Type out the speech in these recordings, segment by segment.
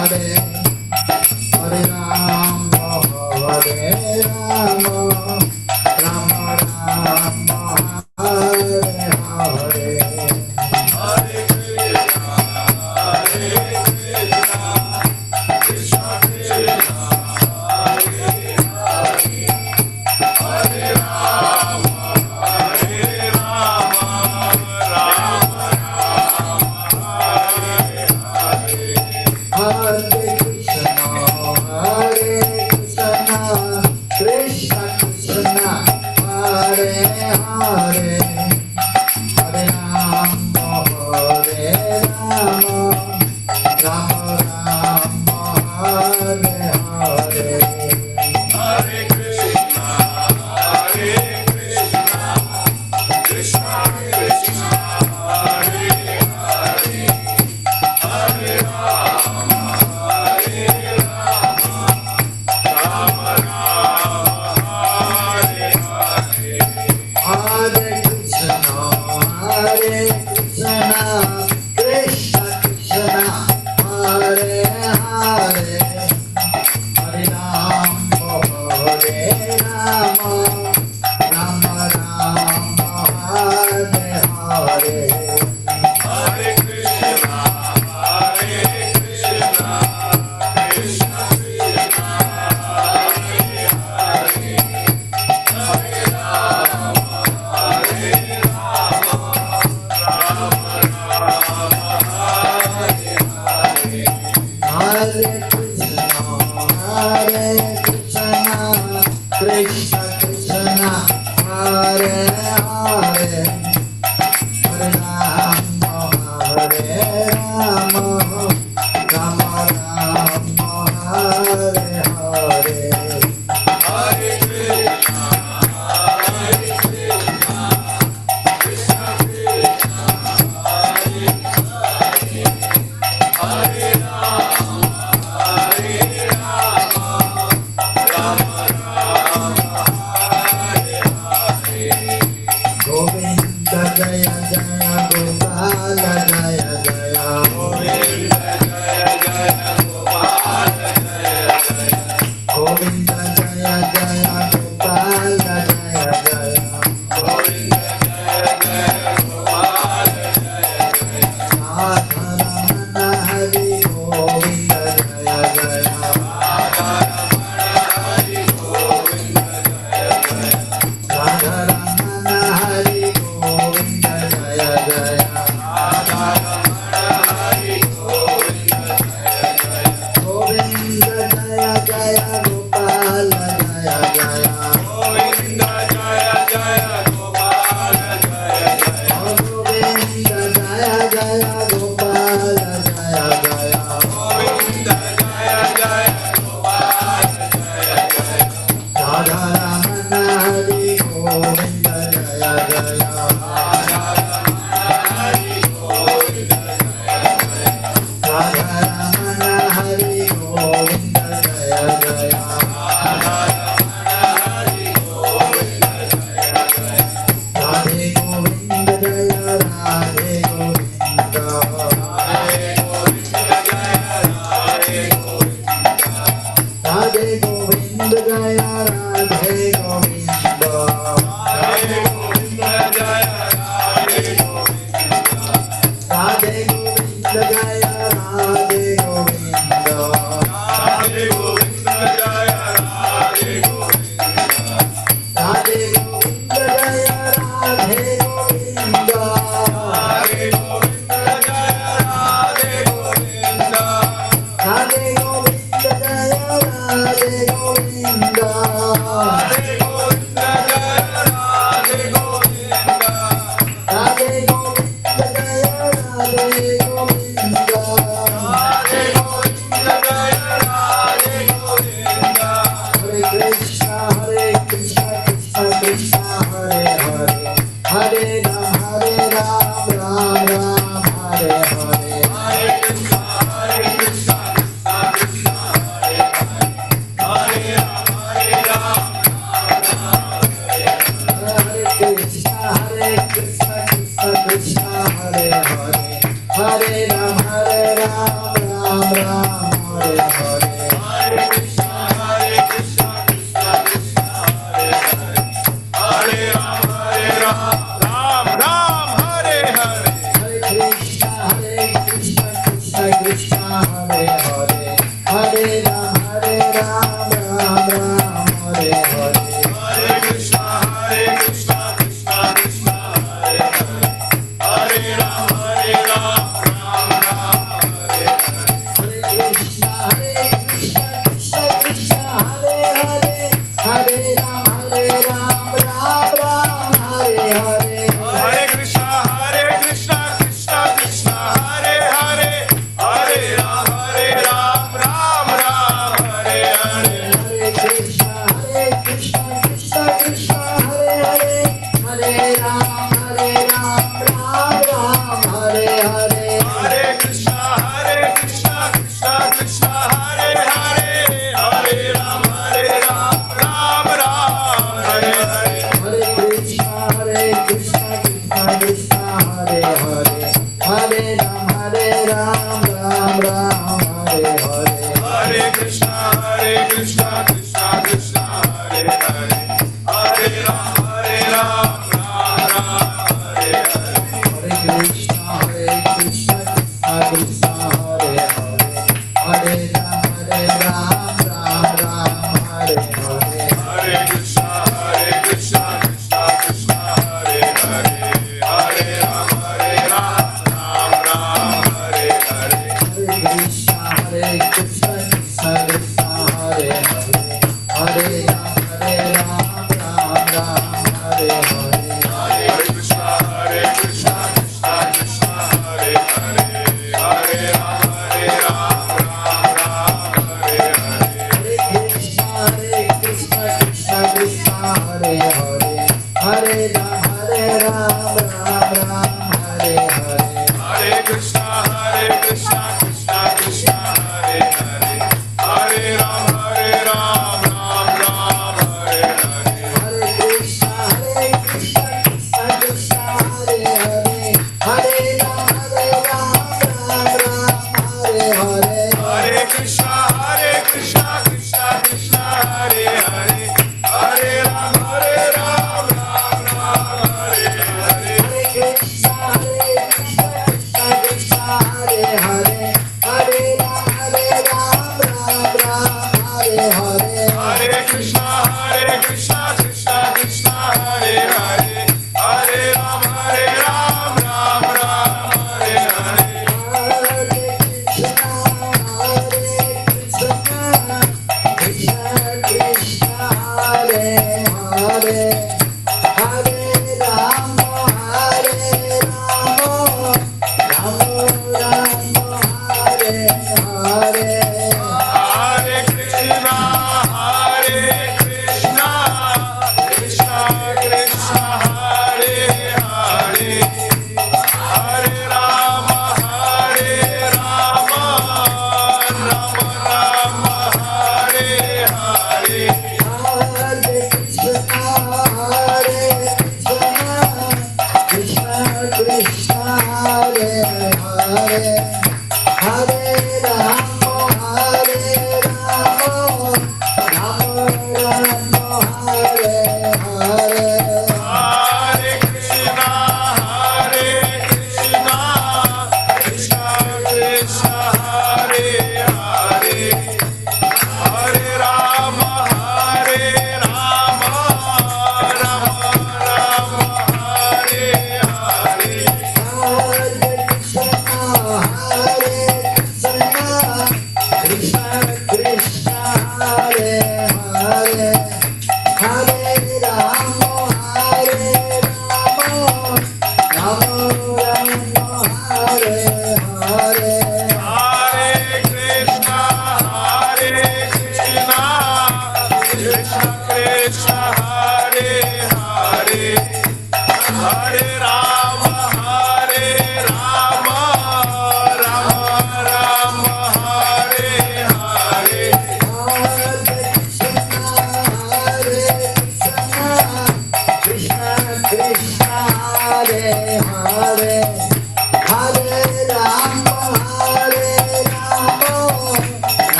Hare Ram, Ram Ram, Hare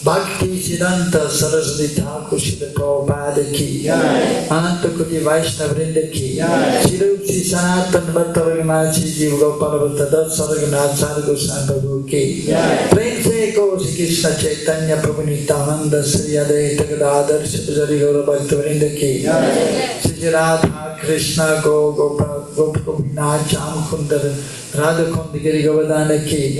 Bhakti Siddhanta Saraswati Thakur Srila Prabhupada ki Ananta Koti Vaishnava Vrinda ki Shri Sanatan Bhatta Raghunath Jiva Gopala Bhatta Dat Saraghunath Sadhu Goswami Prabhu ki Prem se ko Shri Krishna Chaitanya Prabhu Nityananda Sri Advaita Gadadhar Sri Gaura Bhakta Vrinda ki Shri Radha Krishna Gopinath Mukunda Radha Kundi Giri Govardhana ki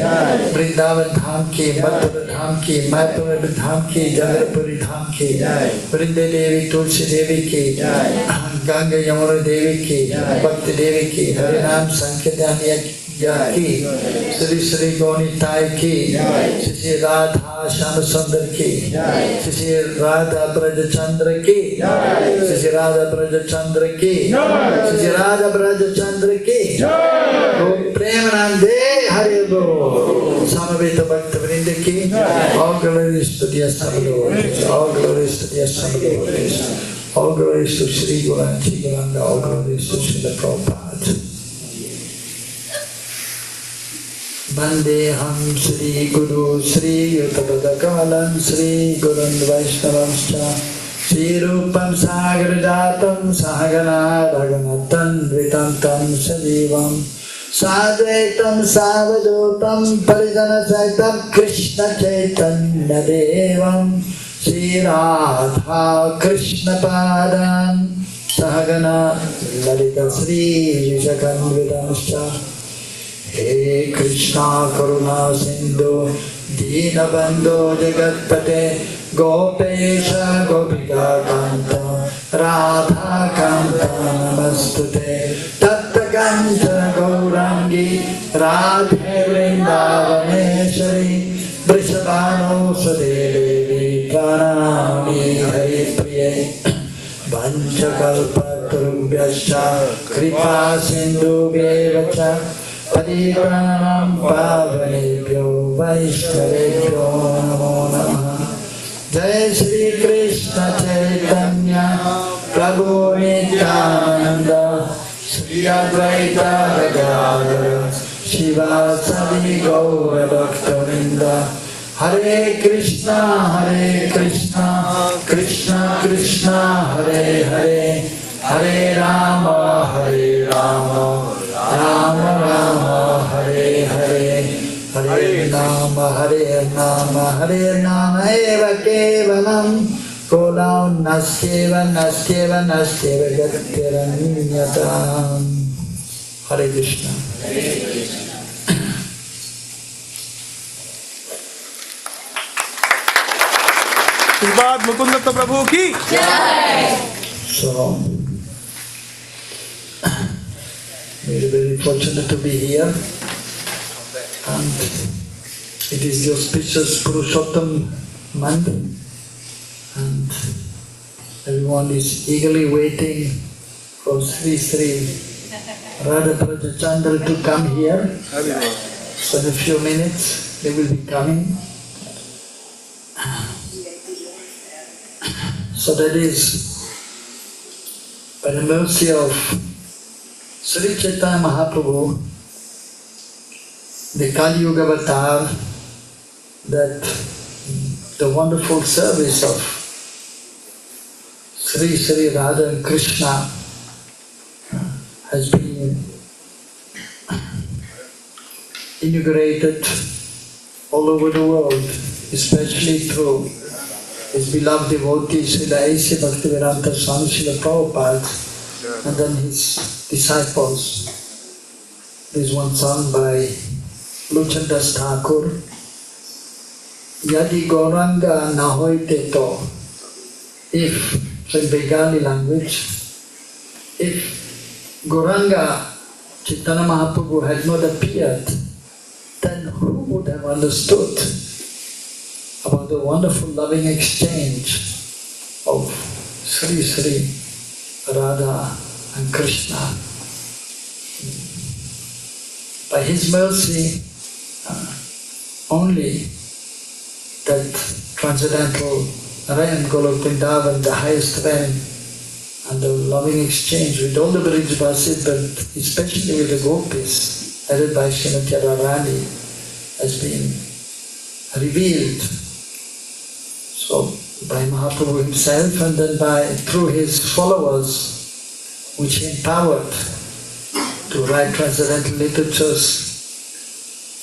Vrindavan Dham ki Mathura Dham ki Mayapur Dham ki Jagannathpuri Dham ki Vrinde Devi Tulsi Devi ki Ganga Yamuna Devi ki Bhakti Devi ki Harinam Sankirtan ki Sri Sri Gaunitai ki Sri Radha Shama Sundar ki Sri Radha Braja Chandra ki Sri Radha Braja Chandra ki Sri Radha Braja Chandra ki Premanande Hari Bo Samaveta Bhakta Vrinda ki all glories to the Assembled, all glories to the Assembled, all glories to Sri Guran Chiguranga, all glories to Srila Prabhupada. Vandeham Sri Guru Sri Yutabada Kamalam Sri Gurun Vaishnavamscha Sri Rupam Sagarajatam Sahagana Raghunatam Vitantam Sajivam Sadvaitam Savajotam Parijana Saitam Krishna Chaitanya Devam Sri Radha Krishna Padan Sahagana Lalita Sri Vishakanvidanscha He Krishna Karuna Sindhu Dinabandho Jagatpate Gopesha Gopika Kanta Radha Kanta Namastute Datta Kanta Gaurangi Radhe Vrindavaneshwari Vrishabhano Sadevi Pranami Hari Priye Vanchakalpatarubhyascha Kripa Sindhu Bevacha Padipranam Pavanebhyo Vaishnavebhyo Namo Namaha Jai Shri Krishna Chaitanya Prabhu Nityananda Shri Advaita Gadadhara Shivasadi Gaura Bhaktavinda Hare Krishna Krishna Krishna Hare Hare Hare Rama Rama Rama Hare Hare Hare Nama Eva Kevalam Kolam Nastyeva Gattiranyatam Hare Krishna. Shripad Mukund प्रभु की So, we are very fortunate to be here, and it is the auspicious Purushottam month, and everyone is eagerly waiting for Sri Radha Prajachandra to come here. So in a few minutes they will be coming. So that is by the mercy of Sri Chaitanya Mahaprabhu, the Kali Yuga avatar, that the wonderful service of Sri Radha and Krishna has been inaugurated all over the world, especially through his beloved devotee Srila A.C. Bhaktivedanta Swami Srila Prabhupada, and then his disciples. There is one song by Luchandas Thakur, Yadi Gauranga Nahoite To. If, so in Bengali language, if Gauranga Chaitanya Mahaprabhu had not appeared, then who would have understood about the wonderful loving exchange of Sri Radha and Krishna? By his mercy, only that transcendental realm, Golok Vrindavan, the highest realm, and the loving exchange with all the Brijvasis, but especially with the gopis, headed by Srimati Radharani, has been revealed. So by Mahaprabhu himself, and then through his followers, which he empowered to write transcendental literatures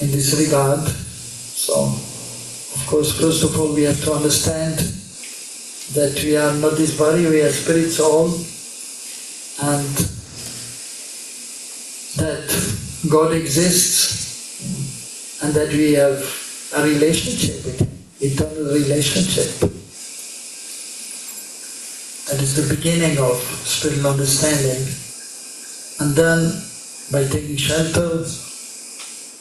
in this regard. So, of course, first of all we have to understand that we are not this body, we are spirit soul, and that God exists, and that we have a relationship with Him, eternal relationship. That is the beginning of spiritual understanding. And then, by taking shelter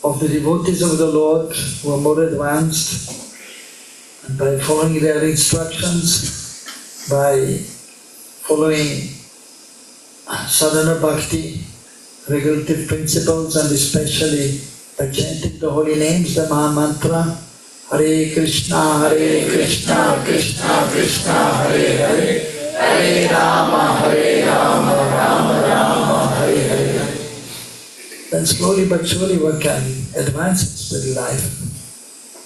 of the devotees of the Lord who are more advanced, and by following their instructions, by following sadhana bhakti, regulative principles, and especially by chanting the holy names, the Maha Mantra, Hare Krishna, Krishna Krishna, Hare Hare, Hare Rama, Rama Rama, Hare Hare. Then slowly but surely one can advance in spiritual life,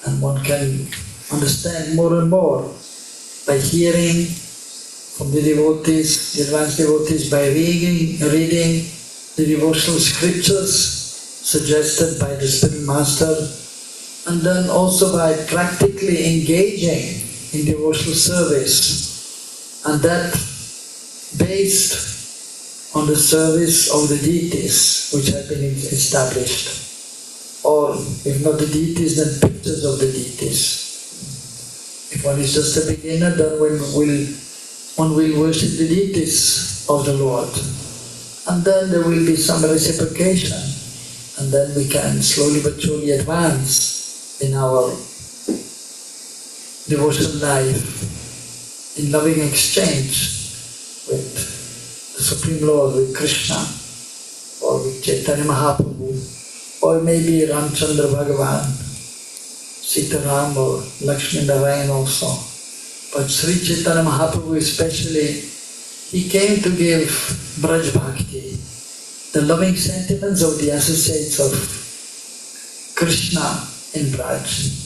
and one can understand more and more by hearing from the devotees, the advanced devotees, by reading the devotional scriptures, suggested by the spiritual master, and then also by practically engaging in devotional service, and that based on the service of the deities which have been established, or if not the deities, then pictures of the deities. If one is just a beginner, then one will worship the deities of the Lord, and then there will be some reciprocation, and then we can slowly but surely advance in our devotional life, in loving exchange with the Supreme Lord, with Krishna, or with Chaitanya Mahaprabhu, or maybe Ramchandra Bhagavan, Sitaram or Lakshmi Narayan also. But Sri Chaitanya Mahaprabhu especially, he came to give Braj Bhakti, the loving sentiments of the associates of Krishna in Braj,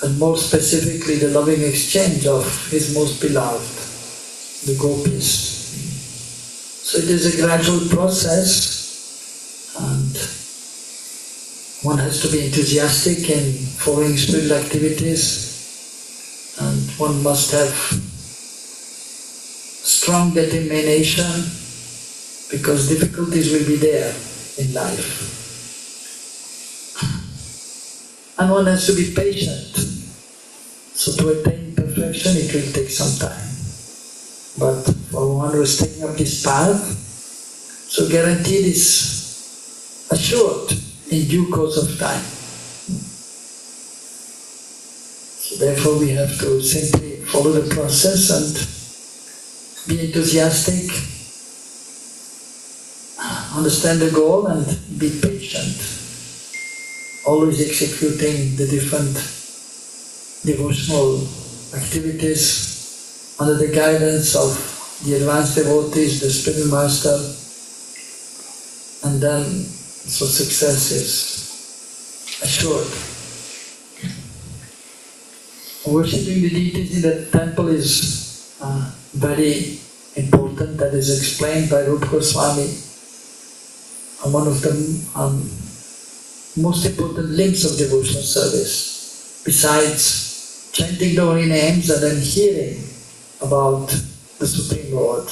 and more specifically the loving exchange of his most beloved, the gopis. So it is a gradual process, and one has to be enthusiastic in following spiritual activities, and one must have strong determination, because difficulties will be there in life. And one has to be patient. So to attain perfection, it will take some time. But for one who is taking up this path, so guaranteed is assured in due course of time. So therefore we have to simply follow the process and be enthusiastic, understand the goal and be patient. Always executing the different devotional activities under the guidance of the advanced devotees, the spiritual master, and then so success is assured. Worshipping the deities in the temple is very important. That is explained by Rupa Goswami. One of the most important links of devotional service, besides chanting the holy names and then hearing about the Supreme Lord.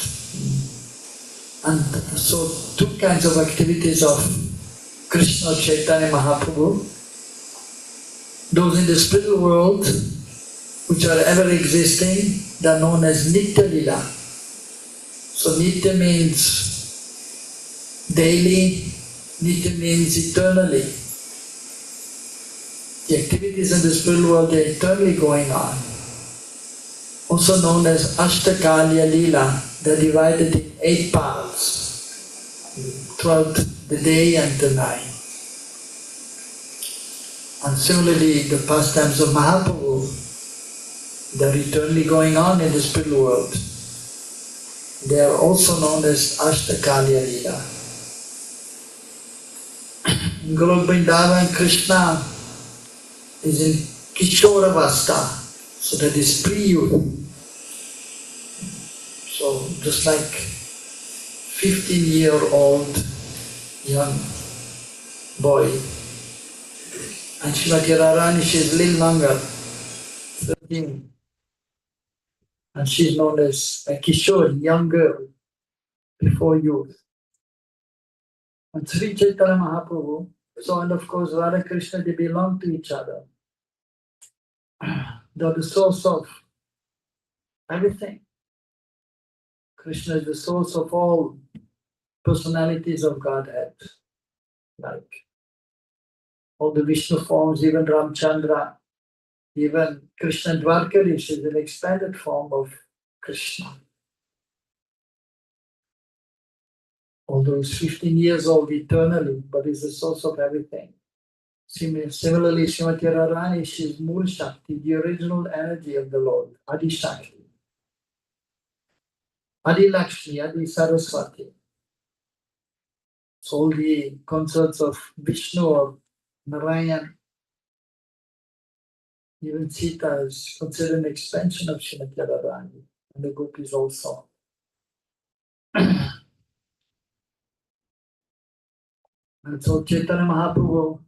And so two kinds of activities of Krishna Chaitanya Mahaprabhu, those in the spiritual world which are ever existing, they are known as Nitya Lila. So Nitya means daily, Nitya means eternally. The activities in the spiritual world are eternally going on. Also known as Ashtakalya Lila, they are divided in 8 parts throughout the day and the night. And similarly, the pastimes of Mahaprabhu, they are eternally going on in the spiritual world. They are also known as Ashtakalya Lila. In Golok Vrindavan, Krishna is in Kishora Avastha, so that is pre-youth. So just like 15-year-old young boy. And Srimati Radharani, she is a little longer, 13. And she is known as a Kishore, young girl, before youth. And Sri Chaitanya Mahaprabhu, so and of course Radha Krishna, they belong to each other. They are the source of everything. Krishna is the source of all personalities of Godhead, like all the Vishnu forms, even Ramchandra, even Krishna Dwarkarish is an expanded form of Krishna. Although he's 15 years old eternally, but is the source of everything. Similarly, Srimati Radharani, she is Mool Shakti, the original energy of the Lord, Adi Shakti. Adi Lakshmi, Adi Saraswati. So all the consorts of Vishnu or Narayan, even Sita is considered an expansion of Srimati Radharani, and the gopis also. And so Chaitanya Mahaprabhu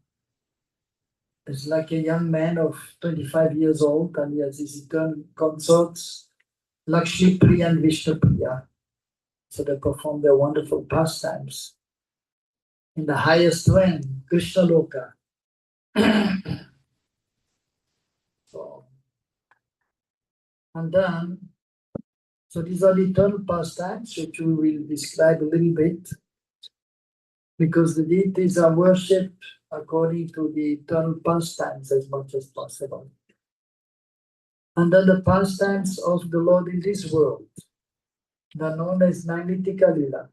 is like a young man of 25 years old, and he has his eternal consorts, Lakshmi Priya and Vishnu Priya. So they perform their wonderful pastimes in the highest realm, Krishna Loka. So, and then, so these are the eternal pastimes, which we will describe a little bit, because the deities are worshipped according to the eternal pastimes as much as possible. And then the pastimes of the Lord in this world, they're known as Nainitika Lila,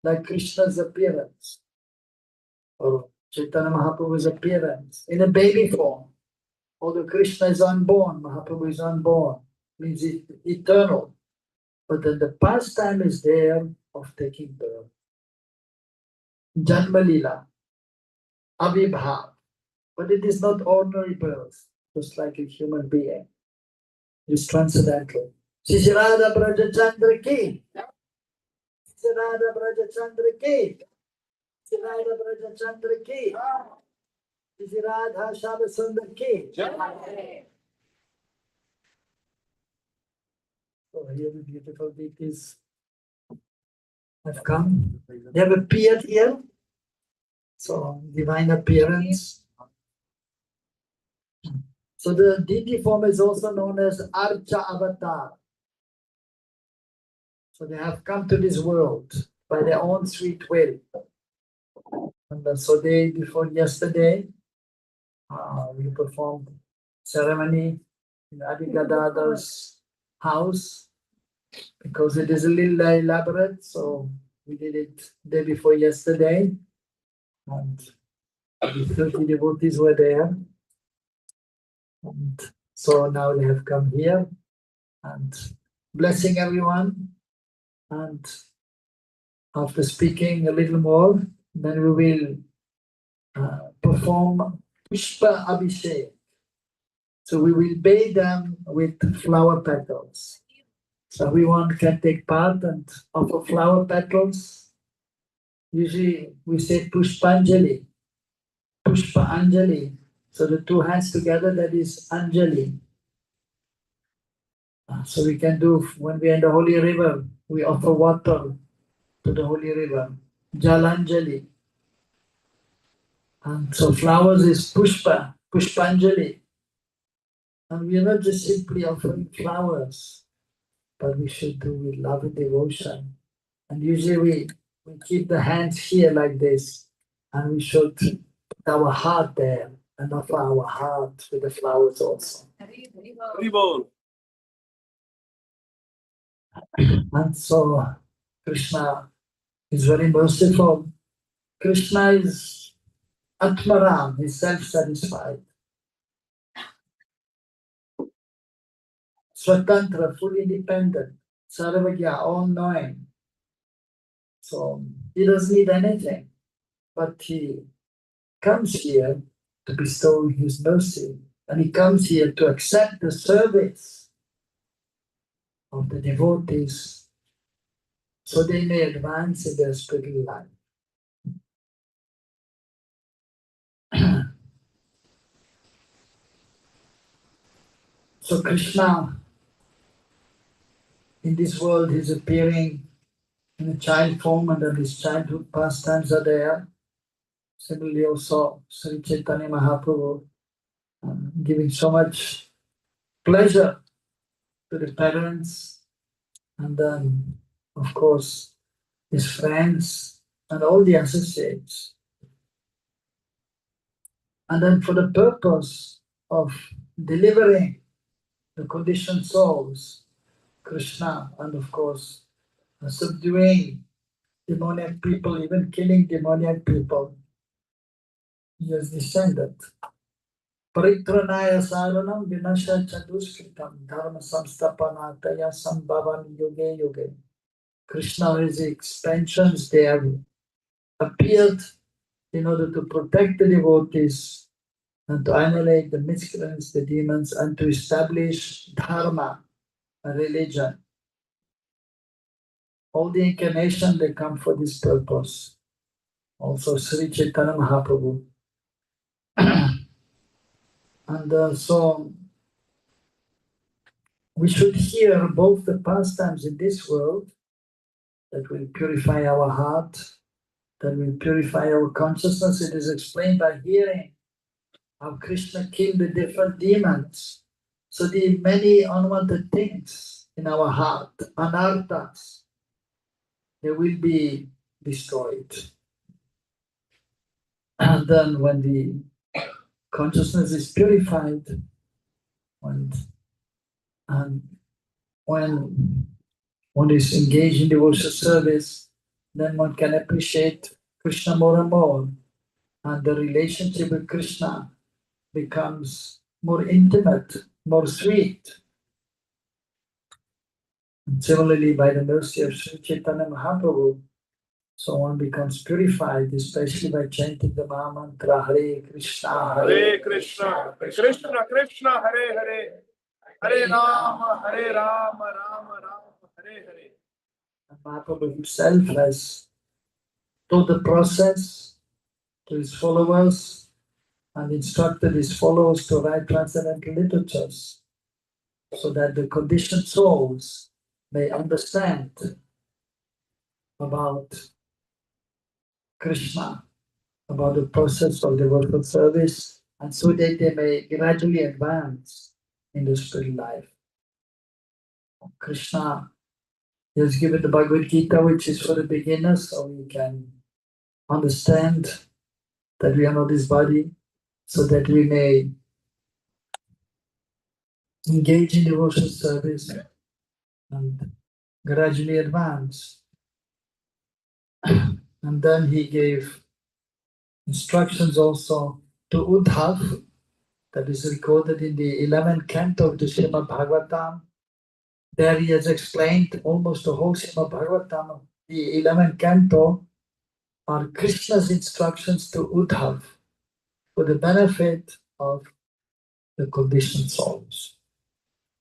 like Krishna's appearance, or Chaitanya Mahaprabhu's appearance in a baby form. Although Krishna is unborn, Mahaprabhu is unborn, means eternal. But then the pastime is there of taking birth. Janma Lila, Avibhav. But it is not ordinary birth, just like a human being. It is transcendental. Shishirada Braja Chandra ki. Shishirada Braja Chandra ki. Shishirada Braja Chandra ki. Shishirada Shama Sundar ki. So here the beautiful deities have come. They have appeared here. So divine appearance. So the deity form is also known as Archa Avatar. So they have come to this world by their own sweet will. And so day before yesterday, we performed ceremony in Adi Gadadhar's house because it is a little elaborate. So we did it day before yesterday, and the 30 devotees were there. And so now they have come here and blessing everyone. And after speaking a little more, then we will perform Pushpa Abhishek. So we will bathe them with flower petals. So everyone can take part and offer flower petals. Usually we say Pushpanjali, Pushpa Anjali. So the two hands together, that is Anjali. So we can do, when we are in the holy river, we offer water to the holy river, Jalanjali. And so flowers is Pushpa, Pushpanjali. And we are not just simply offering flowers, but we should do with love and devotion. And usually we keep the hands here like this, and we should put our heart there and offer our heart with the flowers also. And so Krishna is very merciful. Krishna is Atmaram, he's self-satisfied. Swatantra, fully independent, Sarvagya, all-knowing. So he doesn't need anything, but he comes here to bestow his mercy, and he comes here to accept the service of the devotees so they may advance in their spiritual life. So Krishna, in this world, is appearing in a child form, and then his childhood pastimes are there. Similarly also Sri Chaitanya Mahaprabhu giving so much pleasure to the parents, and then of course his friends and all the associates. And then for the purpose of delivering the conditioned souls, Krishna, and of course subduing demoniac people, even killing demoniac people, he has descended. Paritranaya saranam vinasha chaduskritam dharma samstapanataya sambhavan yoge yoge. Krishna and his expansions, they have appeared in order to protect the devotees and to annihilate the miscreants, the demons, and to establish dharma, a religion. All the incarnations, they come for this purpose. also Sri Chaitanya Mahaprabhu. And so we should hear both the pastimes in this world that will purify our heart, that will purify our consciousness. It is explained by hearing how Krishna killed the different demons. So the many unwanted things in our heart, anarthas, they will be destroyed. And then when the consciousness is purified, and when one is engaged in devotional service, then one can appreciate Krishna more and more. And the relationship with Krishna becomes more intimate, more sweet. And similarly, by the mercy of Sri Chaitanya Mahaprabhu, so one becomes purified, especially by chanting the Maha Mantra, Hare Krishna, Hare Krishna, Krishna Krishna, Hare Hare, Hare Rama, Hare Rama, Rama Rama, Hare Hare. And Mahaprabhu himself has taught the process to his followers and instructed his followers to write transcendental literatures so that the conditioned souls may understand about Krishna, about the process of devotional service, and so that they may gradually advance in the spiritual life. Krishna has given the Bhagavad Gita, which is for the beginners, so we can understand that we are not this body, so that we may engage in devotional service and gradually advance. And then he gave instructions also to Uddhav, that is recorded in the 11th canto of the Srimad Bhagavatam. There he has explained almost the whole Srimad Bhagavatam. The 11th canto are Krishna's instructions to Uddhav for the benefit of the conditioned souls.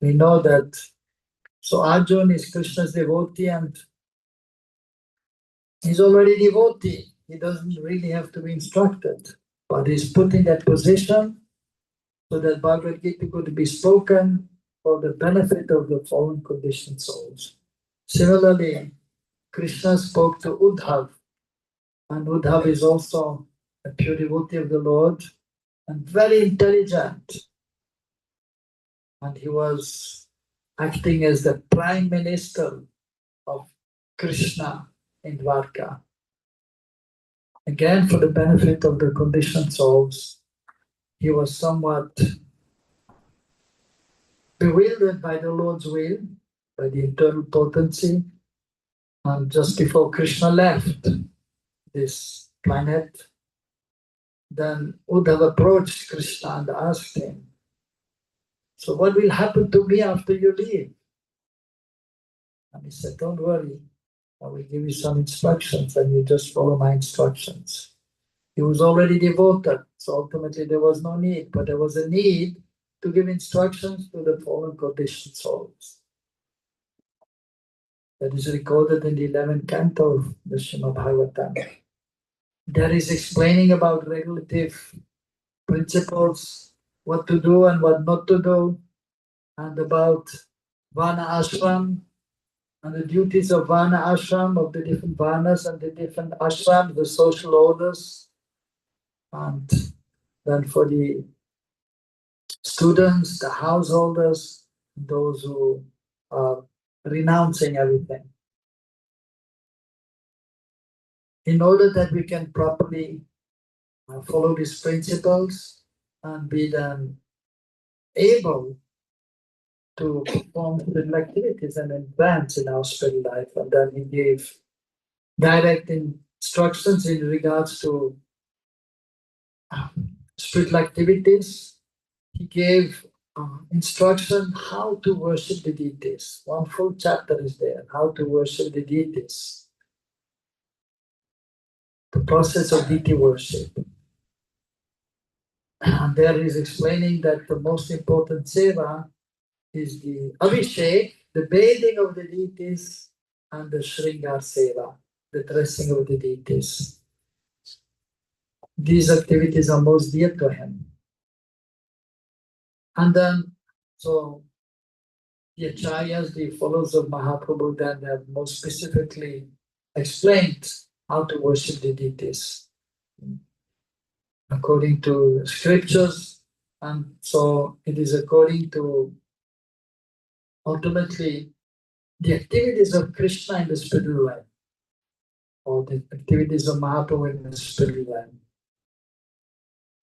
We know that, so Arjuna is Krishna's devotee and he's already devotee. He doesn't really have to be instructed, but he's put in that position so that Bhagavad Gita could be spoken for the benefit of the fallen conditioned souls. Similarly, Krishna spoke to Uddhav, and Uddhav is also a pure devotee of the Lord and very intelligent. And he was acting as the prime minister of Krishna in Dwarka. Again, for the benefit of the conditioned souls, he was somewhat bewildered by the Lord's will, by the internal potency. And just before Krishna left this planet, then Uddhava approached Krishna and asked him, so what will happen to me after you leave? And he said, don't worry, I will give you some instructions and you just follow my instructions. He was already devoted, so ultimately there was no need, but there was a need to give instructions to the fallen conditioned souls. That is recorded in the 11th canto of the Srimad Bhagavatam. There is explaining about regulative principles, what to do and what not to do, and about Vana Ashram and the duties of Vana Ashram, of the different Vanas and the different ashrams, the social orders, and then for the students, the householders, those who are renouncing everything. In order that we can properly follow these principles and be then able to perform spiritual activities and advance in our spiritual life. And then he gave direct instructions in regards to spiritual activities. He gave instruction how to worship the deities. One full chapter is there, how to worship the deities. The process of deity worship. And there he is explaining that the most important seva is the Abhishek, the bathing of the deities, and the Shringar Seva, the dressing of the deities. these activities are most dear to him. And then, so the acharyas, the followers of Mahaprabhu, then have more specifically explained how to worship the deities according to scriptures. And so it is according to ultimately the activities of Krishna in the spiritual life, or the activities of Mahaprabhu in the spiritual life.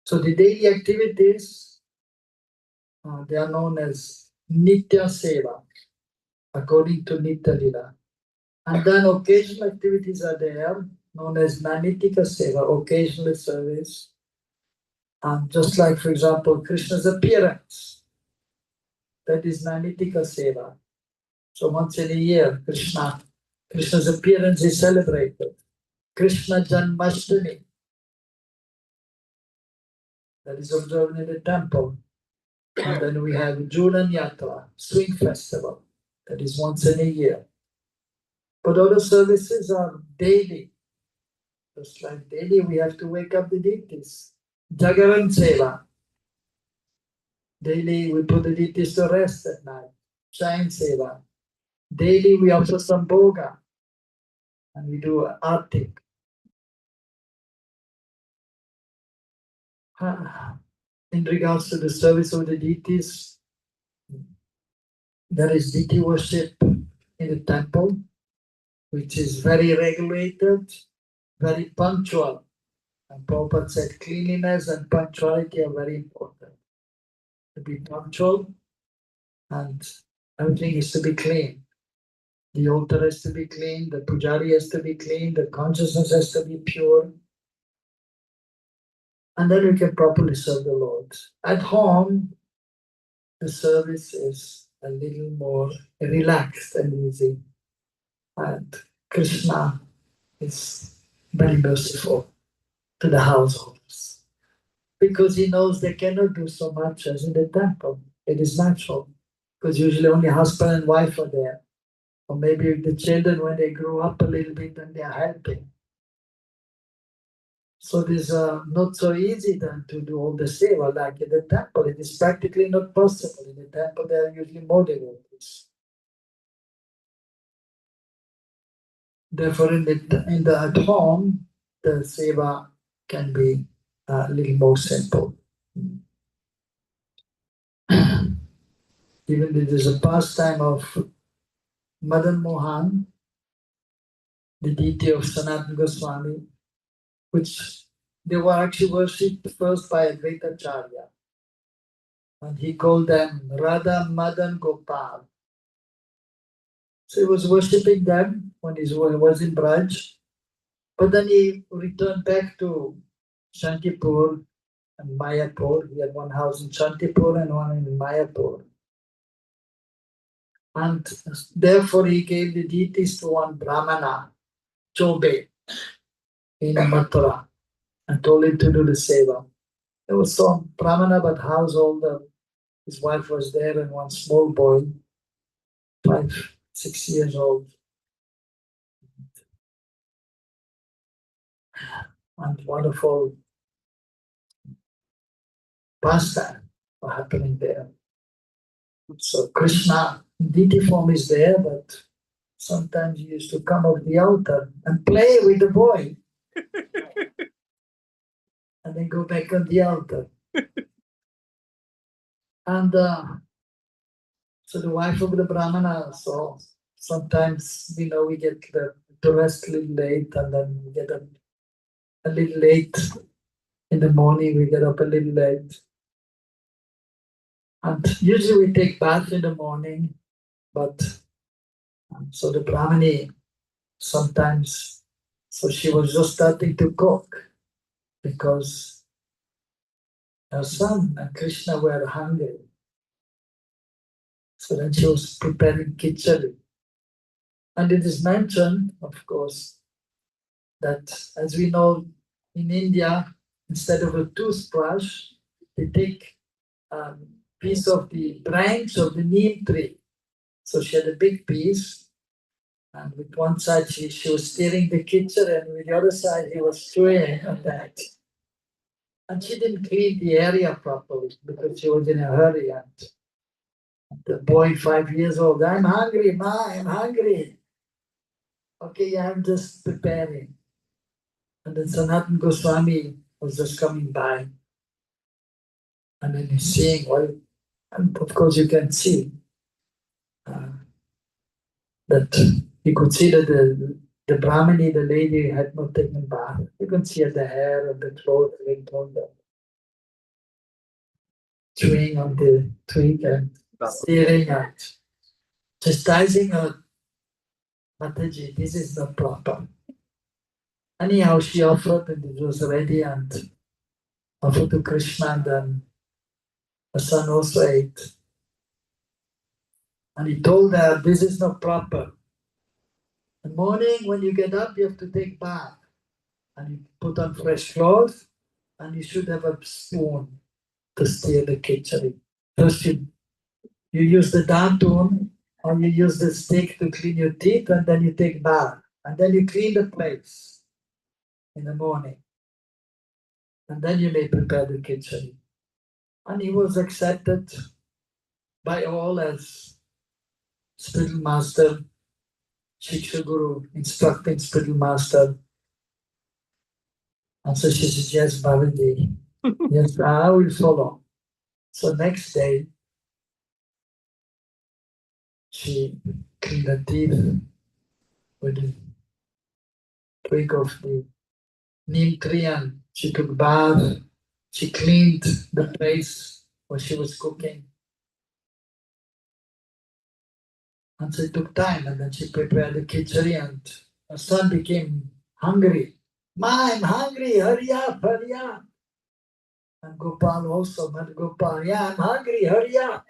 So the daily activities, they are known as Nitya Seva, according to Nitya Lila. And then occasional activities are there, known as Nanitika Seva, occasional service. And just like, for example, Krishna's appearance, that is Nanitika Seva. So once in a year, Krishna's appearance is celebrated. Krishna Janmashtami, that is observed in the temple. And then we have Julan Yatra, Swing Festival, that is once in a year. But other services are daily. Just like daily, we have to wake up the deities. Jagaran Seva. Daily, we put the deities to rest at night. Shayan Seva. Daily, we offer some bhoga. And we do artik. In regards to the service of the deities, there is deity worship in the temple, which is very regulated, very punctual. And Prabhupada said cleanliness and punctuality are very important. To be punctual and everything is to be clean. The altar has to be clean, the pujari has to be clean, the consciousness has to be pure. And then we can properly serve the Lord. At home, the service is a little more relaxed and easy. And Krishna is very merciful to the households, because he knows they cannot do so much as in the temple. It is natural, because usually only husband and wife are there. Or maybe the children, when they grow up a little bit, then they are helping. So it is not so easy then to do all the seva like in the temple. It is practically not possible. In the temple, there are usually more devotees. Therefore, at home, the seva can be a little more simple. Even it is a pastime of Madan Mohan, the deity of Sanatana Goswami, which they were actually worshipped first by Advaita Acharya. And he called them Radha Madan Gopal. So he was worshipping them when he was in Braj. But then he returned back to Shantipur and Mayapur. He had one house in Shantipur and one in Mayapur. And therefore he gave the deities to one Brahmana, Chobe, in Mathura, and told him to do the seva. There was some Brahmana, but householder. His wife was there and one small boy, 5, 6 years old. And wonderful pastime were happening there. So Krishna, deity form is there, but sometimes he used to come off the altar and play with the boy. And then go back on the altar. And so the wife of the Brahmana, so sometimes, we get to rest a little late, and then we get up a little late in the morning, we get up a little late. And usually we take bath in the morning, but so the Brahmani sometimes, so she was just starting to cook because her son and Krishna were hungry. So then she was preparing khichdi. And it is mentioned, of course, that as we know in India, instead of a toothbrush, they take a piece of the branch of the neem tree. So she had a big piece, and with one side she was stirring the khichdi, and with the other side he was chewing on that. And she didn't clean the area properly because she was in a hurry. And the boy, 5 years old, I'm hungry, Ma, I'm hungry. Okay, I'm just preparing. And then Sanatana Goswami was just coming by. And then he's seeing, well, and of course you can see that you could see that the Brahmini, the lady, had not taken bath. You can see the hair and the clothes linked on the chewing on the twig and staring at, chastising her. Mataji, this is not proper. Anyhow, she offered and it was ready and offered to Krishna, and then the son also ate. And he told her, this is not proper. In the morning when you get up, you have to take bath. And you put on fresh clothes, and you should have a spoon to stir the khichdi. First you use the dantun, or you use the stick to clean your teeth, and then you take bath. And then you clean the place in the morning. And then you may prepare the khichdi. And he was accepted by all as spiritual master, Shiksha Guru, instructing spiritual master. And so she said, yes, Bhaviji, yes, I will follow. So next day, she cleaned her teeth with the twig of the neem tree, and she took bath. She cleaned the place where she was cooking. And so it took time, and then she prepared the khichdi, and her son became hungry. Ma, I'm hungry, hurry up, hurry up. And Gopal also, but Gopal, yeah, I'm hungry, hurry up.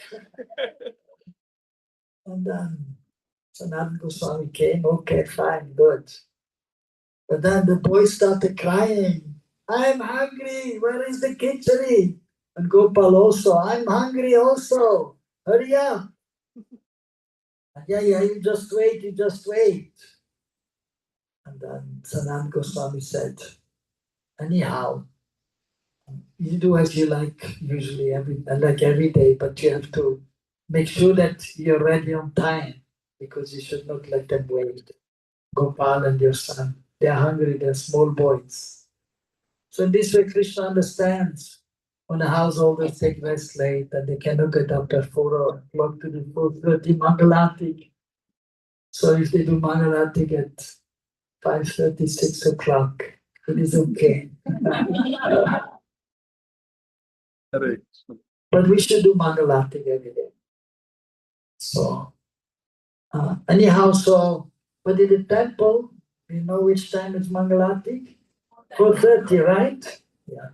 And then Sanatana Goswami came, okay, fine, good. But then the boy started crying, I'm hungry, where is the khichdi? And Gopal also, I'm hungry also, hurry up. And yeah, you just wait, you just wait. And then Sanatana Goswami said, anyhow, you do as you like usually every day, but you have to make sure that you're ready on time because you should not let them wait. Gopal and your son, they're hungry, they're small boys. So in this way, Krishna understands when the householders take rest late and they cannot get up at 4 o'clock to do 4:30 Mangalati. So if they do Mangalati at 5:30, 6 o'clock, it is okay. But we should do Mangalati every day. So, anyhow, but in the temple, you know which time is Mangalati? 4:30, right? Yeah.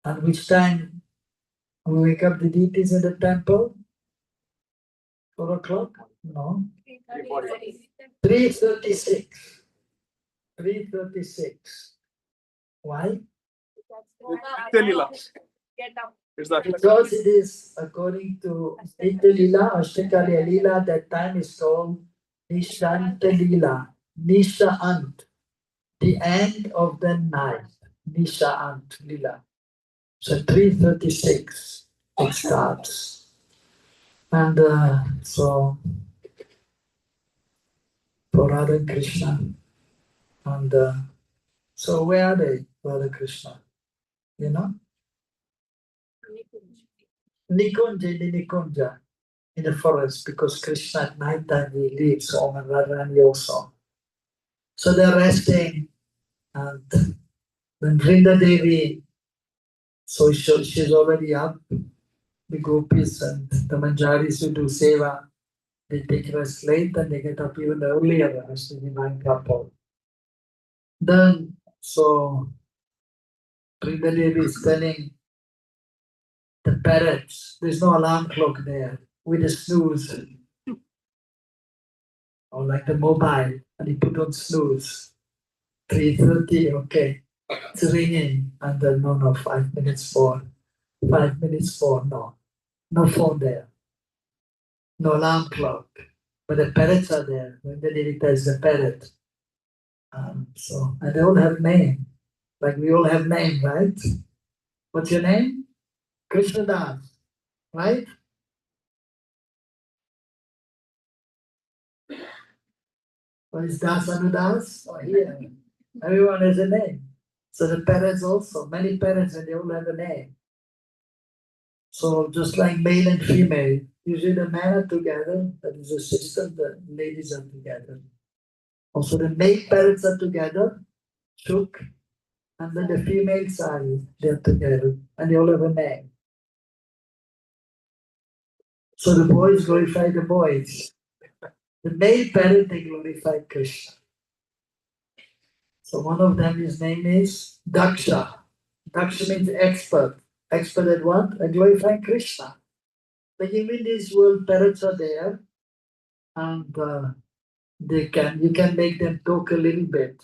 And which time we wake up the deities in the temple? 4 o'clock? No. 3:36. 3:36. Why? Because it is according to Nitya Lila, Ashtakali Lila, that time is called Nishanta Lila, Nisha Ant, the end of the night, Nisha Ant Lila. So 3:36 it starts. And so for Radha and Krishna. And so where are they, Radha Krishna? You know? Nikunja, in the forest, because Krishna at night time he leaves home and Radharani also. So they're resting, and when Vrinda Devi, so she's already up, the gopis and the manjaris who do seva, they take rest late and they get up even earlier as the divine couple. Then, so Vrinda Devi is telling the parrots, there's no alarm clock there, with a snooze, or like the mobile, and he put on snooze. 3:30, okay. It's ringing, and then no, 5 minutes for. 5 minutes for, no. No phone there. No alarm clock. But the parrots are there. When the Lilita is the parrot. And they all have name. Like we all have name, right? What's your name? Krishna Das, right? What is Das Anudas? Oh, here. Everyone has a name. So the parrots also, many parrots, and they all have a name. So just like male and female, usually the men are together, that is a system, the ladies are together. Also the male parrots are together, chook, and then the females are they're together, and they all have a name. So the boys glorify the boys. The male parrot, they glorify Krishna. So one of them, his name is Daksha. Daksha means expert. Expert at what? At glorifying Krishna. Like even in this world, parrots are there, and you can make them talk a little bit.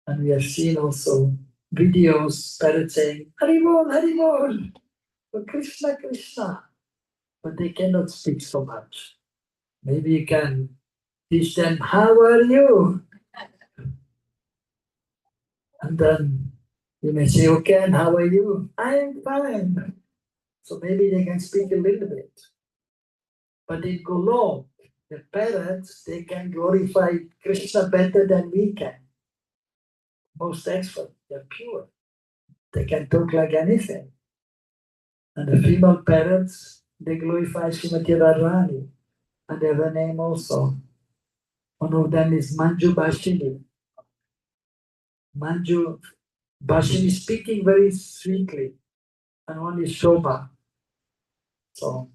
And we have seen also videos, parrots saying, Haribol, Haribol, for Krishna, Krishna. But they cannot speak so much. Maybe you can teach them, how are you? And then you may say, okay, and how are you? I'm fine. So maybe they can speak a little bit. But in Golok, the parrots, they can glorify Krishna better than we can. Most expert, they're pure. They can talk like anything. And the female parrots, they glorify Srimati Radharani. And they have a name also. One of them is Manju Bhashini. Manju Bhashini speaking very sweetly. And one is Shobha. So,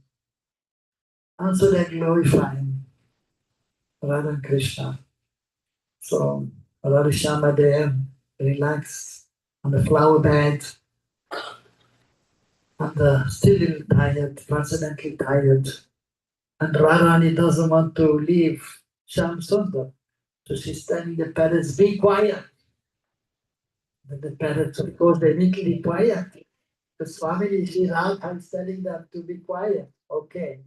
also they're glorifying Radha and Krishna. So, Radha Shama there, relaxed on the flower bed, and still a little tired, transcendently tired. And Radharani doesn't want to leave Sham Sundar. So she's telling the parrots, be quiet. But the parrots, of course, they need to be quiet. The Swami, she's out and telling them to be quiet. Okay.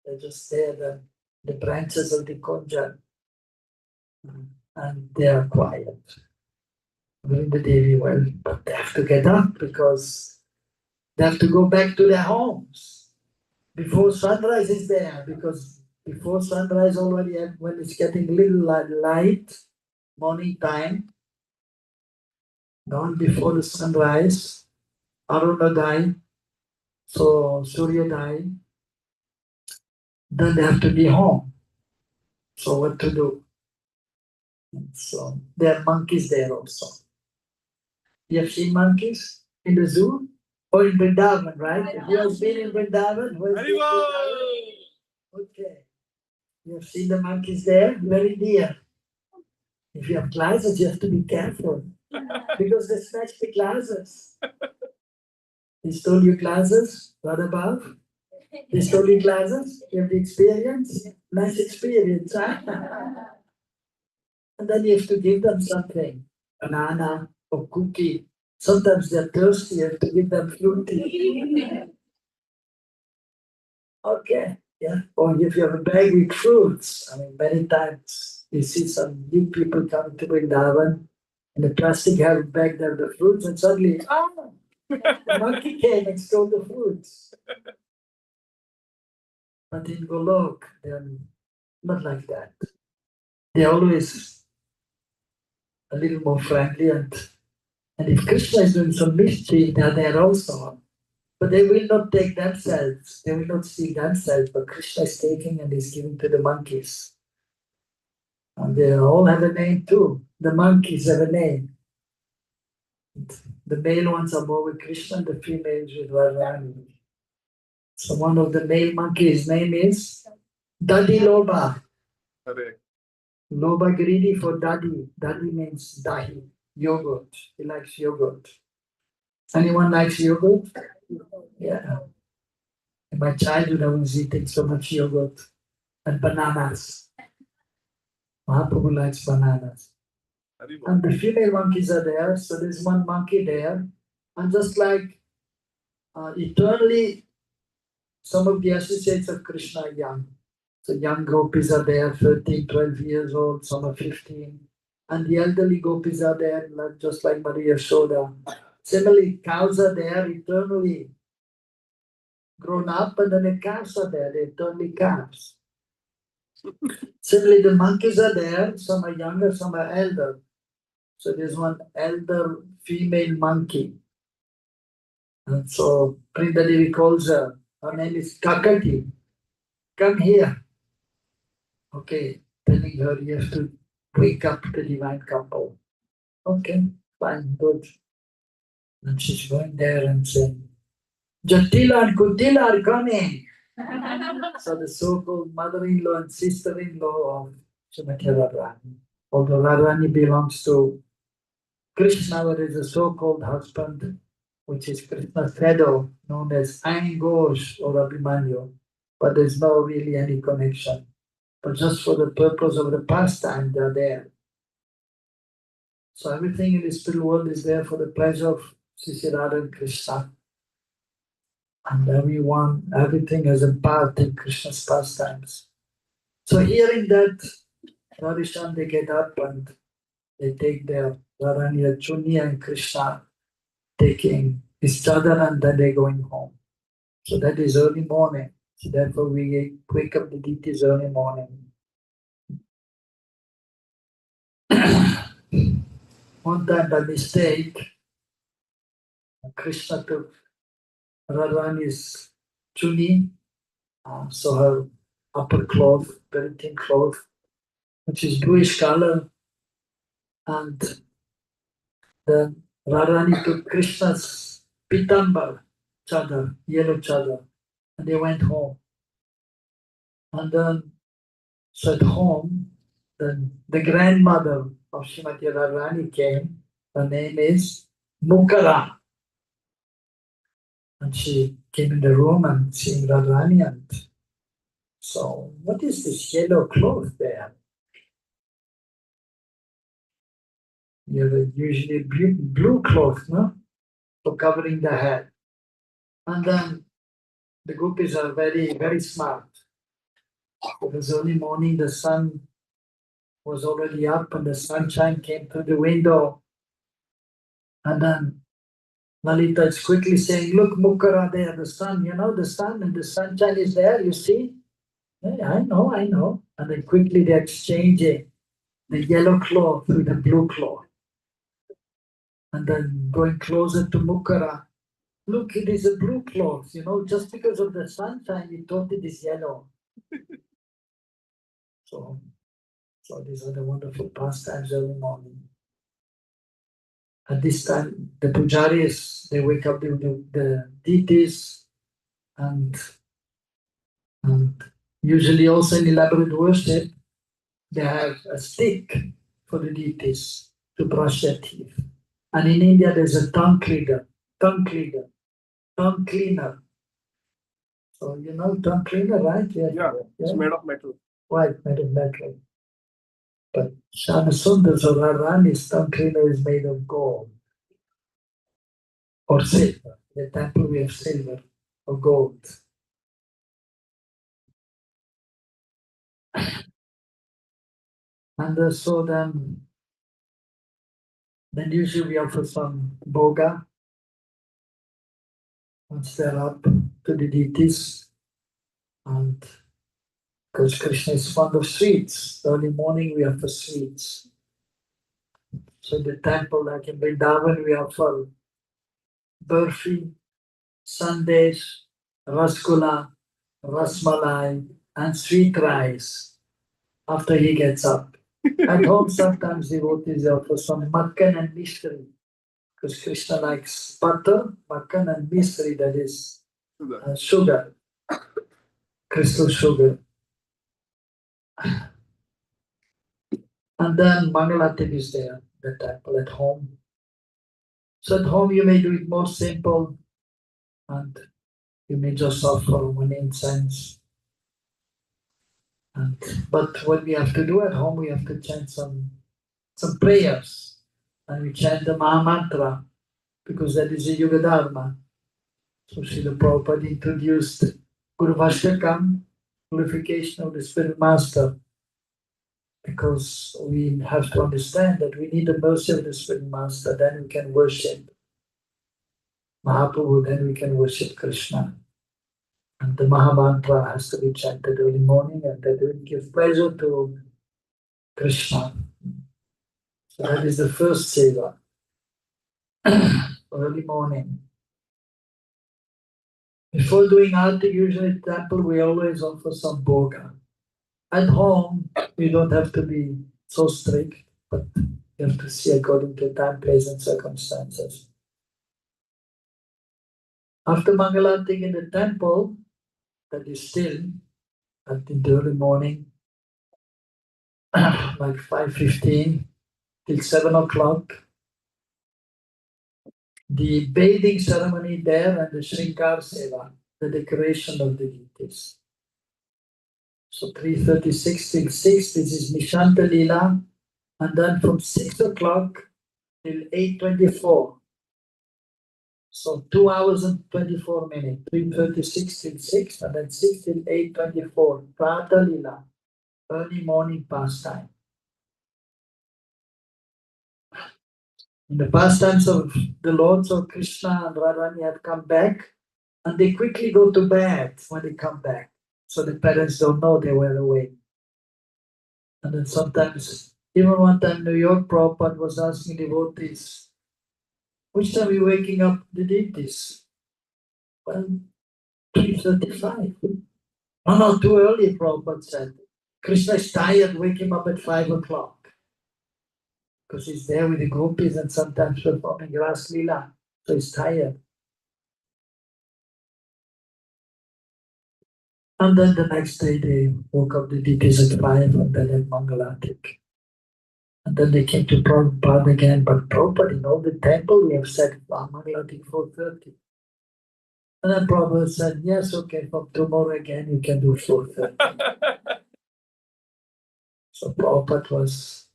They just stare at the branches of the Konja and they are quiet. During the Devi well, but they have to get up because they have to go back to their homes before sunrise is there. Because before sunrise already, when it's getting a little light, morning time, dawn before the sunrise, Arunodai, so Suryodai, then they have to be home. So what to do? So there are monkeys there also. You have seen monkeys in the zoo or in Vrindavan, right? If you have been in Vrindavan, who has been in Vrindavan? Okay. You have seen the monkeys there, very dear. If you have glasses, you have to be careful because they snatch the glasses. They stole your glasses, what about? They stole your glasses, you have the experience, nice experience, huh? And then you have to give them something, banana or cookie. Sometimes they're thirsty, you have to give them fruity. Okay, yeah. Or if you have a bag with fruits, I mean, many times you see some new people coming to Vrindavan and the plastic bag there the fruits, and suddenly, the monkey came and stole the fruits. But in Golok, they're not like that. They're always a little more friendly, and if Krishna is doing some mischief, they're there also. But they will not take themselves, they will not steal themselves, but Krishna is taking and is giving to the monkeys. And they all have a name too. The monkeys have a name. The male ones are more with Krishna, and the females with Radharani. So one of the male monkeys' name is Dadi Loba. Hare. Loba greedy for Dadi. Dadi means dahi, yogurt. He likes yogurt. Anyone likes yogurt? Yeah. In my childhood, I was eating so much yogurt and bananas. Mahaprabhu likes bananas. And the female monkeys are there, so there's one monkey there. And just like eternally, some of the associates of Krishna are young. So young gopis are there, 13, 12 years old, some are 15. And the elderly gopis are there, just like Maria Yashoda. Similarly, cows are there eternally grown up, and then the calves are there, they're eternally calves. Similarly, the monkeys are there, some are younger, some are elder. So there's one elder female monkey. And so Prinda Devi calls her name is Kakati. Come here. Okay, telling her you have to wake up the divine couple. Okay, fine, good. And she's going there and saying, Jatila and Kutila are coming. So the so-called mother-in-law and sister-in-law of Srimati Radharani. Although Radharani belongs to Krishna, there is a so-called husband, which is Krishna's shadow, known as Angosh or Abhimanyu, but there's no really any connection. But just for the purpose of the pastime, they're there. So everything in the spiritual world is there for the pleasure of Sri Radha and Krishna. And everything has a part in Krishna's pastimes. So hearing that, Radhishan, they get up and they take their Radharani, Chuni and Krishna taking his chadar and then they're going home. So that is early morning. So therefore we wake up the deities early morning. One time by mistake, Krishna took Radharani's chuni, so her upper cloth, very thin cloth, which is bluish color, and then Radharani took Krishna's pitambar chadar, yellow chadar, and they went home. And then, so at home, then the grandmother of Srimati Radharani came. Her name is Mukunda. And she came in the room and seeing Radharani and so, what is this yellow cloth there? You have usually blue cloth, no? For covering the head. And then the gopis are very, very smart. It was early morning, the sun was already up and the sunshine came through the window. And then Lalita is quickly saying, look, Mukunda there, the sun, the sun and the sunshine is there, you see? Yeah, I know. And then quickly they're exchanging the yellow cloth with the blue cloth. And then going closer to Mukunda, look, it is a blue cloth, just because of the sunshine, we thought it is yellow. So these are the wonderful pastimes every morning. At this time, the pujaris, they wake up the deities and usually also in elaborate worship, they have a stick for the deities to brush their teeth. And in India, there's a tongue cleaner. So tongue cleaner, right? Yeah, it's made of metal. Right, made of metal. But Shamasundar's or Radharani's tongue cleaner is made of gold or silver. In the temple we have silver or gold. And so then usually we offer some bhoga once they're up to the deities. And because Krishna is fond of sweets, early morning we offer sweets. So in the temple, like in Vrindavan, we offer burfi, sandesh, rasgulla, rasmalai, and sweet rice after he gets up. At home, sometimes devotees offer some makkan and mishri, because Krishna likes butter, makkan, and mishri, that is sugar, crystal sugar. And then Mangalarti is there, the temple at home. So at home you may do it more simple, and you may just offer one incense. But what we have to do at home, we have to chant some prayers. And we chant the Maha Mantra, because that is a Yuga Dharma. So Srila Prabhupada introduced Guru Vashyakam, glorification of the Spirit Master, because we have to understand that we need the mercy of the Spirit Master, then we can worship. Mahaprabhu, then we can worship Krishna. And the Mahamantra has to be chanted early morning, and that will give pleasure to Krishna. So that is the first seva, early morning. Before doing arti, usually at the temple, we always offer some bhoga. At home, we don't have to be so strict, but you have to see according to time, place, and circumstances. After Mangalarti in the temple, that is still at the early morning, like 5:15 till 7 o'clock, the bathing ceremony there and the Shrinkar Seva, the decoration of the deities. So 3:36 till 6, this is Nishanta Lila, and then from 6 o'clock till 8:24. So 2 hours and 24 minutes, 3:36 till 6, and then 6 till 8:24, Prata Lila, early morning pastime. In the pastimes of the Lords of Krishna and Radharani have come back, and they quickly go to bed when they come back. So the parents don't know they were away. And then sometimes, even one time New York, Prabhupada was asking devotees, which time are you waking up the deities? Well, 3:35. No, too early, Prabhupada said. Krishna is tired, wake him up at 5 o'clock. Because he's there with the gopis and sometimes performing Ras Leela. So he's tired. And then the next day they woke up the deities at 5 and then had Mangalatik. And then they came to Prabhupada again, but Prabhupada, in all the temple we have said Mangalatik 4:30. And then Prabhupada said, yes, okay, from tomorrow again you can do 4:30. So Prabhupada was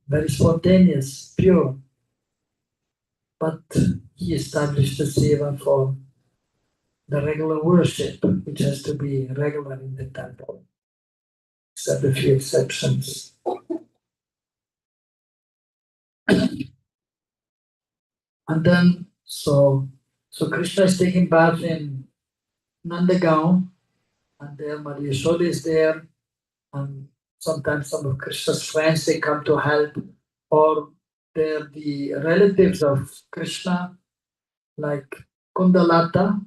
very spontaneous, pure. But he established the seva for the regular worship, which has to be regular in the temple, except a few exceptions. And then, so Krishna is taking bath in Nandagaon, and there Maria Yashoda is there, and sometimes some of Krishna's friends, they come to help, or they're the relatives of Krishna, like Kundalata,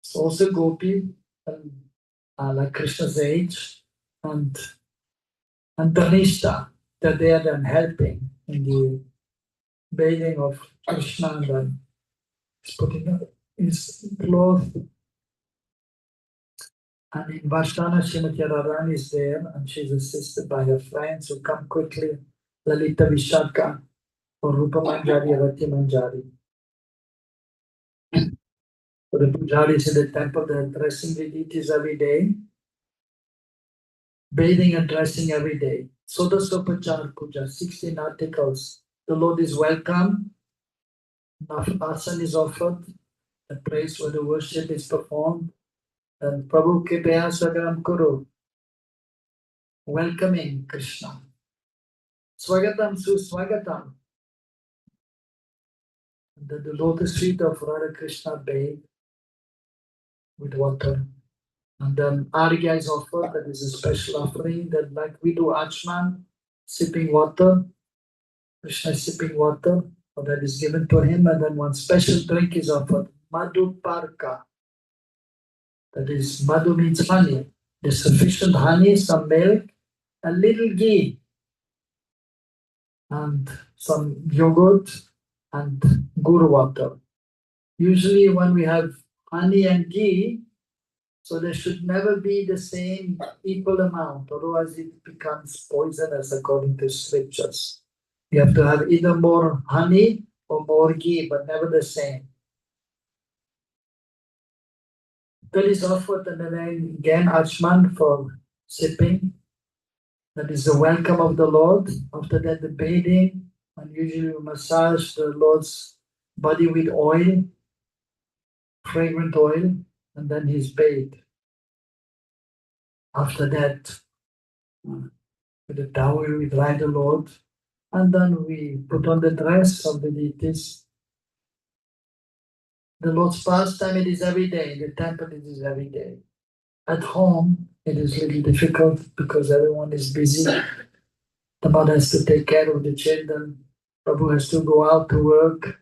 it's also Gopi, and like Krishna's age, and Dhanishta, that they are then helping in the bathing of Krishna, and then he's putting on his cloth. And in Vashtana, Srimati Radharani is there, and she's assisted by her friends who come quickly, Lalita Vishaka, or Rupa Manjari, Rati Manjari. So the pujaris in the temple, they're dressing the deities every day, bathing and dressing every day. Sodasopachar puja, 16 articles. The Lord is welcome, asana is offered, the place where the worship is performed, and Prabhu Kipaya Sagaram Kuru, welcoming Krishna. Swagatam Suswagatam. The lotus feet of Radha Krishna bathe with water. And then Argya is offered, that is a special offering, that like we do Achman, sipping water, Krishna is sipping water, or that is given to him, and then one special drink is offered, Madhu Parka. That is, Madhu means honey. There's sufficient honey, some milk, a little ghee, and some yogurt, and gur water. Usually when we have honey and ghee, so there should never be the same equal amount, otherwise it becomes poisonous according to scriptures. You have to have either more honey or more ghee, but never the same. That is offered, and then again Achman for sipping. That is the welcome of the Lord. After that, the bathing, and usually we massage the Lord's body with oil, fragrant oil, and then he's bathed. After that, with the towel, we dry the Lord, and then we put on the dress of the deities, The Lord's pastime, it is every day. In the temple, it is every day. At home, it is a little difficult because everyone is busy. The mother has to take care of the children. Prabhu has to go out to work.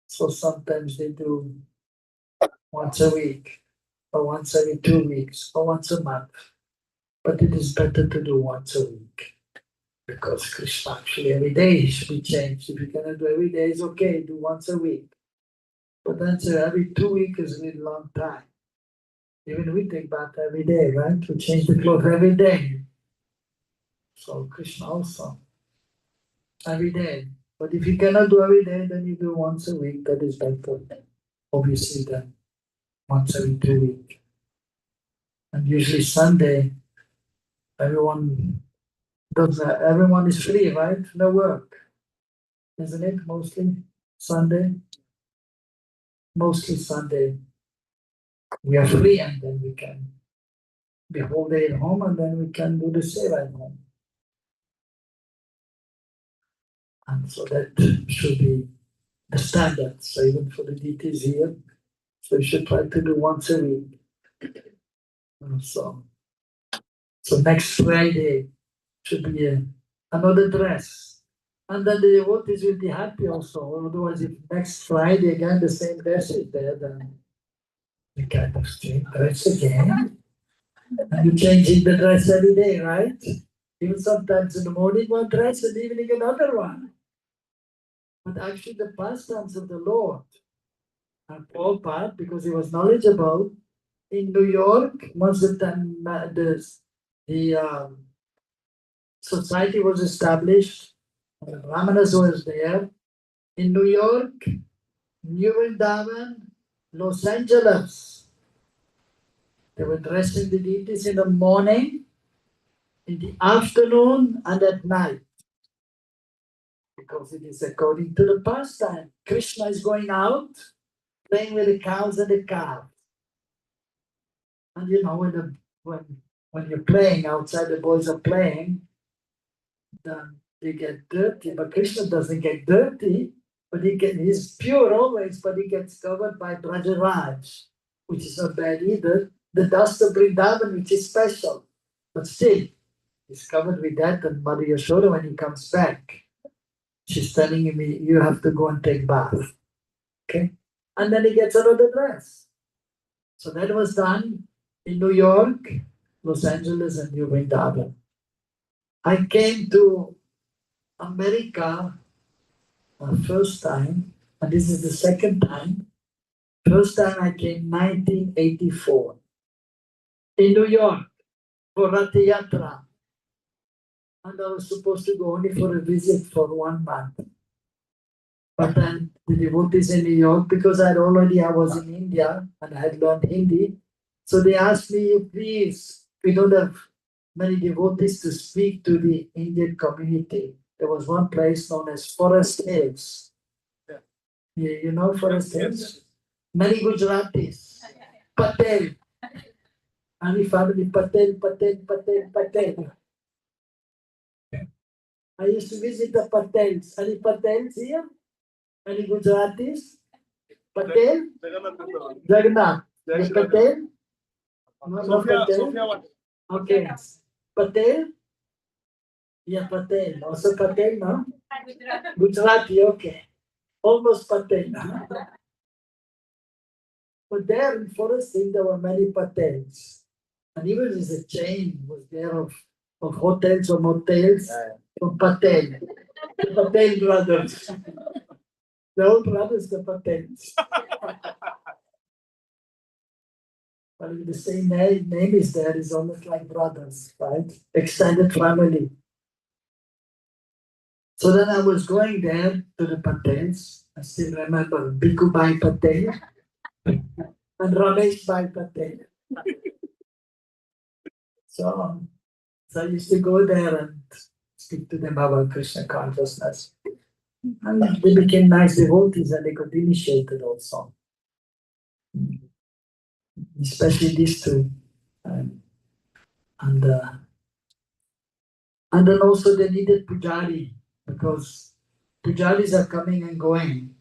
So sometimes they do once a week, or once every 2 weeks, or once a month. But it is better to do once a week. Because Krishna actually every day should be changed. If you cannot do every day, it's okay, do once a week. But then every 2 weeks is a little long time. Even we take bath every day, right? We change the clothes every day. So Krishna also, every day. But if you cannot do every day, then you do once a week, that is better. Obviously then, once every 2 weeks. And usually Sunday, everyone everyone is free, right? No work. Isn't it? Mostly Sunday. Mostly Sunday. We are free and then we can be whole day at home and then we can do the seva at home. And so that should be the standard. So even for the deities here, so you should try to do once a week. So next Friday should be another dress. And then the devotees will be happy also. Otherwise, if next Friday again the same dress is there, then you kind of change dress again. And you changing the dress every day, right? Even sometimes in the morning one dress and evening another one. But actually the pastimes of the Lord, and Prabhupada, because he was knowledgeable, in New York, once the society was established, Ramanas was there, in New York, New Vrindavan, Los Angeles. They were dressing the deities in the morning, in the afternoon, and at night. Because it is according to the pastime. Krishna is going out, playing with the cows and the calves. And you know, when you're playing outside, the boys are playing, then they get dirty. But Krishna doesn't get dirty, but he's pure always, but he gets covered by Brajaraj, which is not bad either. The dust of Vrindavan, which is special. But still, he's covered with that, and Mother Yashoda, when he comes back, she's telling me, you have to go and take bath. Okay? And then he gets another dress. So that was done in New York, Los Angeles, and New Vrindavan. I came to America first time, and this is the second time. First time I came 1984 in New York for Rath Yatra. And I was supposed to go only for a visit for 1 month. But then the devotees in New York, because I was in India and I had learned Hindi, so they asked me, please, we don't have many devotees to speak to the Indian community. There was one place known as Forest Hills. You know Forest Hills? Many Gujaratis. Patel. Any family, Patel. I used to visit the Patels. Any Patels here? Any Gujaratis? Patel? Jagannath. The Patel? No Patel? Okay. Patel? Yeah, Patel. Also Patel, no? Gujarati, okay. Almost Patel. But there in Forest Hill, there were many Patels. And even as a chain was there of hotels or motels from Patel. The Patel brothers. The old brothers, the Patels. But if the same name is there, it's almost like brothers, right? Extended family. So then I was going there to the Patels. I still remember Bhikkhu Bhai Patel and Ramesh Bhai Patel. So I used to go there and speak to them about Krishna consciousness. And they became nice devotees and they got initiated also. Especially these two. And then also they needed pujari because pujaris are coming and going.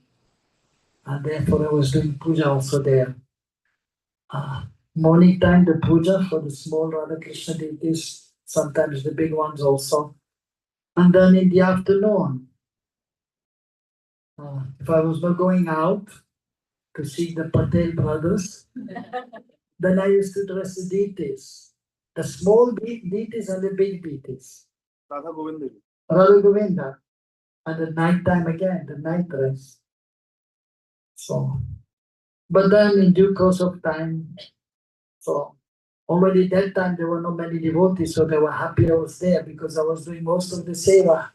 And therefore I was doing puja also there. Morning time, the puja for the small Radha Krishna deities, sometimes the big ones also. And then in the afternoon, if I was not going out to see the Patel brothers, then I used to dress the deities, the small deities and the big deities. Radha Govinda. Radha Govinda. And at night time again, the night dress. So, but then in due course of time, so already that time there were not many devotees, so they were happy I was there because I was doing most of the seva.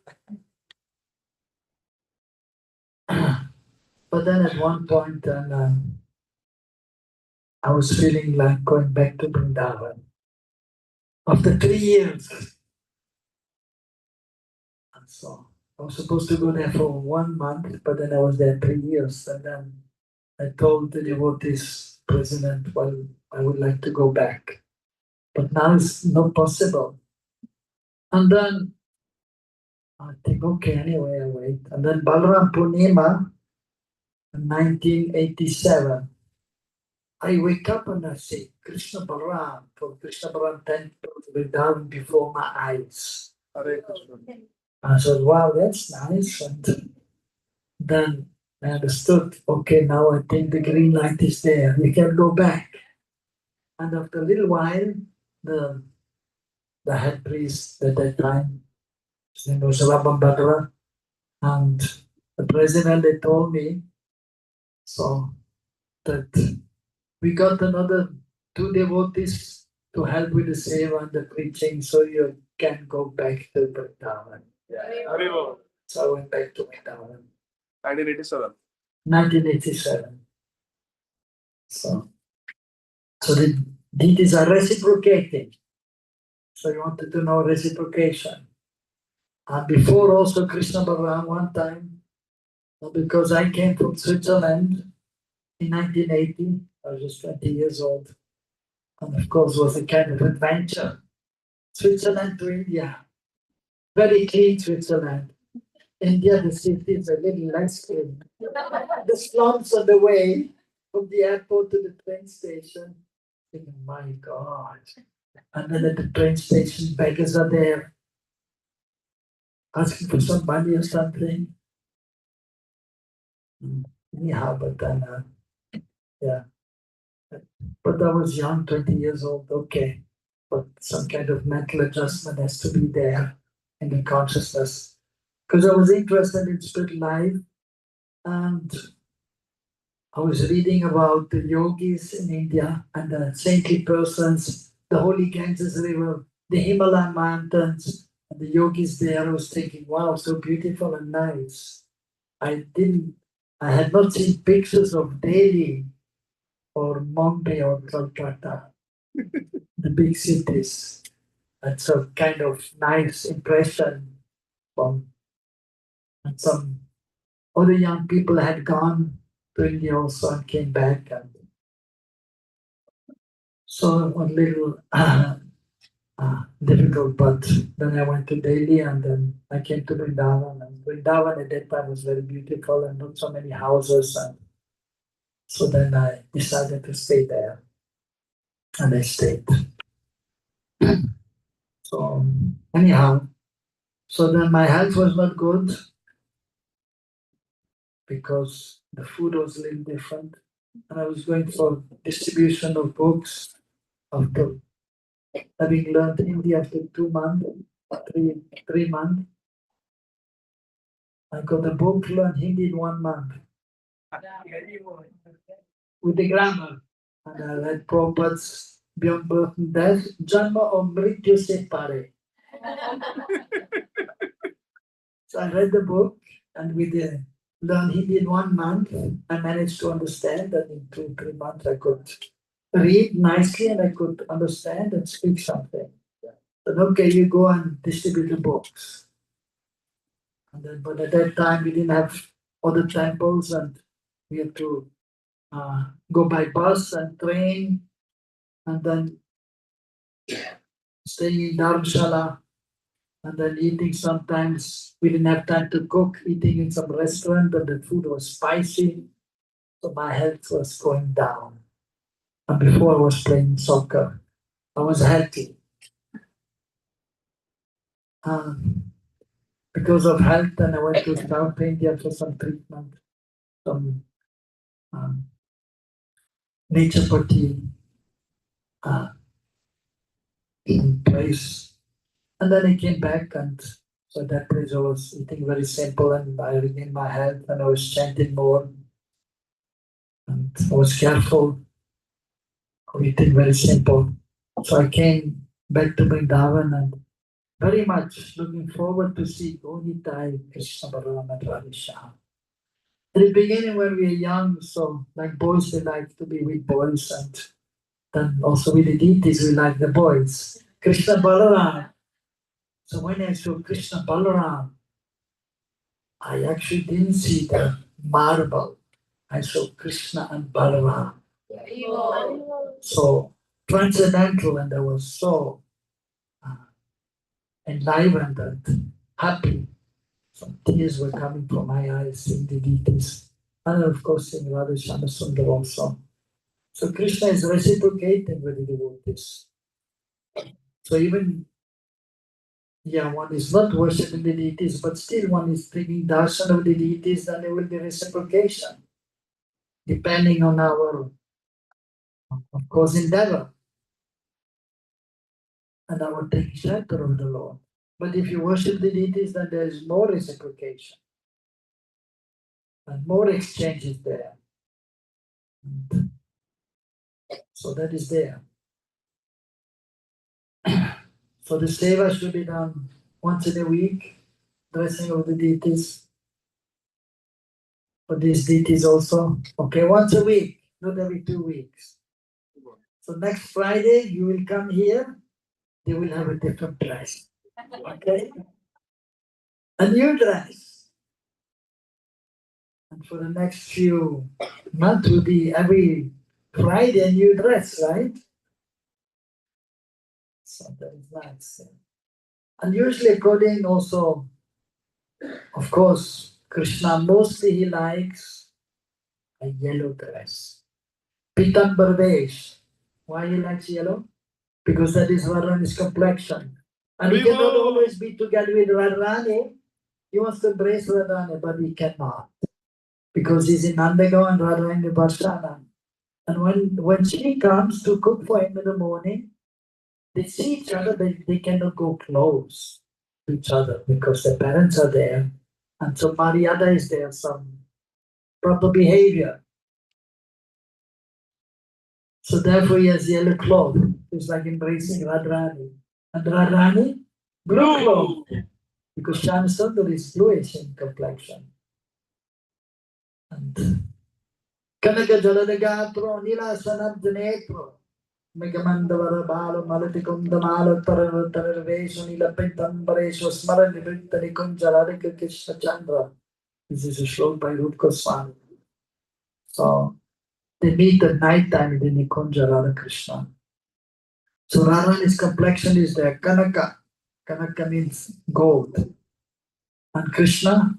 But then at one point, I was feeling like going back to Vrindavan. After 3 years. And so I was supposed to go there for 1 month, but then I was there 3 years. And then I told the devotees president, well, I would like to go back. But now it's not possible. And then I think, okay, anyway, I wait. And then Balaram Purnima, in 1987, I wake up and I say, Krishna Balaram, from Krishna Balaram temple were down before my eyes. Hare Krishna. I said, wow, that's nice. And then I understood, okay, now I think the green light is there. We can go back. And after a little while, the head priest at that time, his name was Rabban Bhadra, and the president, they told me, so that we got another 2 devotees to help with the seva and the preaching, so you can go back to Vrindavan. Hare So I went back to Vrindavan. 1987. 1987. So the deities are reciprocating. So you wanted to know reciprocation. And before also Krishna Balaram one time, because I came from Switzerland in 1980, I was just 20 years old. And of course was a kind of adventure. Switzerland to India. Very clean Switzerland. India, the city is a little less clean. The slums on the way from the airport to the train station. Thinking, my God. And then at the train station, beggars are there asking for some money or something. Anyhow, but then, yeah. But I was young, 20 years old, okay. But some kind of mental adjustment has to be there in the consciousness. Because I was interested in spirit life, and I was reading about the yogis in India and the saintly persons, the holy Ganges River, the Himalayan mountains, and the yogis there. I was thinking, wow, so beautiful and nice. I had not seen pictures of Delhi or Mumbai or Kolkata, the big cities. That's a kind of nice impression from, and some other young people had gone to India also and came back. And so a little difficult, but then I went to Delhi and then I came to Vrindavan. And Vrindavan at that time was very beautiful and not so many houses. And so then I decided to stay there. And I stayed. So anyhow, so then my health was not good because the food was a little different. And I was going for distribution of books after having learned Hindi after 2 months, 3 months. I got a book, learned Hindi in 1 month with the grammar. And I read Prabhupada's Beyond Birth and Death, Janma or Mrityu Se Pare. So I read the book and with the learned Hindi in 1 month, I managed to understand, and in 2-3 months I could read nicely and I could understand and speak something. Then okay, you go and distribute the books. And then, but at that time we didn't have other temples and we had to go by bus and train and then staying in Dharamshala and then eating sometimes. We didn't have time to cook, eating in some restaurant and the food was spicy. So my health was going down. And before I was playing soccer, I was healthy. Because of health, and I went to South India for some treatment, some naturopathy place. And then I came back, and so that place I was eating very simple, and I regained my health, and I was chanting more, and I was careful, eating very simple. So I came back to Vrindavan and very much looking forward to see Gonitai, Krishna Balaram and Radhishyam. In the beginning, when we were young, so like boys, we like to be with boys, and then also with the deities, we like the boys. Krishna Balaram. So when I saw Krishna Balaram, I actually didn't see the marble. I saw Krishna and Balaram. So transcendental, and I was so enlivened and happy. Some tears were coming from my eyes seeing the deities. And of course seeing Radha Sundar also. So Krishna is reciprocating with the devotees. So even, one is not worshipping the deities, but still one is taking darshan of the deities, then there will be reciprocation, depending on our, of course, endeavor and our taking shelter of the Lord. But if you worship the deities, then there is more reciprocation and more exchanges there. And so that is there. So the seva should be done once in a week, dressing of the deities. For these deities also, okay, once a week, not every 2 weeks. So next Friday you will come here, they will have a different dress. Okay? A new dress. And for the next few months will be every Friday a new dress, right? So that is nice. And usually according also, of course, Krishna mostly he likes a yellow dress. Pitambar Vesh. Why he likes yellow? Because that is Radharani's complexion. And he cannot always be together with Radharani. He wants to embrace Radharani, but he cannot. Because he's in Nandagaon and Radharani Barshana. And when she comes to cook for him in the morning, they see each other, they cannot go close to each other because their parents are there. And so Maryada is there, some proper behavior. So therefore he has yellow cloth. It's like embracing Radharani. And Radharani, blue cloth. Because Shamsundar is bluish in complexion. And Kanaka Jaladagatro, Nila Sanabdanetro, Megamandavara Balo, Malatikundamala, Taravesho, Nila Pintambaresho, Smaranibrita Nikunjaladika Krishna Chandra. This is a slok by Rup Goswami. So they meet at night time in the Nikunja Radha Krishna. So Radharani's complexion is there, Kanaka. Kanaka means gold. And Krishna,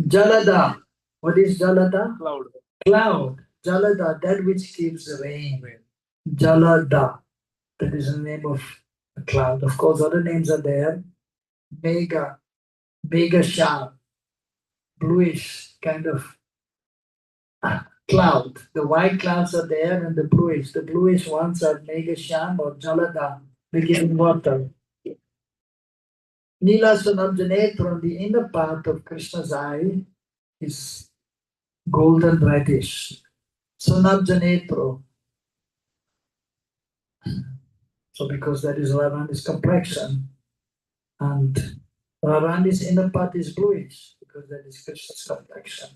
Jalada. What is Jalada? Cloud. Cloud. Jalada, that which gives rain. Jalada. That is the name of a cloud. Of course, other names are there. Mega. Mega Sham. Bluish kind of cloud. The white clouds are there and the bluish. The bluish ones are Mega Sham or Jalada. They give water. Nila Sunamjanetro, on the inner part of Krishna's eye, is golden reddish. Sunamjanetro. So because that is Radharani's complexion, and Radharani's inner part is bluish, because that is Krishna's complexion.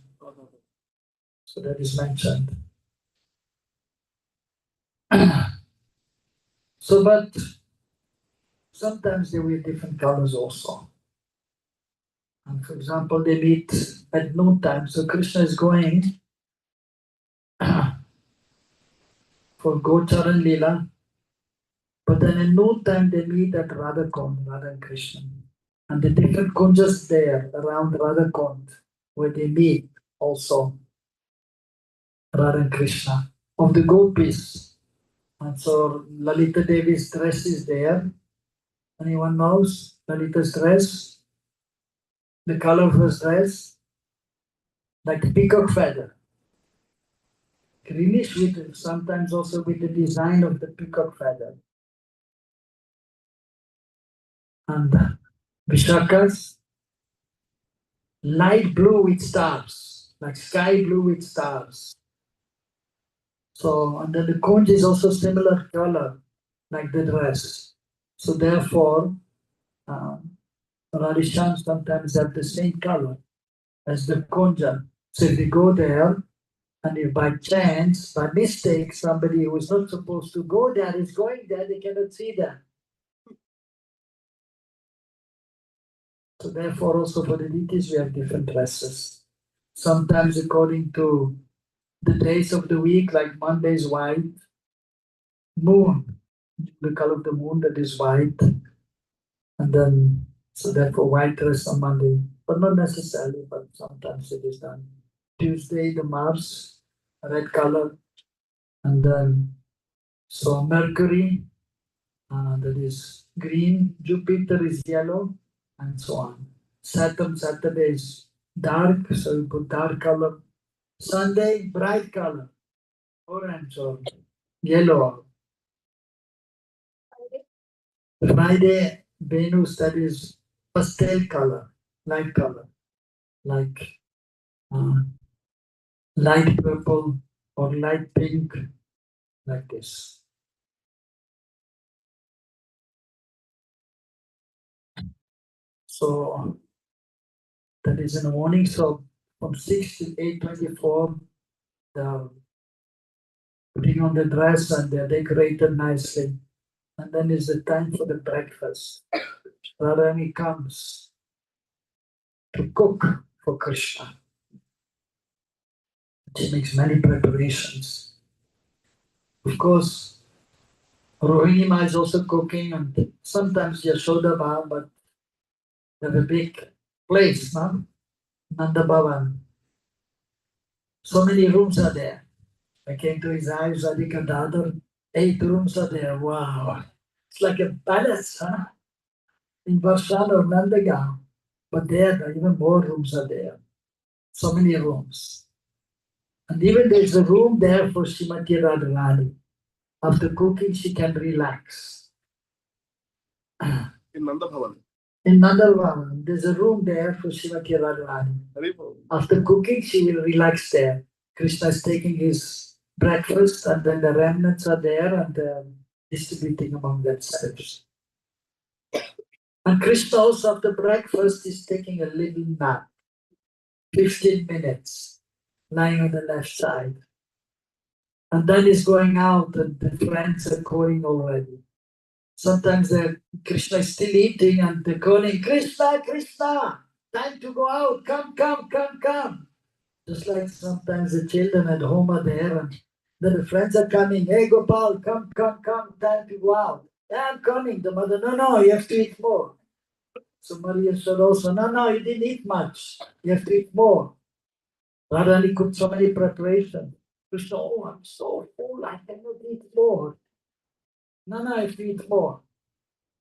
So that is mentioned. So, but sometimes they wear different colors also. And for example, they meet at noon time. So Krishna is going for Gocharan Leela. But then at noon time they meet at Radhakund, Radha and Krishna. And the different kunjas there around Radhakund, where they meet also. Radha and Krishna, of the gopis. And so Lalita Devi's dress is there. Anyone knows Lalita's dress? The color of her dress? Like a peacock feather. Greenish with sometimes also with the design of the peacock feather. And Vishaka's light blue with stars, like sky blue with stars. So, and then the conch is also similar color, like the dress. So therefore, Radhishan sometimes have the same color as the conja. So if you go there, and if by chance, by mistake, somebody who is not supposed to go there is going there, they cannot see them. So therefore, also for the deities, we have different dresses. Sometimes according to the days of the week, like Monday is white, moon, the color of the moon that is white, and then so therefore white dress on Monday, but not necessarily, but sometimes it is done. Tuesday, the Mars, red color, and then so Mercury, that is green, Jupiter is yellow, and so on. Saturday is dark, so you put dark color. Sunday, bright color, orange or yellow. Friday, Venus, that is pastel color, light color, like uh, light purple or light pink, like this. So that is in the morning. So from 6 to 8:24, they're putting on the dress and they're decorated nicely. And then is the time for the breakfast. Radharani comes to cook for Krishna. She makes many preparations. Of course, Rohini Ma is also cooking, and sometimes Yashoda Ma, but they have a big place, no? Nanda Bhavan. So many rooms are there. I came to his house, Radhika Dadar. 8 rooms are there. Wow. It's like a palace, huh? In Varshan or Nandagaon. But there, even more rooms are there. So many rooms. And even there's a room there for Srimati Radharani. After cooking, she can relax. In Nanda Bhavan. In Nanda Bhavan, there's a room there for Srimati Radharani. After cooking, she will relax there. Krishna is taking his breakfast, and then the remnants are there and distributing among themselves. And Krishna also after breakfast is taking a little nap, 15 minutes, lying on the left side. And then he's going out and the friends are calling already. Sometimes Krishna is still eating and they're calling, Krishna, Krishna, time to go out, come, come, come, come. Just like sometimes the children at home are there and then the friends are coming, hey Gopal, come, come, come, time to go out. Yeah, I'm coming. The mother, no, you have to eat more. So Maria said also, no, you didn't eat much. You have to eat more. Radharani cooked so many preparations. Krishna, oh, I'm so full, I cannot eat more. No, I have to eat more.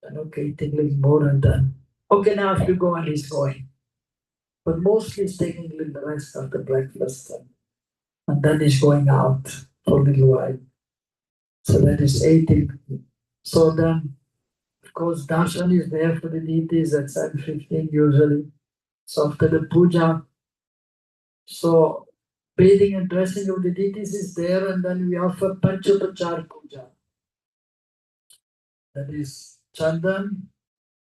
And okay, take a little more and then, okay, now I have to go and he's going. But mostly he's taking a little rest after breakfast and then he's going out for a little while. So that is 18. So then, of course, darshan is there for the deities at 7:15 usually. So after the puja, so bathing and dressing of the deities is there, and then we offer Panchopachar puja. That is chandan,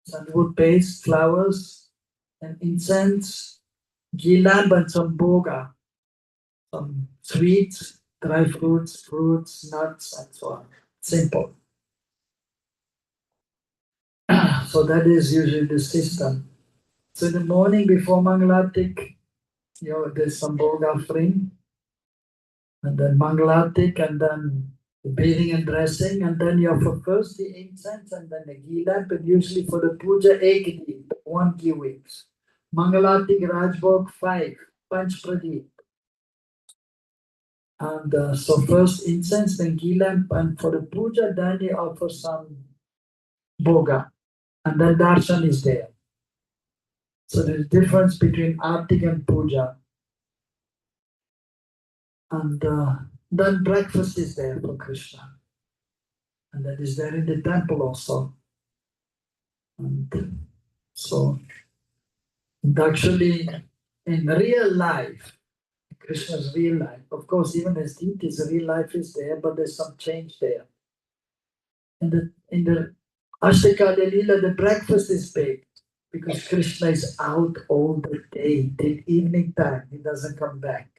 sandalwood paste, flowers, and incense, ghee lamp, and some bhoga, some sweets, dry fruits, nuts, and so on. Simple. So that is usually the system. So in the morning before Mangalatik, there's some bhoga offering, and then Mangalatik, and then the bathing and dressing, and then you offer first the incense and then the ghee lamp, and usually for the puja, ek deep, 1 ghee wicks. Mangalatik Rajbhog 5, Panch Pradeep. And so first incense, then ghee lamp, and for the puja, then you offer some bhoga, and then darshan is there. So there's difference between arti and puja. And then breakfast is there for Krishna. And that is there in the temple also. And so, and actually, in real life, Krishna's real life, of course, even as deities, real life is there, but there's some change there. In the Ashtakali Leela, the breakfast is big because Krishna is out all the day till evening time. He doesn't come back.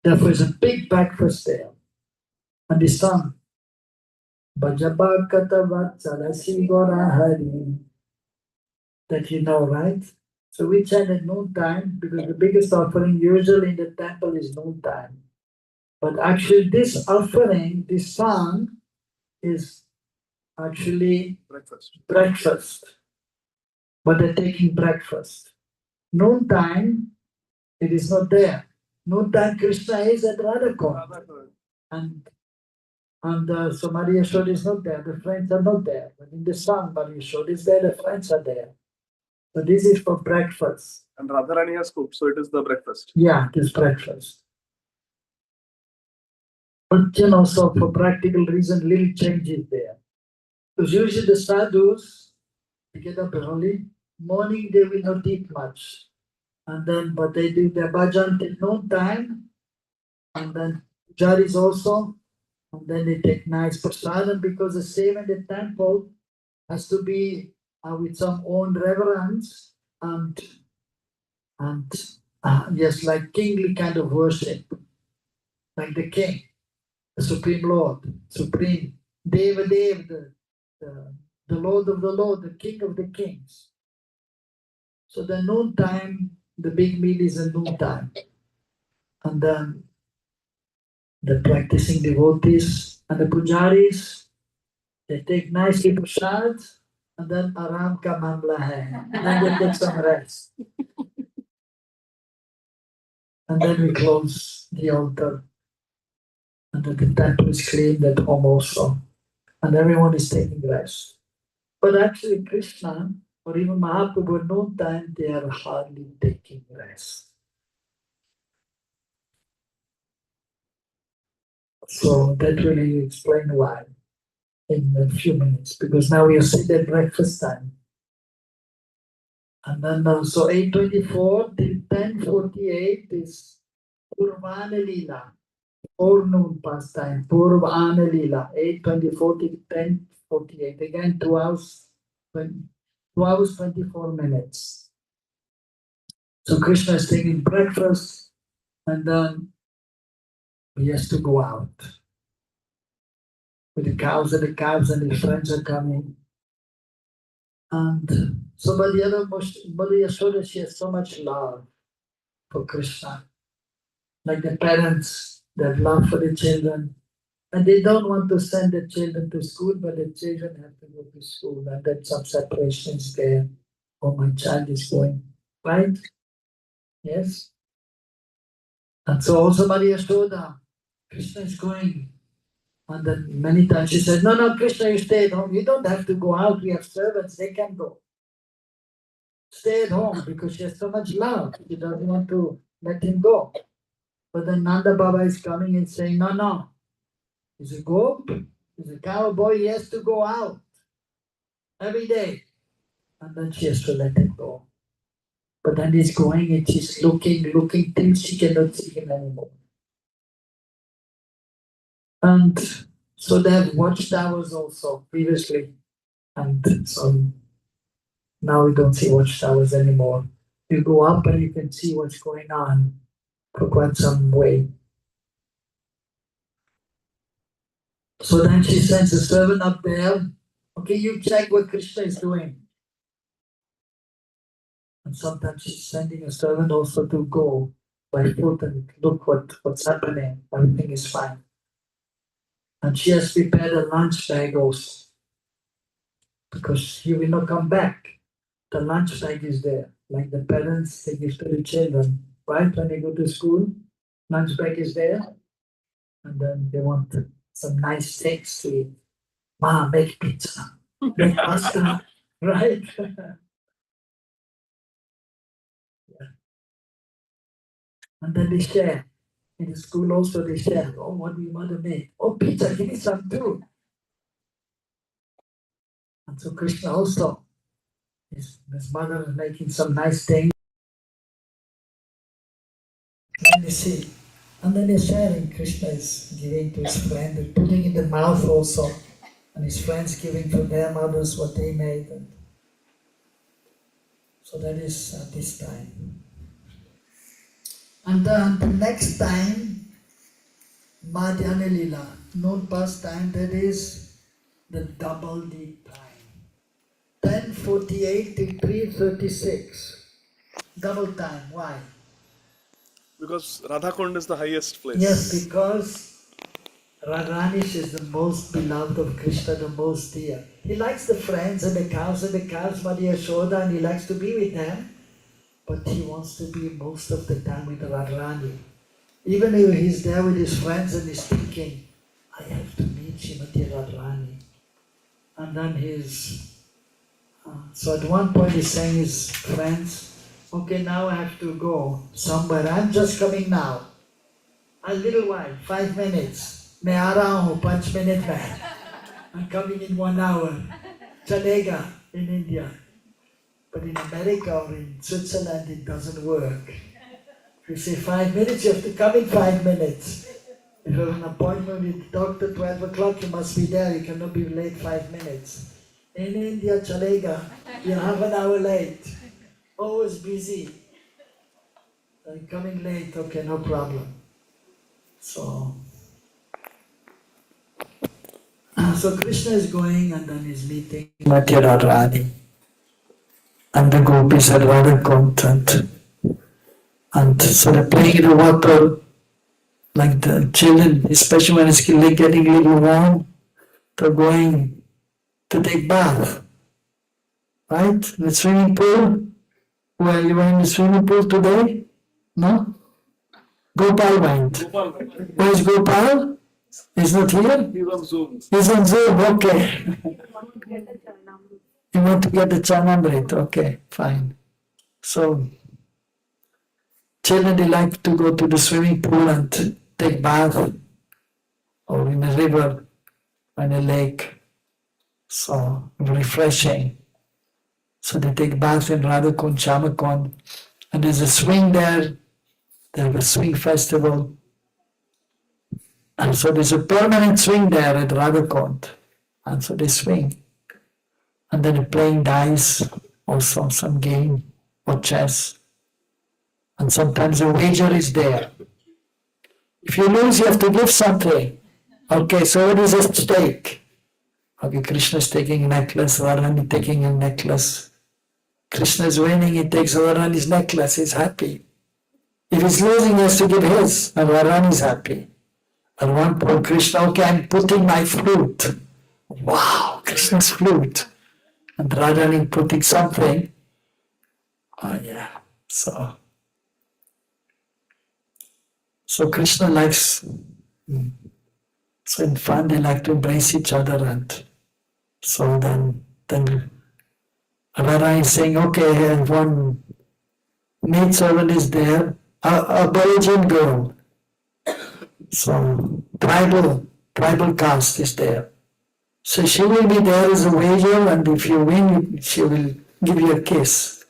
Therefore, it's a big breakfast there. And the sun, that you know, right? So we chant at noon time because the biggest offering usually in the temple is noon time. But actually, this offering, this song, is actually breakfast. But they're taking breakfast. Noon time, it is not there. Noon time, Krishna is at Radhakund. And so Maria Yashoda is not there. The friends are not there. But in the sun, Maria Yashoda is there. The friends are there. So this is for breakfast. And Radharani has cooked, so it is the breakfast. Yeah, it is breakfast. But so for practical reason, little change is there. Because usually the sadhus, they get up early, morning they will not eat much. And then, but they do their bhajan till noon time, and then pujaris also, and then they take nice prasadam because the same in the temple has to be with some own reverence and yes, like kingly kind of worship, like the king, the supreme lord, supreme Deva Dev, the lord of the lord, the king of the kings. So the noon time, the big meal is at noon time. And then the practicing devotees and the pujaris, they take nicely prasad, and then aram ka mamla hai. Then they take some rest. And then we close the altar. And then the temple is cleaned at home also. And everyone is taking rest. But actually Krishna or even Mahaprabhu at noon time, they are hardly taking rest. So that will explain why in a few minutes, because now we are sitting at breakfast time. And then so 8:24 till 10:48 is Purvana Leela, forenoon pastime, Purvana Leela, 8:24 till 10:48. Again, 2 hours, 2 hours 24 minutes. So Krishna is taking breakfast, and then he has to go out with the cows and the calves, and his friends are coming. And so by the other, Mother Yashoda, she has so much love for Krishna. Like the parents, they have love for the children. And they don't want to send the children to school, but the children have to go to school. And then some separation is there. Oh, my child is going. Right? Yes? And so also Maria Yashoda, Krishna is going. And then many times she said, no, Krishna, you stay at home. You don't have to go out. We have servants. They can go. Stay at home because she has so much love. She doesn't want to let him go. But then Nanda Baba is coming and saying, no. He's a goat. He's a cowboy. He has to go out every day. And then she has to let him go. But then he's going and she's looking till she cannot see him anymore. And so they have watchtowers also previously. And so now we don't see watchtowers anymore. You go up and you can see what's going on for quite some way. So then she sends a servant up there. Okay, you check what Krishna is doing. And sometimes she's sending a servant also to go by foot and look what's happening. Everything is fine. And she has prepared a lunch bag also. Because he will not come back. The lunch bag is there. Like the parents, they give to the children. right? When they go to school, lunch break is there, and then they want some nice things to eat. Ma, make pizza, make pasta, right? And then they share. In the school also they share. Oh, what do you want to make? Oh, pizza, give me some too. And so Krishna also, his mother is making some nice things. And they see. And then they're sharing. Krishna is giving to his friend and putting in the mouth also. And his friends giving to their mothers what they made. And so that is at this time. And then the next time, Madhyana Lila, known past time, that is the double deep time. 10:48 to 3:36. Double time. Why? Because Radha Kund is the highest place. Yes, because Radharani is the most beloved of Krishna, the most dear. He likes the friends and the cows, Mother Yashoda, and he likes to be with them. But he wants to be most of the time with Radharani. Even if he's there with his friends and he's thinking, I have to meet Srimati Radharani. And then so at one point he's saying his friends, okay, now I have to go somewhere. I'm just coming now. A little while, 5 minutes. मैं आ रहा हूँ 5 minutes में. I'm coming in 1 hour. Chalega in India. But in America or in Switzerland it doesn't work. If you say 5 minutes, you have to come in 5 minutes. If you have an appointment with the doctor 12 o'clock, you must be there. You cannot be late 5 minutes. In India, chalega, you're half an hour late. Always busy. I'm coming late, okay, no problem. So Krishna is going and then he's meeting Madhya Radharani. And the gopis are rather content. And so they're playing in the water, like the children, especially when it's getting a little warm, they're going to take bath. Right? The swimming pool. Well, you were in the swimming pool today? No? Gopal went. Where's Gopal? He's not here? He's on Zoom. He's on Zoom, okay. You want to get the Charnamrit? Okay, fine. So, children, they like to go to the swimming pool and take bath, or in a river, or in a lake. So, refreshing. So they take bath in Radhakund, Shamakund, and there's a swing there. They have a swing festival. And so there's a permanent swing there at Radhakund. And so they swing. And then they're playing dice, also some game or chess. And sometimes a wager is there. If you lose, you have to give something. Okay, so what is at stake? Okay, Krishna is taking a necklace, Radharani taking a necklace. Krishna is winning, he takes Radharani's necklace, he's happy. If he's losing, he has to give his, and Radharani is happy. At one point, Krishna, okay, I'm putting my flute. Wow, Krishna's flute. And Radharani putting something. Oh yeah, so Krishna likes, so in fun they like to embrace each other, and so then Radharani is saying, okay, and one maidservant is there, a Belgian girl. So tribal caste is there. So she will be there as a wager, and if you win, she will give you a kiss.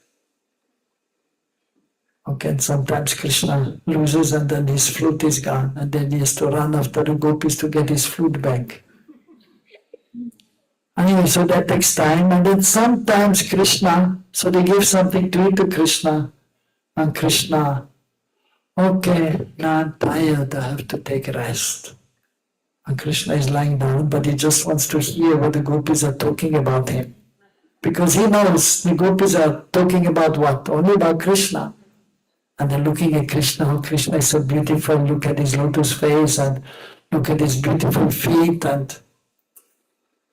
Okay, and sometimes Krishna loses and then his flute is gone, and then he has to run after the gopis to get his flute back. Anyway, so that takes time, and then sometimes Krishna, so they give something to eat to Krishna, and Krishna, okay, now I'm tired, I have to take rest. And Krishna is lying down, but he just wants to hear what the gopis are talking about him. Because he knows the gopis are talking about what? Only about Krishna. And they're looking at Krishna, oh, Krishna is so beautiful, look at his lotus face and look at his beautiful feet. And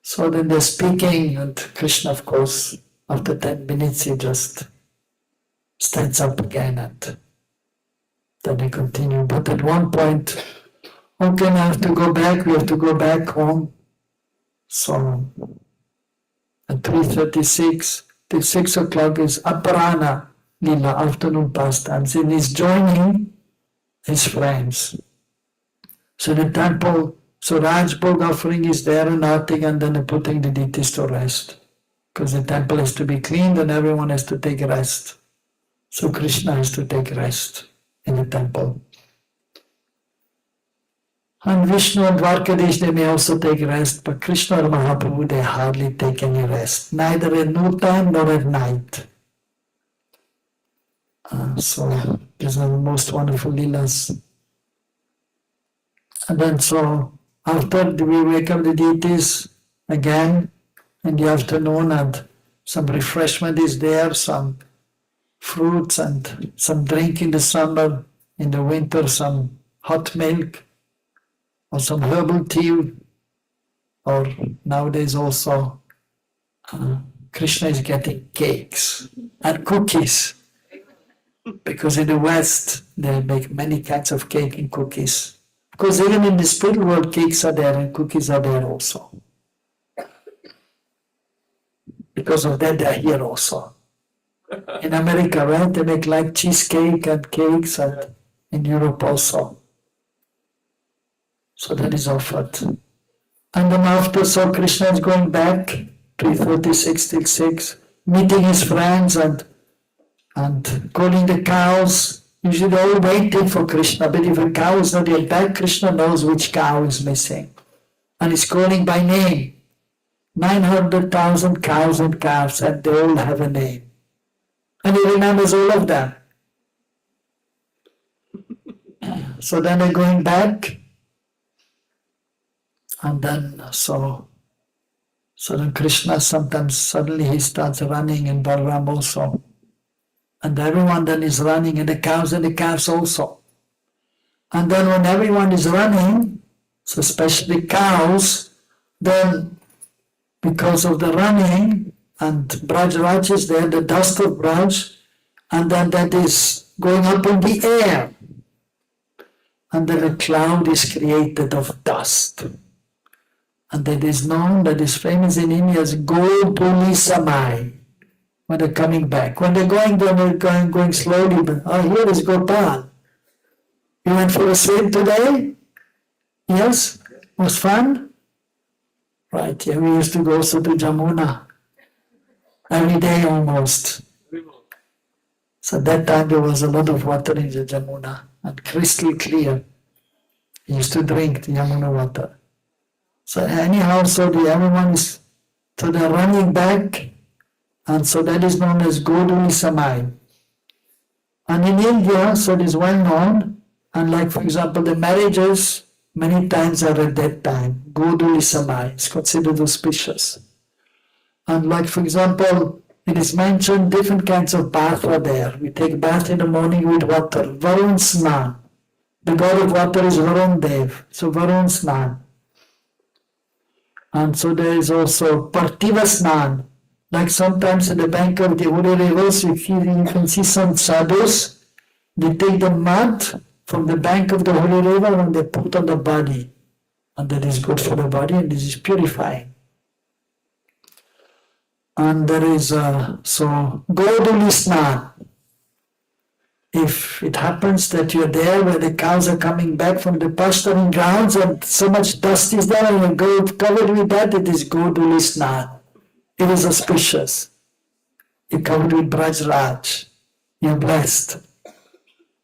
so then they're speaking, and Krishna, of course, after 10 minutes, he just stands up again and Then they continue. But at one point, okay, I have to go back. We have to go back home. So at 3:36 till 6 o'clock is Aparana Lila, afternoon pastimes. And he's joining his friends. So the temple, so Rajbhog offering is there and nothing, and then they're putting the deities to rest. Because the temple has to be cleaned and everyone has to take rest. So Krishna has to take rest in the temple. And Vishnu and Dwarkadish, they may also take rest, but Krishna and Mahaprabhu, they hardly take any rest, neither at noontime nor at night. So these are the most wonderful leelas. And then so after we wake up the deities again in the afternoon, and some refreshment is there, some fruits and some drink in the summer, in the winter some hot milk or some herbal tea, or nowadays also Krishna is getting cakes and cookies, because in the West they make many kinds of cake and cookies. Because even in the spiritual world, cakes are there and cookies are there also. Because of that, they're here also. In America, right, they make like cheesecake and cakes, and in Europe also. So that is offered. And then after, so Krishna is going back, 3:36 till 6, meeting his friends and calling the cows. Usually they're all waiting for Krishna, but if a cow is not yet back, Krishna knows which cow is missing. And he's calling by name. 900,000 cows and calves, and they all have a name. And he remembers all of them. So then they're going back. And then, so then Krishna sometimes suddenly he starts running, and Balaram also. And everyone then is running, and the cows and the calves also. And then when everyone is running, so especially cows, then because of the running, and Braj Raj is there, the dust of Braj, and then that is going up in the air. And then a cloud is created of dust. And that is known, that is famous in India as Gopuli Samai. When they're coming back. When they're going slowly, but here is Gopal. You went for a swim today? Yes? Was fun? Right, yeah, we used to go also to Jamuna. Every day almost. So that time there was a lot of water in the Jamuna, and crystal clear. We used to drink the Yamuna water. So anyhow, so everyone is, so they're running back. And so that is known as Goduli Samai. And in India, so it is well known, and like for example the marriages, many times are at that time, Goduli Samai, is considered auspicious. And like for example, it is mentioned different kinds of bath are there. We take bath in the morning with water, Varun Snan. The god of water is Varun Dev, so Varun Snan. And so there is also Parthiva Snan. Like sometimes in the bank of the holy rivers, you can see some sadhus, they take the mud from the bank of the holy river and they put on the body. And that is good for the body, and this is purifying. And there is, so, Goduli Snan. If it happens that you're there where the cows are coming back from the pasturing grounds and so much dust is there and you go covered with that, it is Goduli Snan. It is auspicious. You're covered with Braj Raj. You're blessed.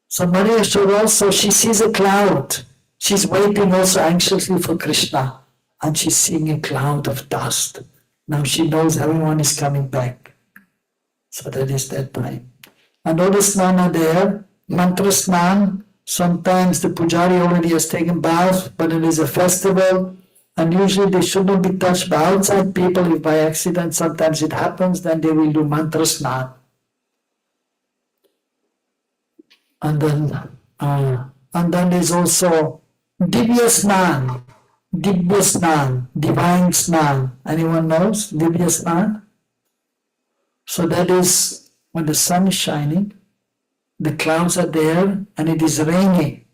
So Maria Yashoda also, she sees a cloud. She's waiting also anxiously for Krishna. And she's seeing a cloud of dust. Now she knows everyone is coming back. So that is that time. And all the snan are there. Mantra snan. Sometimes the pujari already has taken bath, but it is a festival. And usually they should not be touched by outside people. If by accident sometimes it happens, then they will do mantra snan. And then there's also Divya Snan, Divine Snan. Anyone knows Divya Snan? So that is when the sun is shining, the clouds are there and it is raining.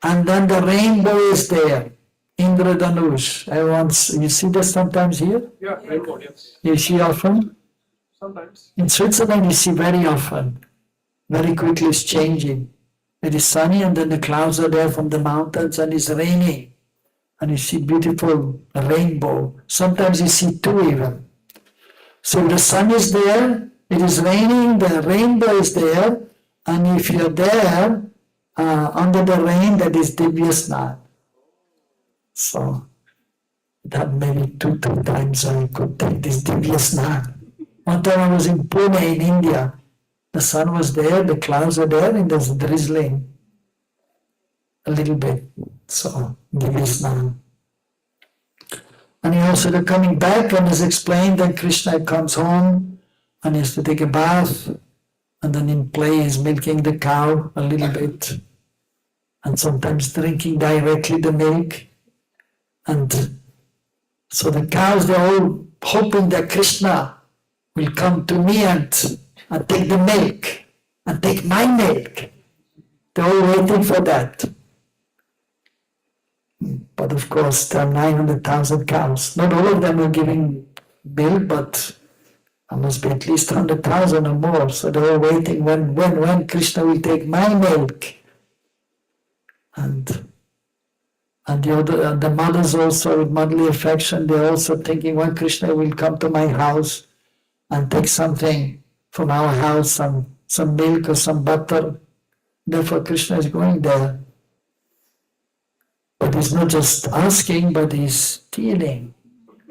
And then the rainbow is there, Indradhanush. You see that sometimes here? Yeah, rainbow, yes. You see often? Sometimes. In Switzerland you see very often. Very quickly it's changing. It is sunny and then the clouds are there from the mountains and it's raining. And you see beautiful rainbow. Sometimes you see two even. So the sun is there, it is raining, the rainbow is there, and if you're there under the rain, that is Divya Snan. So that maybe two times I could take this Divya Snan. One time I was in Pune in India. The sun was there, the clouds are there, and there's drizzling a little bit. So Divya Snan. And he also coming back and is explained that Krishna comes home and he has to take a bath and then in play he's milking the cow a little bit and sometimes drinking directly the milk. And so the cows, they're all hoping that Krishna will come to me and take the milk and take my milk. They're all waiting for that. But of course, there are 900,000 cows. Not all of them are giving milk, but there must be at least 100,000 or more. So they're all waiting when Krishna will take my milk. And the mothers also, with motherly affection, they're also thinking when Krishna will come to my house and take something from our house, some milk or some butter. Therefore, Krishna is going there. But he's not just asking, but he's stealing.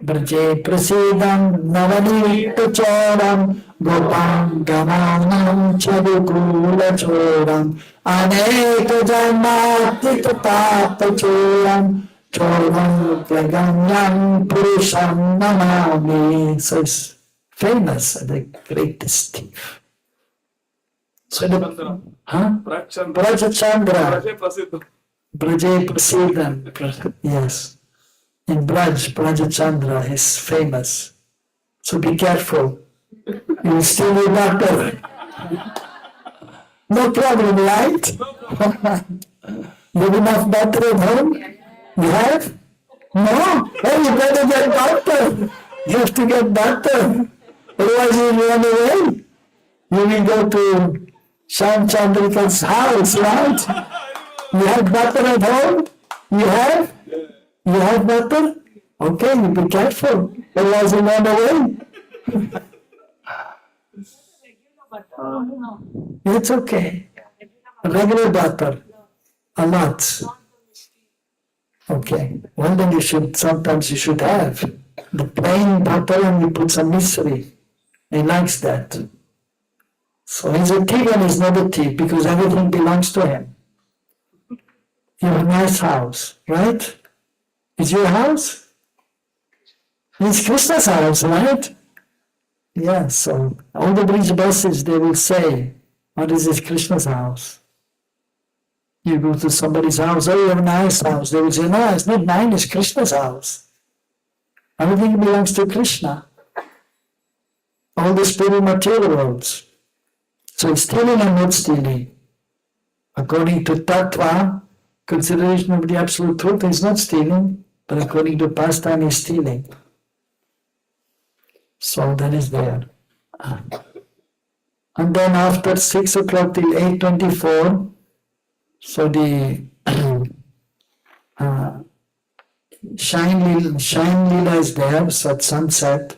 Braje prasidam navanita choram gopam gamanam chadukula choram aneka janmatita papa choram choram plaganyam purusham namami. So it's famous as the greatest thief. So Brajachandra. Braje Prasidam, yes. In Braja Chandra is famous. So be careful. You will steal your butter. No problem, right? You have enough butter at home? You have? No? Oh, you better get butter. You have to get butter. Otherwise you will run away. You will go to Shyam Chandrika's house, right? You have butter at home? You have? You have butter? Okay, you be careful. Otherwise you run away. It's okay. Regular butter. A lot. Okay. Well then sometimes you should have the plain butter and you put some mystery. He likes that. So he's a thief and he's not a thief because everything belongs to him. You have a nice house, right? It's your house? It's Krishna's house, right? Yeah, so all the bridge buses, they will say, what is this Krishna's house? You go to somebody's house, oh, you have a nice house. They will say, no, it's not mine, it's Krishna's house. Everything belongs to Krishna. All the spiritual material worlds. So it's stealing and not stealing. According to Tattva, consideration of the absolute truth is not stealing, but according to pastime is stealing. So that is there. And then after 6 o'clock till 8:24, so the Shine Lila is there, so at sunset,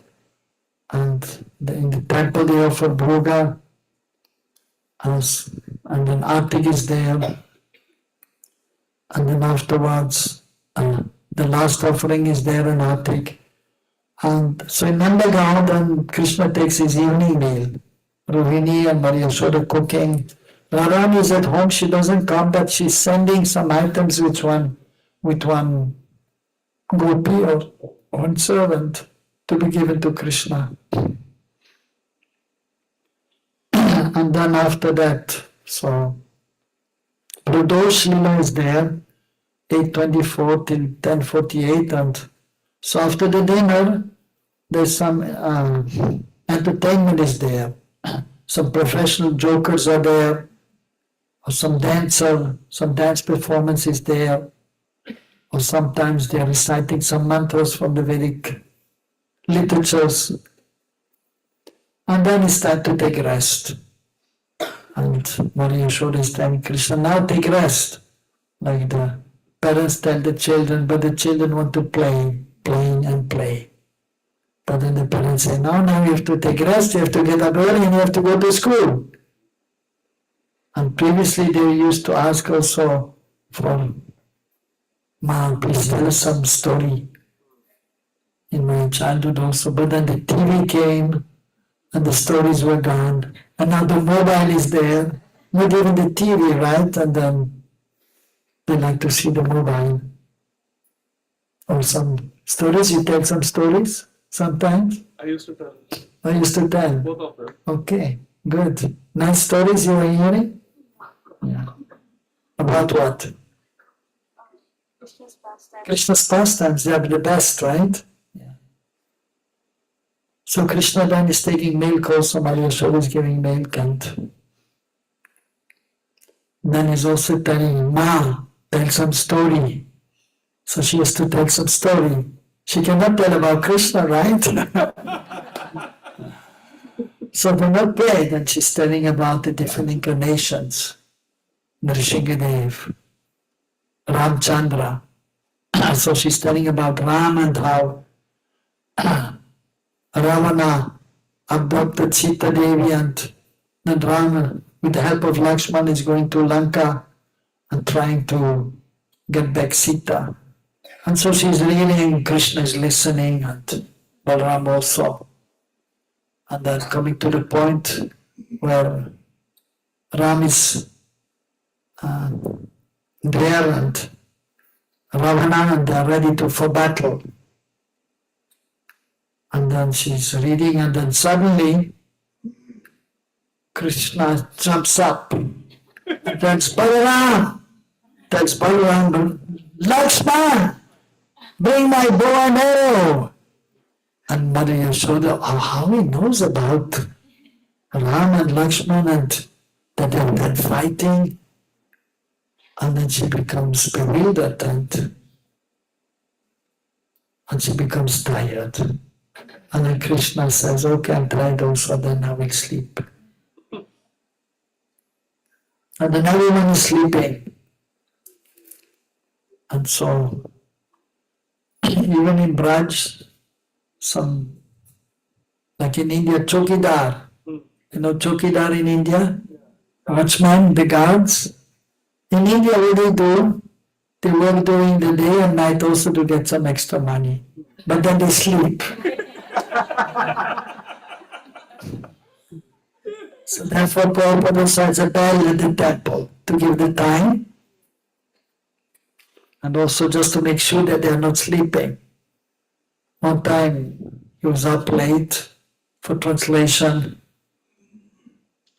and in the temple they offer bhoga, and then Artik is there. And then afterwards, the last offering is there in Artik. And so in Nandagaon, then Krishna takes his evening meal. Rohini and Maria Yashoda cooking. Radharani is at home, she doesn't come, but she's sending some items with one gopi or one servant to be given to Krishna. And then after that, so Pradosh Lila is there, 8:24 till 10:48, and so after the dinner, there's some entertainment is there. some professional jokers are there, or some dance performance is there, or sometimes they are reciting some mantras from the Vedic literatures. And then it's time to take rest. And Maria Yashoda is telling Krishna, now take rest. Like the parents tell the children, but the children want to play and play. But then the parents say, no, now you have to take rest, you have to get up early and you have to go to school. And previously they used to ask also for, Ma, please tell us some story. In my childhood also, but then the TV came and the stories were gone. And now the mobile is there, not even the TV, right? And then they like to see the mobile. Or some stories, you tell some stories sometimes? I used to tell. I used to tell. Both of them. Okay, good. Nice stories you were hearing? Yeah. About what? Krishna's pastimes. Krishna's pastimes, they are the best, right? Yeah. So Krishna then is taking milk also, Maria Yashoda is giving milk, and then he's also telling, Ma, tell some story. So she has to tell some story. She cannot tell about Krishna, right? So they're not paid, and she's telling about the different incarnations. Nrsingadev, Ramchandra. So she's telling about Ram and how Ravana abducted Sita Devi, and then Ram, with the help of Lakshman, is going to Lanka and trying to get back Sita. And so she's reading, Krishna is listening, and Balaram also. And then coming to the point where Ram is there and Ravana, and they are ready for battle. And then she's reading, and then suddenly Krishna jumps up and tells Balaram, Lakshman, bring my bow and arrow. And Maria Yashoda, how he knows about Ram and Lakshman and that they're fighting. And then she becomes bewildered and she becomes tired. And then Krishna says, okay, I'm tired also, then I will sleep. And then everyone is sleeping. And so, even in Braj, some, like in India, Chokidar, you know Chokidar in India? Watchman, the guards. In India, what they do, they work during the day and night also to get some extra money. But then they sleep. So therefore, Prabhupada decides a bell at the temple to give the time, and also just to make sure that they are not sleeping. One time, he was up late for translation,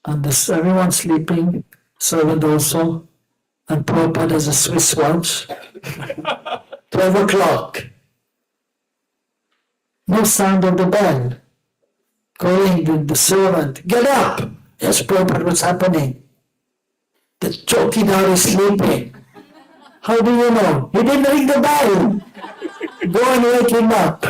and everyone's sleeping, servant also, and Prabhupada has a Swiss watch, 12 o'clock. No sound of the bell. Calling the servant, get up! Yes, Prabhupada, what's happening? The Chokidar is sleeping. How do you know? He didn't ring the bell. Go and wake him up.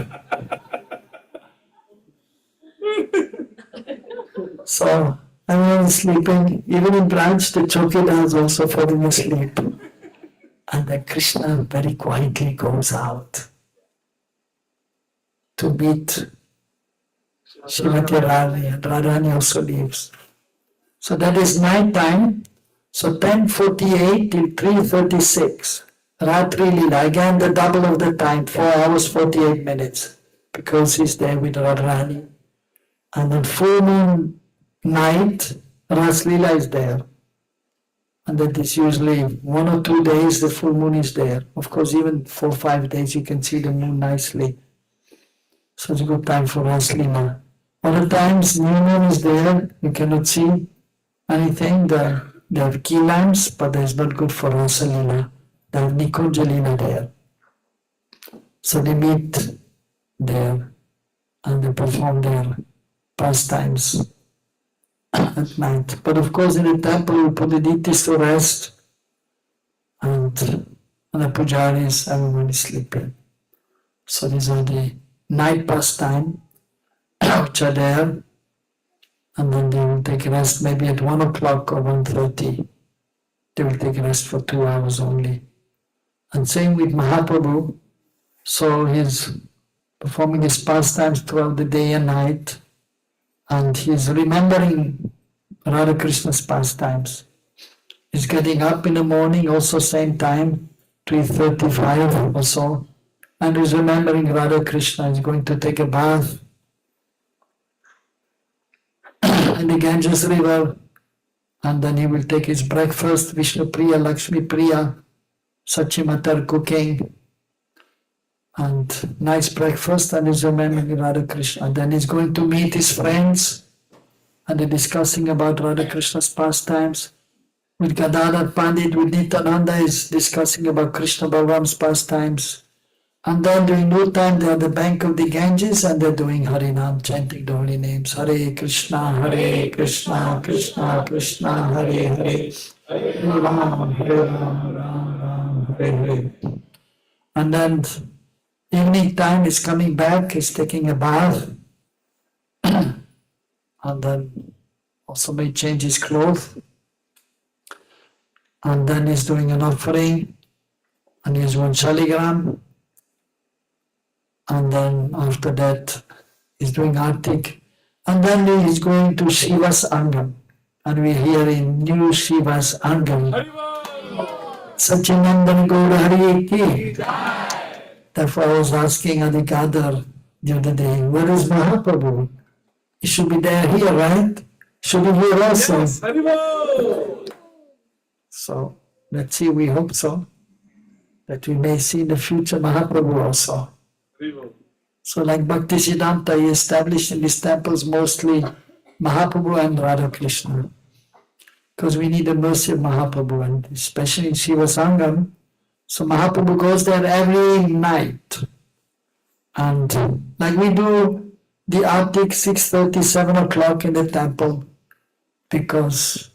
So, everyone is sleeping. Even in Braj, the Chokidar is also falling asleep. And then Krishna very quietly goes out to meet Srimati Radharani, and Radharani also leaves. So that is night time. So 10:48 till 3:36. Ratri Lila, again the double of the time, 4 hours 48 minutes, because he's there with Radharani. And on full moon night, Ras Lila is there. And that is usually 1 or 2 days the full moon is there. Of course, even 4 or 5 days you can see the moon nicely. So it's a good time for Ras Lila. Other times, new moon is there, you cannot see anything. They have key lamps, but that is not good for Rasa Lila. They have Nikunja Lila there. So they meet there and they perform their pastimes. at night. But of course in the temple we put the deities to rest, and the pujaris, everyone is sleeping. So these are the night pastime which are there, and then they will take rest maybe at 1 o'clock or 1:30. They will take rest for 2 hours only. And same with Mahaprabhu. So he's performing his pastimes throughout the day and night, and he's remembering Radha Krishna's pastimes. He's getting up in the morning, also same time, 3:35 or so, and he's remembering Radha Krishna. He's going to take a bath in the Ganges River, and then he will take his breakfast, Vishnu Priya, Lakshmi Priya, Sachimatar cooking, and nice breakfast, and he's remembering Radha Krishna. And then he's going to meet his friends, and they're discussing about Radha Krishna's pastimes. With Gadadhar Pandit, with Nityananda, is discussing about Krishna Balaram's pastimes. And then during no time, they're at the bank of the Ganges, and they're doing Harinam, chanting the holy names. Hare Krishna, Krishna Krishna, Hare Hare, Hare Ram, Ram, Hare Hare. And then evening time is coming back, he's taking a bath, and then also may change his clothes, and then he's doing an offering, and he's one shaligram, and then after that he's doing artik, and then he's going to Shiva's Angam, and we're here in new Shiva's Angam. Sachinandan Gaura Hari Ki. Therefore I was asking Adhikadar the other day, where is Mahaprabhu? He should be there here, right? Should be here also. Yes. So let's see, we hope so, that we may see in the future Mahaprabhu also. So like Bhaktisiddhanta, he established in these temples mostly Mahaprabhu and Radha Krishna, because we need the mercy of Mahaprabhu, and especially in Shiva Sangam. So Mahaprabhu goes there every night, and like we do the artik 6:30, 7 o'clock in the temple, because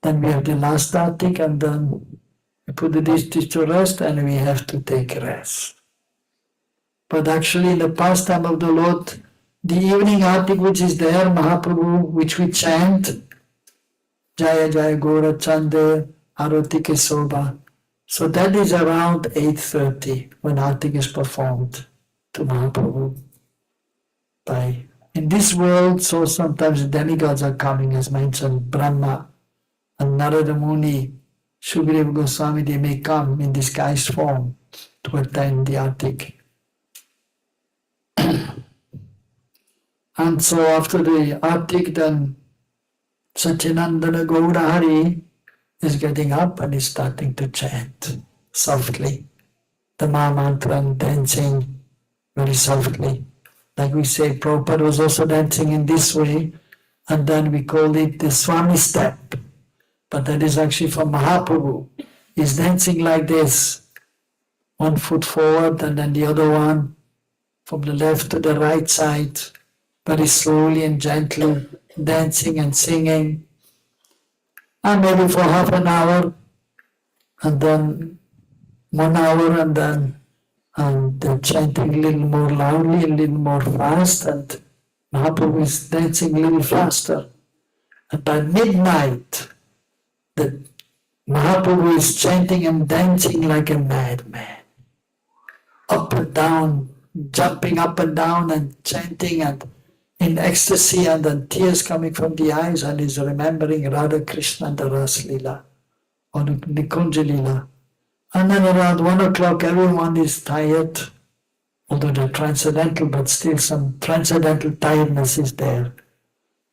then we have the last artik, and then we put the deities to rest, and we have to take rest. But actually in the pastime of the Lord, the evening artik which is there, Mahaprabhu, which we chant, Jaya Jaya Gora Chande Arati Ke Sobha. So that is around 8:30 when artik is performed to Mahaprabhu. In this world, so sometimes demigods are coming, as mentioned, Brahma and Narada Muni, Shukadeva Goswami, they may come in disguised form to attend the artik. And so after the artik, then Sachinandana Gaura Hari is getting up and is starting to chant softly the Maha Mantra, and dancing very softly. Like we say, Prabhupada was also dancing in this way, and then we call it the Swami step. But that is actually from Mahaprabhu. He's dancing like this, one foot forward and then the other one from the left to the right side, very slowly and gently, dancing and singing. And maybe for half an hour, and then 1 hour, and then they're chanting a little more loudly, a little more fast, and Mahaprabhu is dancing a little faster. And by midnight, the Mahaprabhu is chanting and dancing like a madman, up and down, jumping up and down and chanting and in ecstasy, and then tears coming from the eyes, and is remembering Radha Krishna and the Ras Lila or the Nikunja Lila. And then around 1 o'clock, everyone is tired, although they're transcendental, but still some transcendental tiredness is there.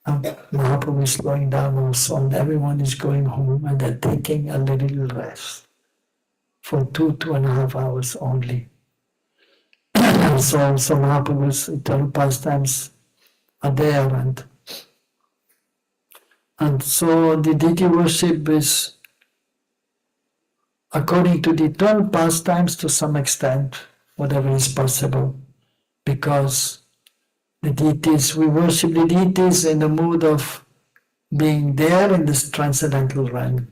And Mahaprabhu is slowing down also, and everyone is going home, and they're taking a little rest for 2.5 hours only. So Mahaprabhu's eternal pastimes are there, and so the deity worship is according to the eternal pastimes to some extent, whatever is possible, because the deities, we worship the deities in the mood of being there in this transcendental realm.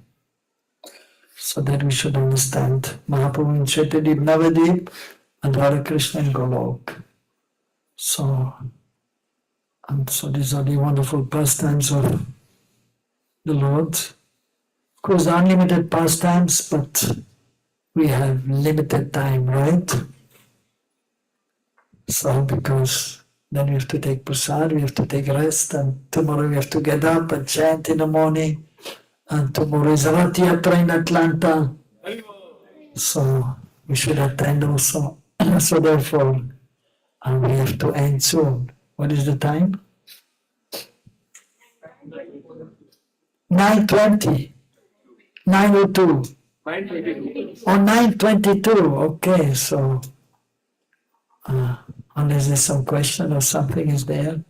So that we should understand Mahaprabhu in Chaitanya Navadip and Radha Krishna in Golok. So these are the wonderful pastimes of the Lord. Of course, unlimited pastimes, but we have limited time, right? So because then we have to take prasad, we have to take rest, and tomorrow we have to get up and chant in the morning, and tomorrow is Rath Yatra in Atlanta. So we should attend also. So therefore, we have to end soon. What is the time? 9:20. 9:02. 9:22. Oh, 9:22. Okay, so unless there's some question or something is there.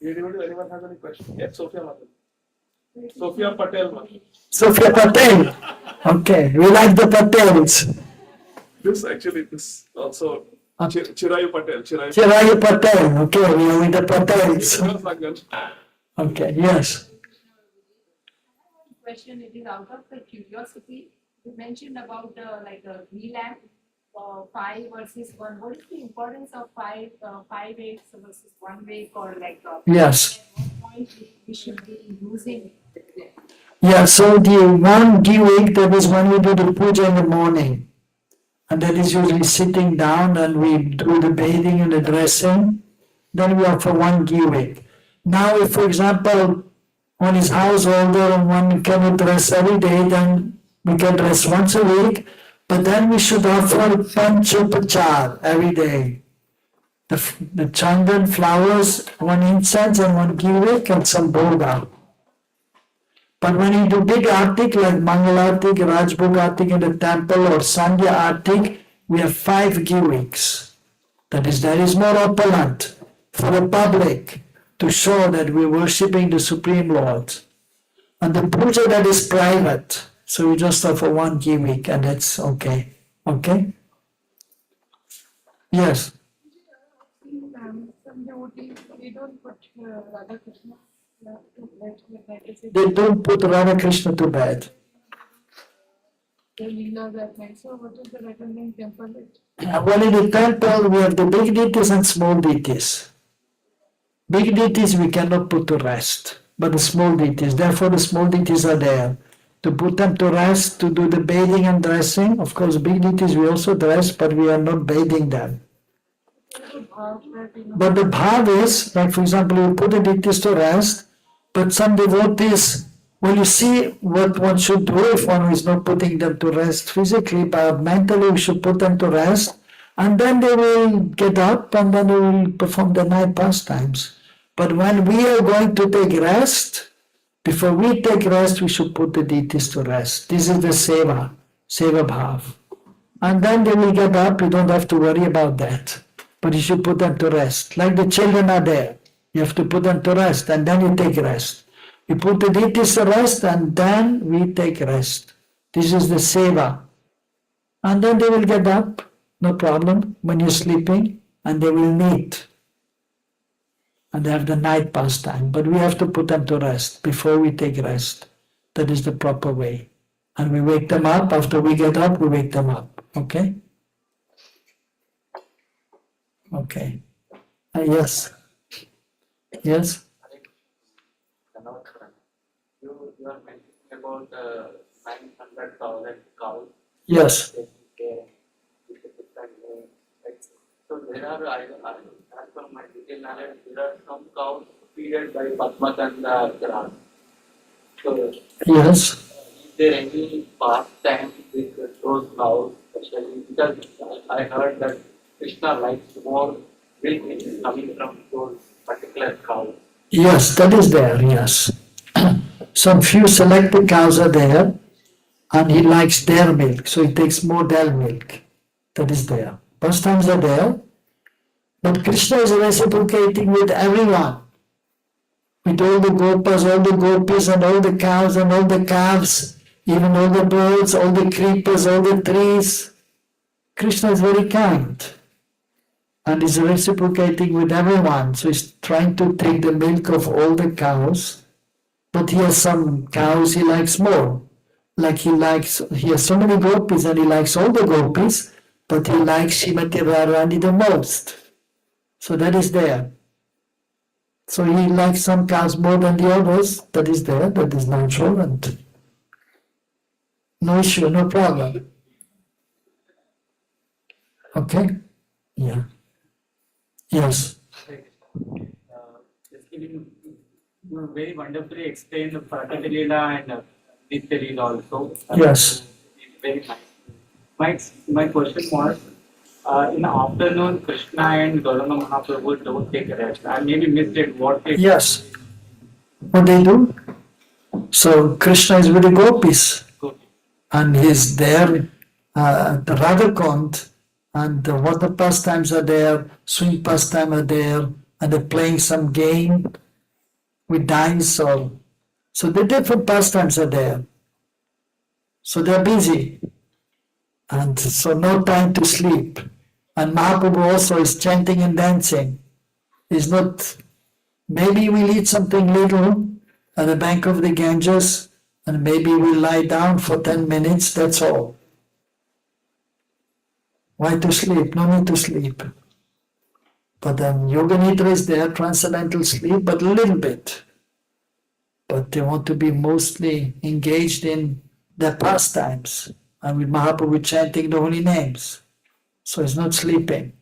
Anyone has any question? Yes, Sophia Matal. Sophia Patel Matal. Sophia Patel. Okay, we like the Patels. This also Chirayu Patel. Chirayu Patel. Okay, we are with the Patels. Patel. Okay, yes. Question, it is out of the curiosity. You mentioned about like a VLAN, 5 versus 1. What is the importance of 5 weeks versus 1 week, or like Yes. at what point we should be using it? Yeah, so the 1 week, that is when we do the puja in the morning. And that is usually sitting down and we do the bathing and the dressing. Then we offer 1 week. Now, if for example, one is householder and one cannot dress every day, then we can dress once a week. But then we should offer panchopachar every day. The chandan, flowers, 1 incense and 1 giwik and some boga. But when you do big artik like Mangal Artik, Rajbhog Artik in the temple or Sandhya Artik, we have 5 giwiks. That is more opulent for the public to show that we're worshipping the Supreme Lord. And the puja that is private, so we just offer 1 giwik and that's okay. Okay? Yes. Some devotees, we don't put Radha Krishna to bed. They don't put Radha Krishna to bed. They leela that night. So what is the recommended temple? Well, in the temple, we have the big deities and small deities. Big deities we cannot put to rest, but the small deities, therefore the small deities are there. To put them to rest, to do the bathing and dressing. Of course, big deities we also dress, but we are not bathing them. But the bhav is, like for example, you put the deities to rest, but some devotees, well, you see what one should do if one is not putting them to rest physically, but mentally we should put them to rest, and then they will get up and then they will perform the night pastimes. But when we are going to take rest, before we take rest, we should put the deities to rest. This is the seva bhav. And then they will get up, you don't have to worry about that. But you should put them to rest. Like the children are there, you have to put them to rest and then you take rest. You put the deities to rest and then we take rest. This is the seva. And then they will get up, no problem, when you're sleeping, and they will meet. And they have the night pastime. But we have to put them to rest before we take rest. That is the proper way. And we wake them up. After we get up, we wake them up. Okay? Okay. Yes. Yes? You are mentioning about 900,000 cows. Yes. Taking care with the different names, right? So there are, as per my detailed knowledge, there are some cows feeded by Padmakanda grass. So Yes. is there any pastime with those cows, especially because I heard that Krishna likes more milk which is coming from those particular cows. Yes, that is there, yes. Some few selected cows are there, and he likes their milk, so he takes more their milk. That is there. Pastimes are there, but Krishna is reciprocating with everyone. With all the gopas, all the gopis, and all the cows, and all the calves, even all the birds, all the creepers, all the trees. Krishna is very kind. and is reciprocating with everyone. So he's trying to take the milk of all the cows, but he has some cows he likes more. Like he has so many gopis and he likes all the gopis, but he likes Srimati Radharani the most. So that is there. So he likes some cows more than the others. That is there, that is natural, and no issue, no problem. Okay? Yeah. Yes. You very wonderfully explained the Prataka Leela and Nitya Leela also. Yes. It's very nice. My question was, in the afternoon, Krishna and Gauranga Mahaprabhu don't take rest. I maybe missed it. What they Yes. What they do? So Krishna is with the gopis, go. and he's there at the Radhakund, and the water pastimes are there, swing pastime are there, and they're playing some game with dice, or so the different pastimes are there. So they're busy, and so no time to sleep. And Mahaprabhu also is chanting and dancing. He's not. Maybe we'll eat something little at the bank of the Ganges, and maybe we'll lie down for 10 minutes, that's all. Why to sleep? No need to sleep. But then Yoga Nidra is there, transcendental sleep, but a little bit. But they want to be mostly engaged in their pastimes, and with Mahaprabhu chanting the holy names. So he's not sleeping.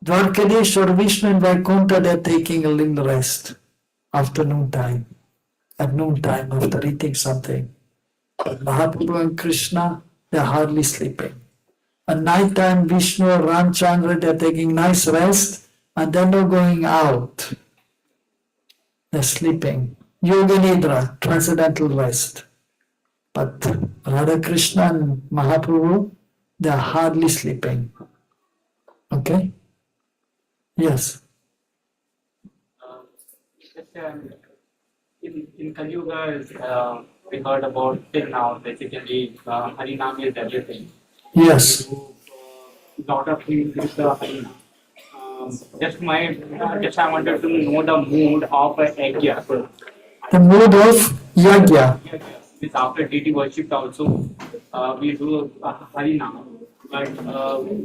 Dwarkadish or Vishnu and Vaikuntha, they're taking a little rest after noontime. At noontime, after eating something. But Mahaprabhu and Krishna, they're hardly sleeping. At nighttime, Vishnu or Ramchandra, they're taking nice rest, and then they're going out. They're sleeping. Yoga Nidra, transcendental rest. But Radha Krishna and Mahaprabhu, they're hardly sleeping. Okay? Yes. In Kali Yuga, we heard about till now, basically, Harinam is everything. Yes. We do lot of things with the Harinam. Just I wanted to know the mood of a yajna. The mood of Yagya. This after deity worship also, we do Harinam. But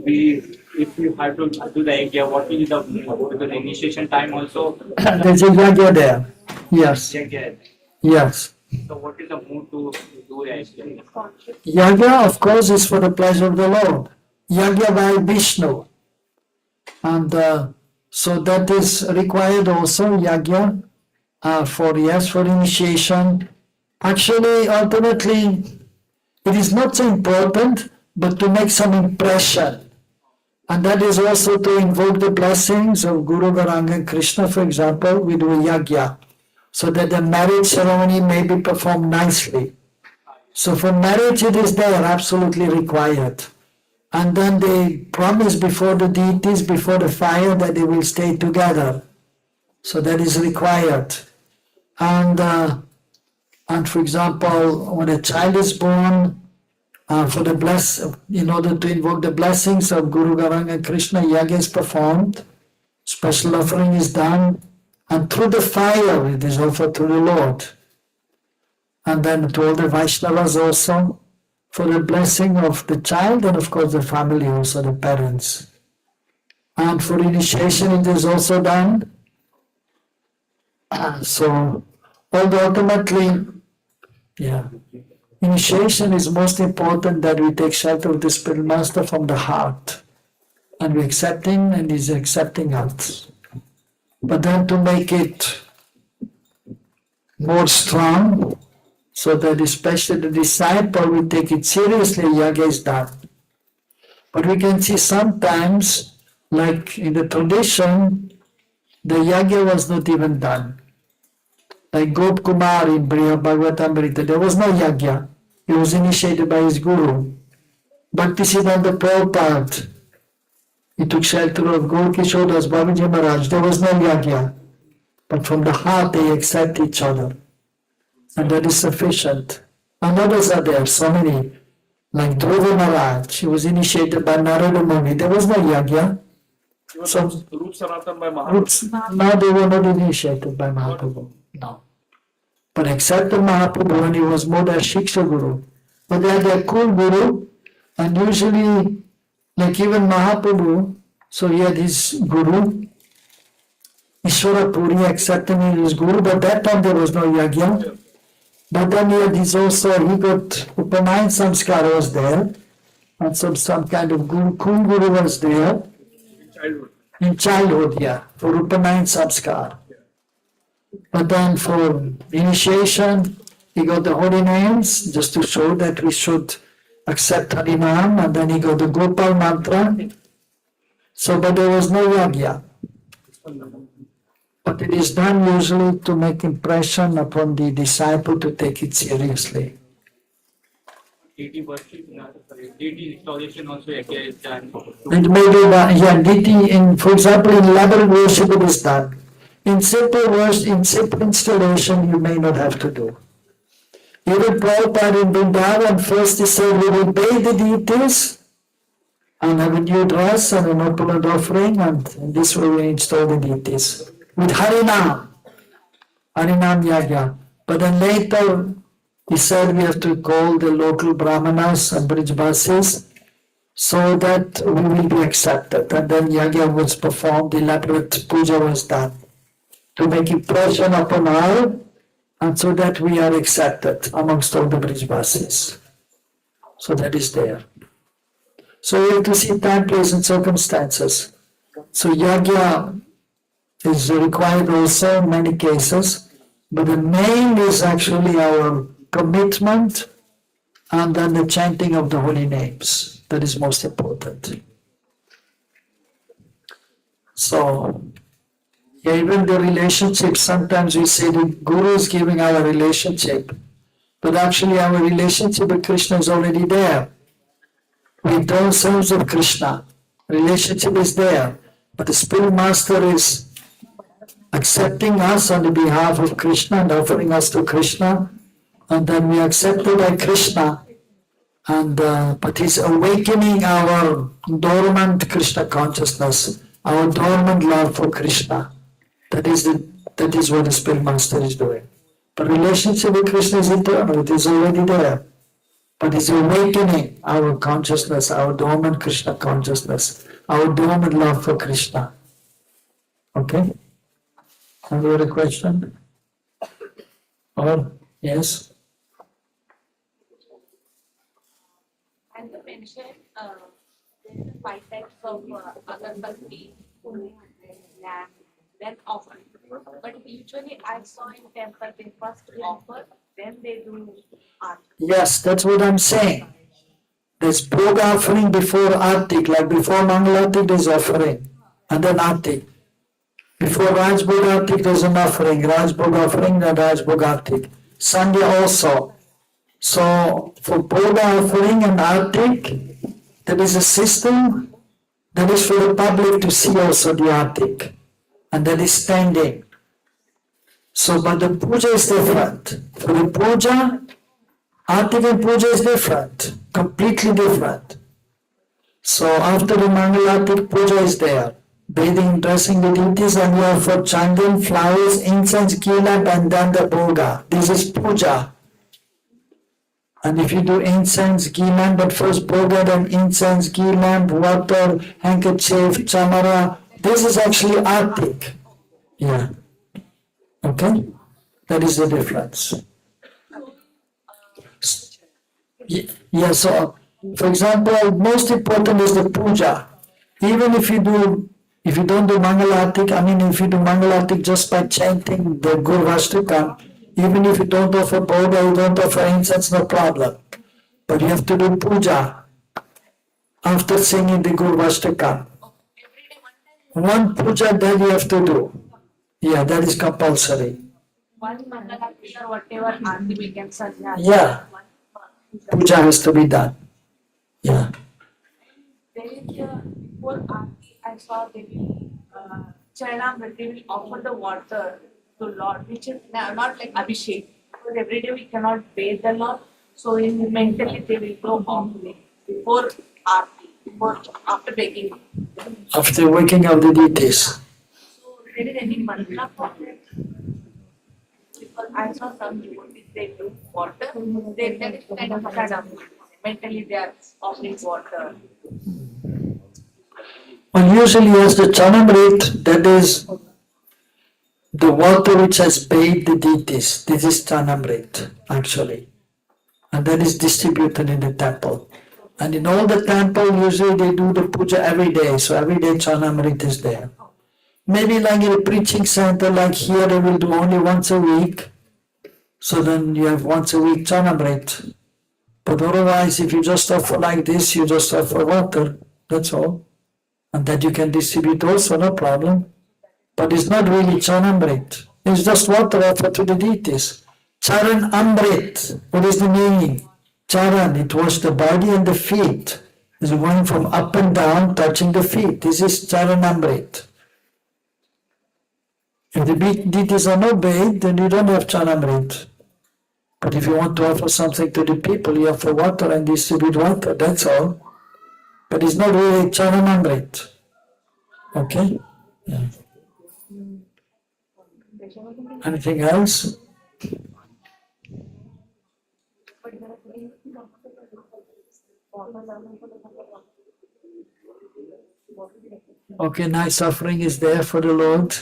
if you have to do the yajna, what will be the mood? Because the initiation time also. There's a Yagya there. Yes. Yajna. Yes. So what is the mood to do yajna? Yagya, of course, is for the pleasure of the Lord. Yagya by Vishnu. And so that is required also, Yagya, for initiation. Actually, ultimately, it is not so important, but to make some impression. And that is also to invoke the blessings of Guru, Gauranga and Krishna, for example, we do a Yagya, so that the marriage ceremony may be performed nicely. So for marriage, it is there, absolutely required. And then they promise before the deities, before the fire, that they will stay together. So that is required. And for example, when a child is born, in order to invoke the blessings of Guru, Gauranga and Krishna, Yagya is performed, special offering is done, and through the fire it is offered to the Lord. And then to all the Vaishnavas also, for the blessing of the child, and of course the family also, the parents. And for initiation it is also done. So, although ultimately, initiation is most important, that we take shelter of the Spirit Master from the heart. And we're accepting, and he's accepting us. But then to make it more strong, so that especially the disciple will take it seriously, Yagya is done. But we can see sometimes, like in the tradition, the Yagya was not even done. Like Gop Kumar in Bhagavatamrita, there was no Yagya. He was initiated by his Guru. Bhaktisiddhanta Prabhupada, he took shelter of Gaur Kishodas, Babaji Maharaj, there was no Yagya. But from the heart they accept each other. And that is sufficient. And others are there, so many. Like Dhruva Maharaj, he was initiated by Narada Muni. There was no Yagya. Even So Roop Sanatan by Mahaprabhu. roots, now they were not initiated by Mahaprabhu. No. But accepted Mahaprabhu when he was more than Shiksha Guru. But they had a cool Guru, and usually, like even Mahaprabhu, so he had his Guru, Ishwara Puri accepted him as Guru, but that time there was no Yagya. But then he had his also, he got Upanayan Samskara was there, and some kind of Guru, cool Guru was there, In childhood. in childhood, yeah, for Upanayan Samskar. But then for initiation, he got the holy names just to show that we should accept Harinam, and then he got the Gopal mantra. So, but there was no Yagya. But it is done usually to make impression upon the disciple to take it seriously. deity worship, deity installation also is done. It may be done, yeah, deity in, for example, in elaborate worship it is done. In simple worship, in simple installation, you may not have to do. Even Prabhupada in Vrindavan, first he said, we will bathe the deities and have a new dress and an opulent offering, and in this way we install the deities. With Harinam, Harinam Yagya. But then later, he said we have to call the local Brahmanas and Brijvasis so that we will be accepted. And then Yagya was performed, elaborate puja was done to make impression upon all, and so that we are accepted amongst all the Brijvasis. So that is there. So we have to see time, place, and circumstances. So Yagya is required also in many cases, but the main is actually our commitment and then the chanting of the holy names. That is most important. So, yeah, even the relationship, sometimes we say the Guru is giving our relationship, but actually our relationship with Krishna is already there. We don't sense of Krishna. Relationship is there, but the Spirit Master is accepting us on the behalf of Krishna and offering us to Krishna, and then we are accepted by Krishna, and but he's awakening our dormant Krishna consciousness, our dormant love for Krishna. That is what the Spirit Master is doing. But relationship with Krishna is eternal, it is already there. But it's awakening our consciousness, our dormant Krishna consciousness, our dormant love for Krishna. Okay? Any other question? Or, yes? And you mentioned there are 5 types of agarbatti, lamb, then offering. But usually I saw in temple they first offer, then they do art. Yes, that's what I'm saying. There's bhog offering before Artik, like before Mangalatik there's offering, and then Artik. Before Raj Bhog Artik there's an offering, Raj Bhog offering, then Raj Bhog Artik. Sandhya also. So for Bhog offering and Artik, there is a system that is for the public to see also the Artik, and that is standing. So, but the puja is different. For the puja, Artik and puja is different, completely different. So after the Mangalatik, puja is there. Bathing, dressing the deities, and you offer chandan, flowers, incense, ghee lamp, and then the bhoga. This is puja. And if you do incense, ghee lamp, but first bhoga, then incense, ghee lamp, water, handkerchief, chamara, this is actually Artik. Yeah. Okay? That is the difference. Yeah, so for example, most important is the puja. Even if you don't do Mangalatik, if you do Mangalatik just by chanting the Gurvashtakam, even if you don't offer bhoga, you don't offer incense, no problem. But you have to do puja after singing the Gurvashtakam. One puja that you have to do. Yeah, that is compulsory. One mangalati or whatever aarti we can sandhya. Yeah. Puja has to be done. Yeah. There is before aarti I saw they will Charanamrita, they will offer the water to Lord, which is not like Abhishek. Because every day we cannot bathe the Lord, so in mentally they will go offering before aarti. But after baking. After waking up the deities. So there is any mantra for that? Because I saw some devotees, they do water, that is kind of sadam. Mentally they are offering water. Well, usually as the chanamrit, that is the water which has bathed the deities. This is chanamrit, actually. And that is distributed in the temple. And in all the temple, usually they do the puja every day. So every day chanamrit is there. Maybe like in a preaching center, like here, they will do only once a week. So then you have once a week chanamrit. But otherwise, if you just offer like this, you just offer water. That's all. And that you can distribute also, no problem. But it's not really chanamrit. It's just water offered to the deities. Charan Amrit. What is the meaning? Charan, it was the body and the feet. It's going from up and down, touching the feet. This is Charan Amrit. If the deities are not bathed, then you don't have Charanamrit. But if you want to offer something to the people, you offer water and distribute water, that's all. But it's not really Charanamrit. Okay? Yeah. Anything else? Okay, nice offering is there for the Lord.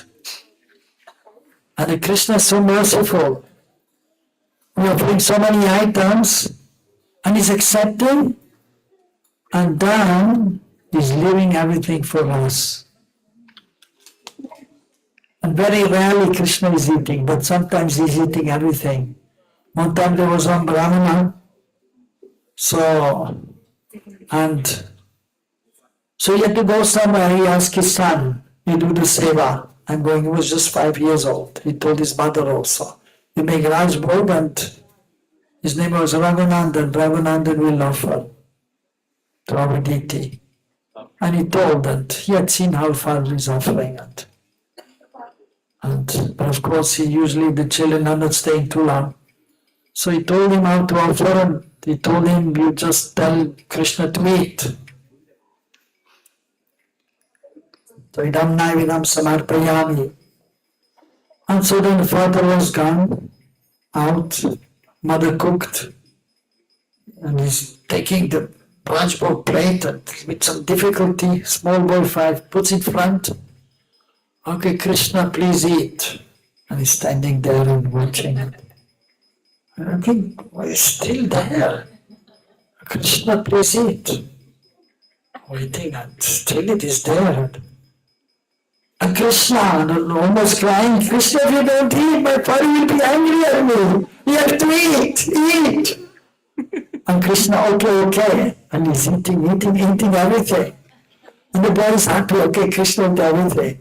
And the Krishna is so merciful. We are offering so many items and he's accepting, and then he's leaving everything for us. And very rarely Krishna is eating, but sometimes he's eating everything. One time there was one Brahmana, so he had to go somewhere. He asked his son, you do the seva. I'm going, he was just 5 years old. He told his mother also. You make Raj Bhog, and his name was Raghunandan. Raghunandan will offer to our deity. And he told that he had seen how far he's offering it. But of course, usually the children are not staying too long. So he told him how to offer, and he told him, you just tell Krishna to eat. So idam naividam samarpayami. And so then the father was gone out, mother cooked, and he's taking the Rajbhog plate and with some difficulty, small boy 5 puts in front. Okay, Krishna, please eat. And he's standing there and watching it. And I think, well, he's still there. Krishna, please eat. Waiting, and still it is there. And Krishna, almost crying, Krishna, if you don't eat, my father will be angry at me. You have to eat. And Krishna, okay. And he's eating everything. And the boy is happy, okay, Krishna eat everything.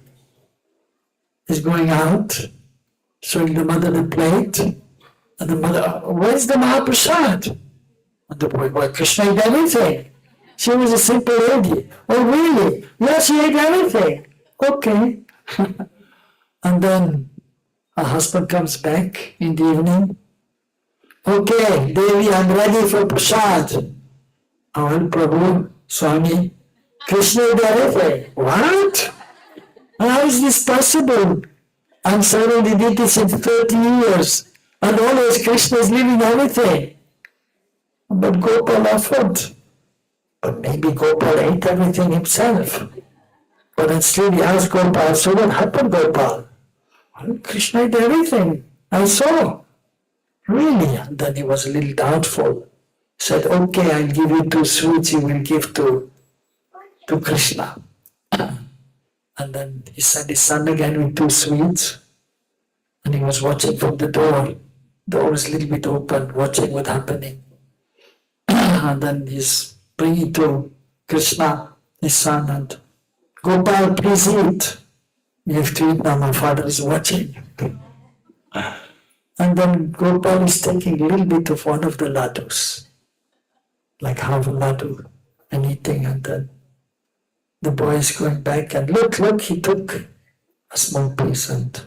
He's going out, showing the mother the plate. And the mother, where's the Mahaprasad? And the boy, well, Krishna ate everything. She was a simple lady. Oh, really? Yes, she ate everything. Okay. And then her husband comes back in the evening. Okay, Devi, I'm ready for prasad. Oh, Prabhu, Swami, Krishna ate everything. What? How is this possible? I'm serving the deities in 30 years, and always Krishna is leaving everything. But Gopal offered. But maybe Gopal ate everything himself. But then still he asked Gopal, so what happened, Gopal? Well, Krishna ate everything. I saw. Really? And then he was a little doubtful. Said, okay, I'll give you 2 sweets you will give to Krishna. And then he sent his son again with 2 sweets. And he was watching from the door. The door was a little bit open, watching what's happening. And then he's bringing to Krishna, his son, and Gopal, please eat. You have to eat now, my father is watching. And then Gopal is taking a little bit of one of the laddus, like half a laddu, and eating, and then the boy is going back and look, he took a small piece, and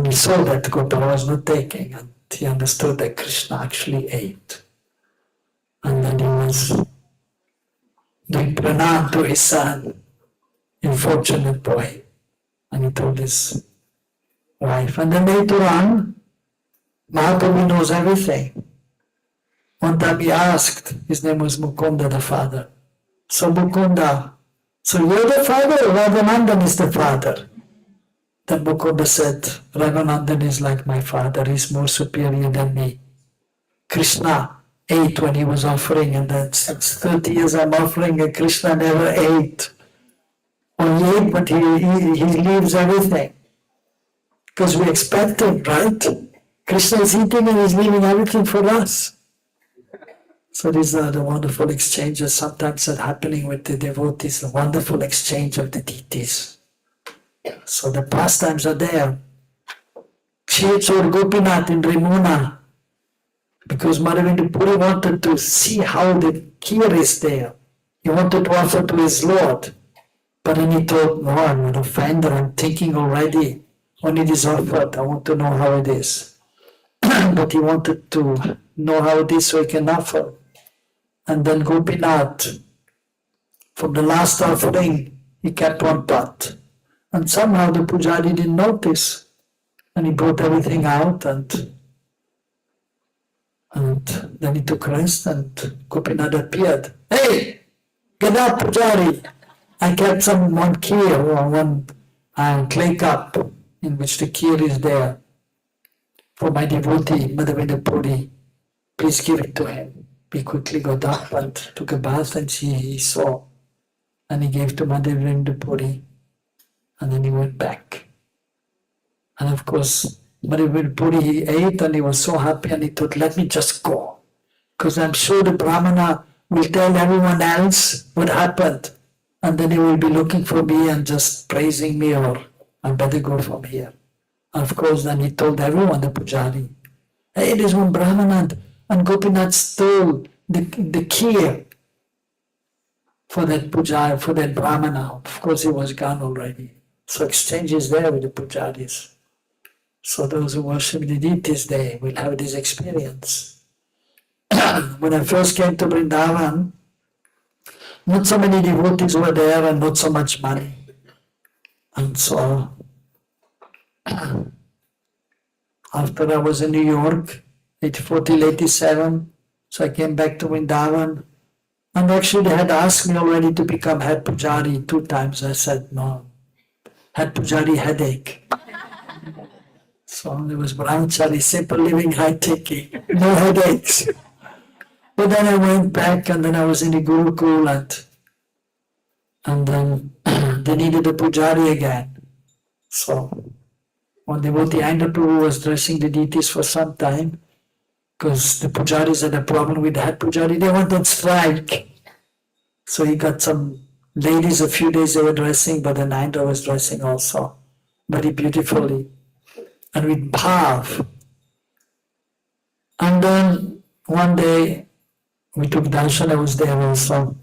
he saw that Gopal was not taking, and he understood that Krishna actually ate. And then he was doing pranam to his son, unfortunate boy. And he told his wife. And then later on, Mahaprabhu knows everything. One time he asked, his name was Mukunda, the father. So Mukunda, so you're the father or Raghunandan is the father? Then Mukunda said, Raghunandan is like my father, he's more superior than me. Krishna ate when he was offering, and then since 30 years I'm offering, and Krishna never ate. Or he ate, but he leaves everything. Because we expect him, right? Krishna is eating and he's leaving everything for us. So these are the wonderful exchanges sometimes that are happening with the devotees, the wonderful exchange of the deities. So the pastimes are there. Kshirchor Gopinath in Ramuna, because Madhavendra Puri wanted to see how the kheer is there. He wanted to offer to his Lord. But then he told, no, I'm an offender, I'm thinking already. When it is offered, I want to know how it is. But he wanted to know how it is so he can offer. And then Gopinath, from the last offering, he kept one pot. And somehow the pujari didn't notice. And he brought everything out and then he took rest and Gopinath appeared. Hey, get up, pujari. I kept some one kheer or one clay cup in which the kheer is there for my devotee, Madhavendra Puri. Please give it to him. He quickly got up and took a bath and he saw. And he gave to Madhavendra Puri. And then he went back. And of course, Madhavendra Puri, he ate and he was so happy and he thought, let me just go. Because I'm sure the Brahmana will tell everyone else what happened. And then he will be looking for me and just praising me, or I better go from here. And of course, then he told everyone, the pujari, hey, there's one Brahmana and Gopinath stole the kheer for that pujari, for that Brahmana. Of course, he was gone already. So exchange is there with the pujaris. So those who worship the deities, they will have this experience. When I first came to Vrindavan, not so many devotees were there and not so much money. And so, after I was in New York, 1887, so I came back to Vrindavan. And actually they had asked me already to become head pujari 2 times. I said, no, head pujari headache. So there was brahmachari, simple living, high taking, no headaches. But then I went back and then I was in the Gurukul and then they needed a pujari again. So one devotee, Prabhu, was dressing the deities for some time because the pujaris had a problem with the head pujari. They went on strike. So he got some ladies, a few days they were dressing, but then Indra was dressing also very beautifully and with bhav. And then one day we took darshan, I was there also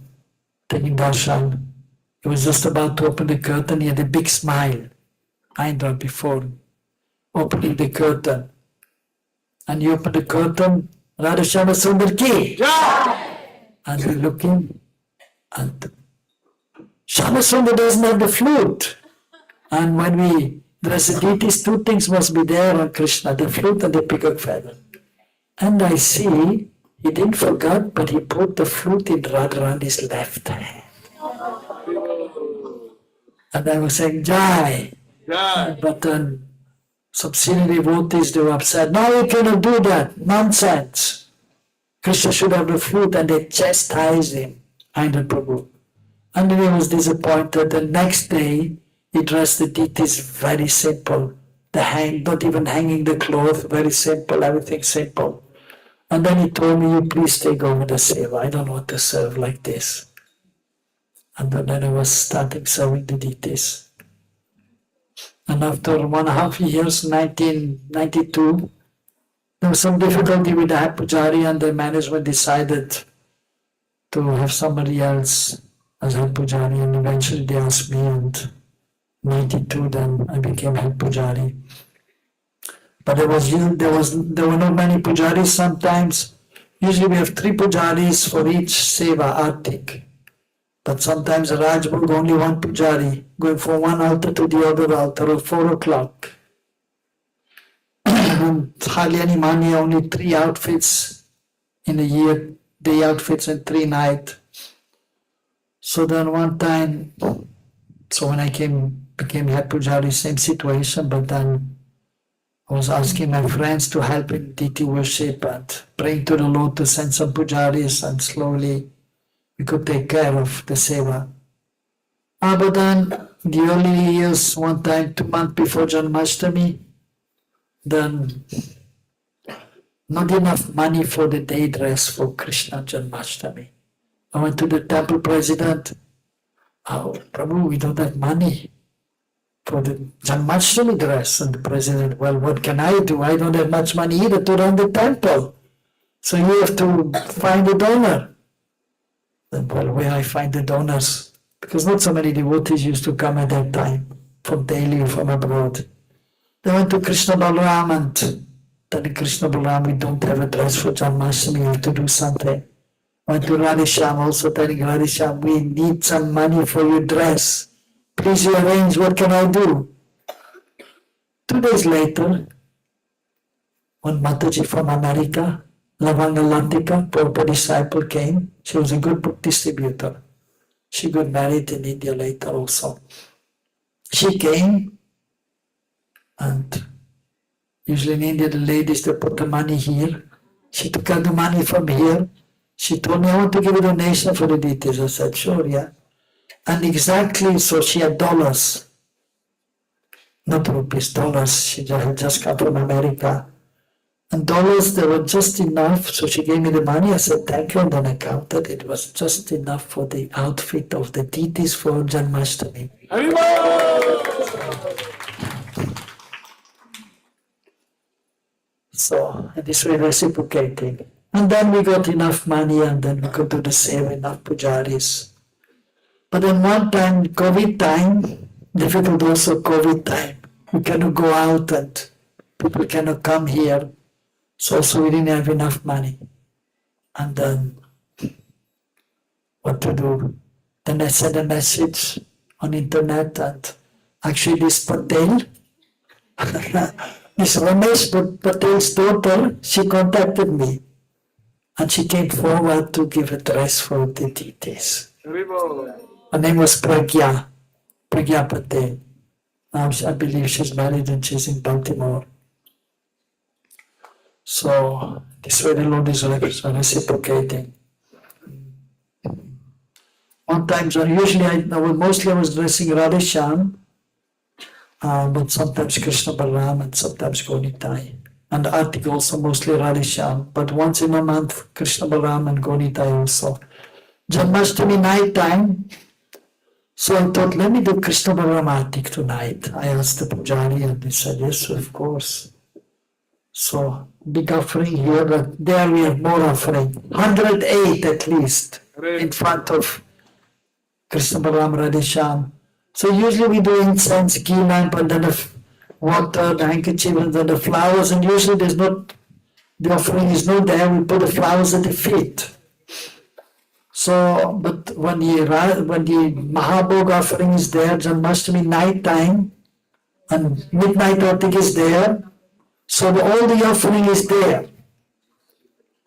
taking darshan. He was just about to open the curtain, he had a big smile, Indra, before opening the curtain. And he opened the curtain, Radha Shyama Sundar ki! And we're looking, and Shyama Sundar doesn't have the flute. And when we dress the deities, 2 things must be there on Krishna, the flute and the peacock feather. And I see, he didn't forget, but he put the flute in Radharani's left hand. And I was saying, Jai. But then some senior devotees, they were upset. No, you cannot do that. Nonsense. Krishna should have the flute, and they chastised him, Indra Prabhu. And then he was disappointed. The next day, he dressed the deities very simple. Not even hanging the cloth, very simple, everything simple. And then he told me, you please take over the seva. I don't want to serve like this. And then I was starting serving the deities. And after 1.5 years, 1992, there was some difficulty with the head pujari, and the management decided to have somebody else as head pujari, and eventually they asked me, and 92 then I became head pujari. But there were not many pujaris sometimes. Usually we have 3 pujaris for each seva, artik. But sometimes the Rajbhog only one pujari, going from one altar to the other altar at 4 o'clock. And hardly any money, only 3 outfits in a year, day outfits and 3 night. So then one time, so when I became head pujari, same situation, but then I was asking my friends to help in deity worship and praying to the Lord to send some pujaris, and slowly we could take care of the seva. But then the early years, one time, 2 months before Janmashtami, then not enough money for the day dress for Krishna Janmashtami. I went to the temple president, "Oh, Prabhu, we don't have money for the Janmashtami dress." And the president, "Well, what can I do? I don't have much money either to run the temple. So you have to find a donor." Then, well, where I find the donors? Because not so many devotees used to come at that time from Delhi or from abroad. They went to Krishna Balaram and telling Krishna Balaram, "We don't have a dress for Janmashtami, we have to do something." Went to Radhisham, also telling Radhisham, "We need some money for your dress. Please you arrange, what can I do?" 2 days later, one Mataji from America, Lavanga Lantika, Prabhupada disciple, came. She was a good book distributor. She got married in India later also. She came, and usually in India the ladies, they put the money here. She took out the money from here. She told me, "I want to give a donation for the deities." I said, "Sure, yeah." And exactly, so she had dollars, not rupees, dollars. She had just come from America. And dollars, they were just enough. So she gave me the money. I said, "Thank you." And then I counted. It was just enough for the outfit of the deities for Janmashtami. So this way reciprocating. And then we got enough money, and then we could do the seva, enough pujaris. But then one time, COVID time, difficult also COVID time. We cannot go out and people cannot come here. So also we didn't have enough money. And then what to do? Then I sent a message on internet, and actually this Patel, this Ramesh Patel's daughter, she contacted me. And she came forward to give a dress for the deities. Her name was Pragya Patel. Now I believe she's married and she's in Baltimore. So this way the Lord is reciprocating. One time, so usually I was dressing Radhisham, but sometimes Krishna Balaram and sometimes Gonitai. And Artik also mostly Radhisham, but once in a month Krishna Balaram and Gonitai also. Janmashtami night time, so I thought, let me do Krishna Balaram Artik tonight. I asked the pujari and they said, "Yes, of course." So big offering here, but there we have more offering. 108 at least in front of Krishna Balaram Radhisham. So usually we do incense, ghee lamp, and then water, the handkerchief, and then the flowers, and usually the offering is not there, we put the flowers at the feet. So, but when the Mahabhog offering is there, Janmashtami night time, and midnight Artik is there, so all the offering is there,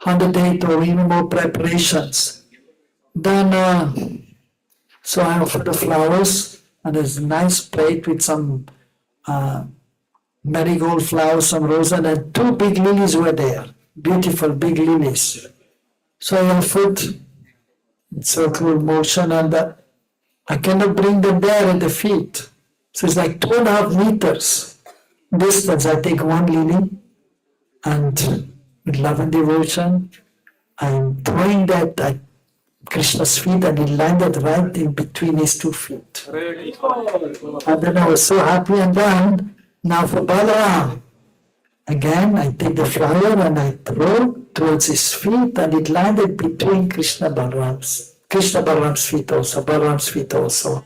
108 or even more preparations. Then, so I offer the flowers, and there's a nice plate with some marigold flowers, some roses, and 2 big lilies were there, beautiful big lilies. So I offered in circular motion, and I cannot bring them there at the feet. So it's like 2.5 meters distance. I take 1 lily, and with love and devotion, I'm throwing that at Krishna's feet, and it landed right in between his 2 feet. And then I was so happy, and then now for Balaram. Again, I take the flower and I throw towards his feet, and it landed between Krishna Balaram's feet also, Balaram's feet also.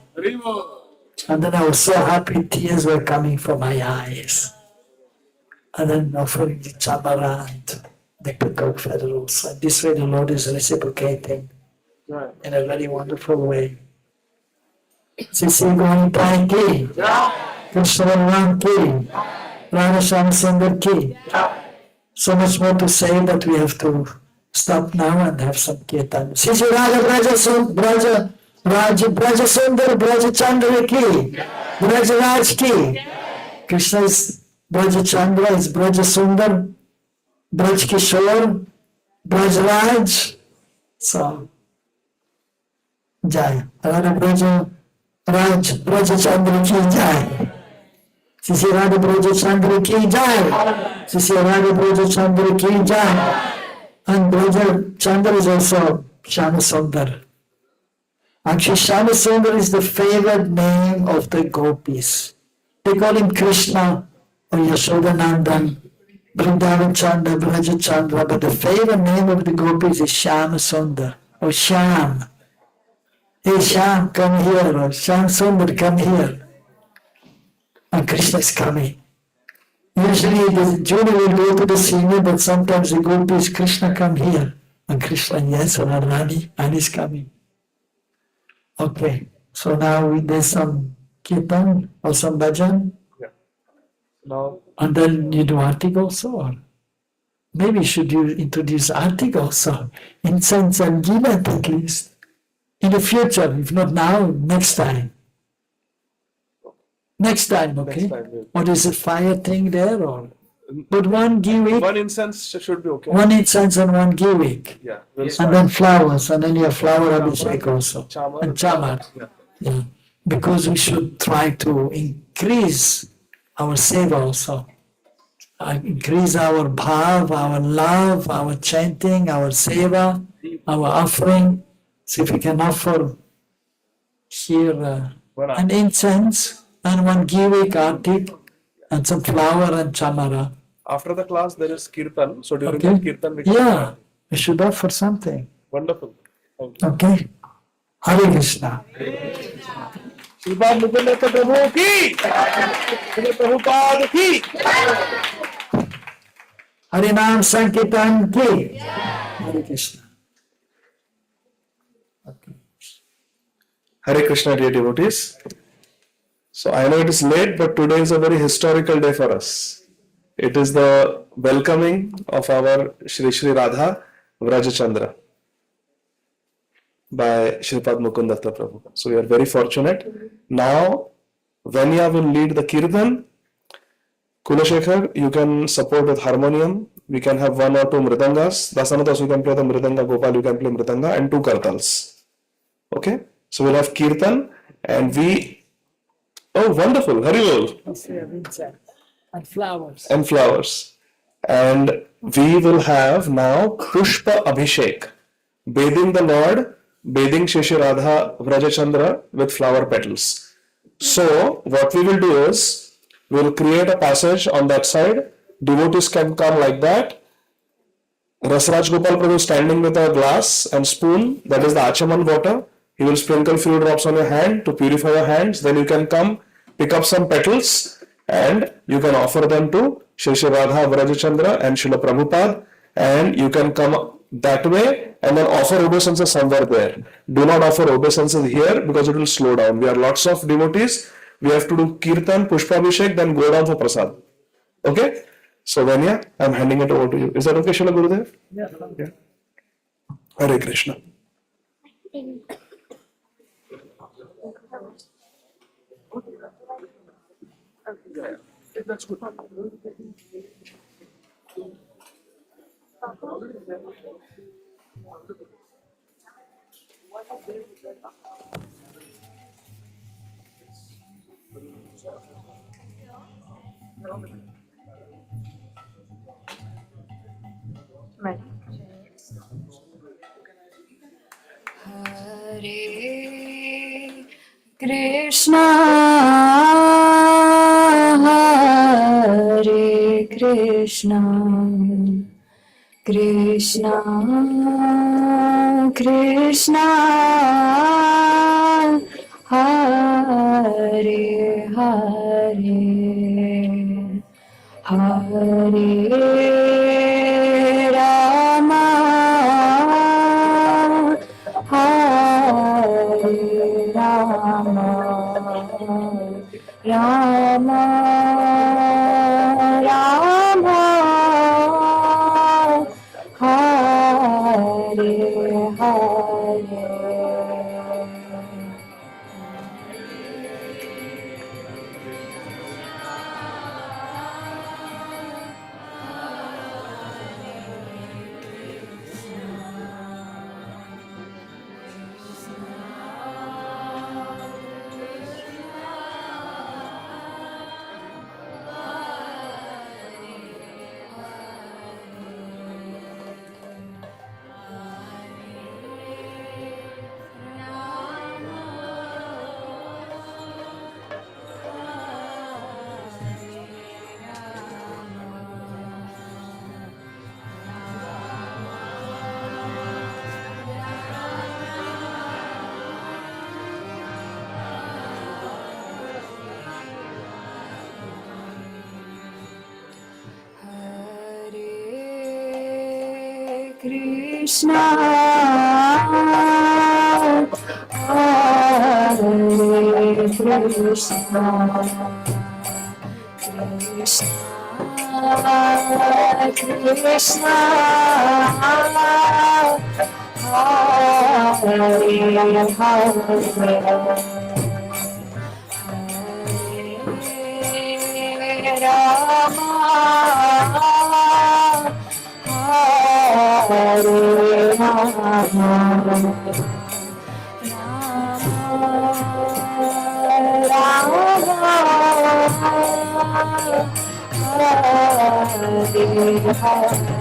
And then I was so happy, tears were coming from my eyes. And then offering the Chamara and the peacock feather also. And this way the Lord is reciprocating. in a very wonderful way. Sisi Govinda ki, Krishna Bhagavan ki, Radha Shyam Sundar ki. So much more to say, but we have to stop now and have some kirtan. Sisi Radha Braja Sundar, Braja Sundar, Braja Chandra ki, Braja Raj ki. Krishna is Braja Chandra, is Braja Sundar, Braj Kishore, Braj Raj. So, Jai. Radha Braja Raj, Braja Chandra ki Jai. Sisi Radha Braja Chandra ki Jai. Sisi Radha Braja Chandra ki Jai. And Braja Chandra is also Shyama Sundar. Actually, Shyama Sundar is the favorite name of the gopis. They call him Krishna or Yashodanandan, Vrindavan Chandra, Braja Chandra, but the favorite name of the gopis is Shyama Sundar or Shyam. Hey Shyam, come here, or Shyam Sundar, come here. And Krishna is coming. Usually the junior will go to the senior, but sometimes the gopis, Krishna, come here. And Krishna, yes, Radharani, and he's coming. Okay, so now there's some kirtan or some bhajan. Now, And then you do artik also, or maybe should you introduce artik also, incense and gilat at least, in the future, if not now, next time. Next time, okay? next time, Or is it fire thing there, or? But one givik, one incense should be okay. one incense and one givik, Yeah. We'll and start. then flowers, and then you have flower abhishek also, Chamar. and chamar. Yeah. Yeah, because we should try to increase our seva also. Increase our bhav, our love, our chanting, our seva, our offering. So if we can offer here an incense and one givik, artik, and some flower and chamara. After the class, there is kirtan. So during Okay. the kirtan, we can. Yeah, we should offer something. Wonderful. Thank you. Okay? Hare Krishna. Sripad Mukunda Prabhu ki, Srila Prabhupada ki. Hare Nam Sankirtan ki. Hare Krishna. Okay. Hare Krishna, dear devotees. So I know it is late, but today is a very historical day for us. It is the welcoming of our Shri Shri Radha Vrajachandra by Shripad Mukunda Prabhu. So we are very fortunate. Now, Vanya will lead the Kirtan. Kulashekar, you can support with harmonium. We can have one or two mridangas. Dasanadas, you can play the mridanga. Gopal, you can play mridanga, and two kartals. Okay? So we'll have Kirtan, and we. Oh, wonderful! Haribol. And flowers. And flowers. And we will have now Pushpa Abhishek, bathing the Lord, bathing Shishi Radha Vrajachandra with flower petals. So, what we will do is, we will create a passage on that side. Devotees can come like that. Rasraj Gopal Prabhu standing with a glass and spoon, that is the Achaman water. He will sprinkle few drops on your hand to purify your hands. Then you can come, pick up some petals, and you can offer them to Shri Shri Radha Vrajachandra and Srila Prabhupada, and you can come that way and then offer obeisances somewhere there. Do not offer obeisances here because it will slow down. We are lots of devotees. We have to do Kirtan, Pushpabhishek, then go down for Prasad. Okay? So Vanya, I am handing it over to you. Is that okay, Srila Gurudev? Yeah. Hare Krishna. That's good. Hare Krishna, Hare Krishna, Krishna Krishna, Hare Hare, Hare Rama, Hare Rama Rama Hare Hare Krishna Hare Krishna Krishna Hare Hare Rama Hare Rama Hare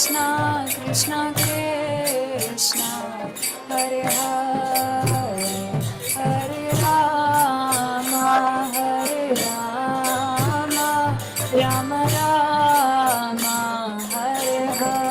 Krishna, Krishna, Krishna, Hare Hare, Hare Rama, Hare Rama. Krishna Krishna, Hare Hare, Hare Rama, Hare Rama, Rama Rama, Hare Hare.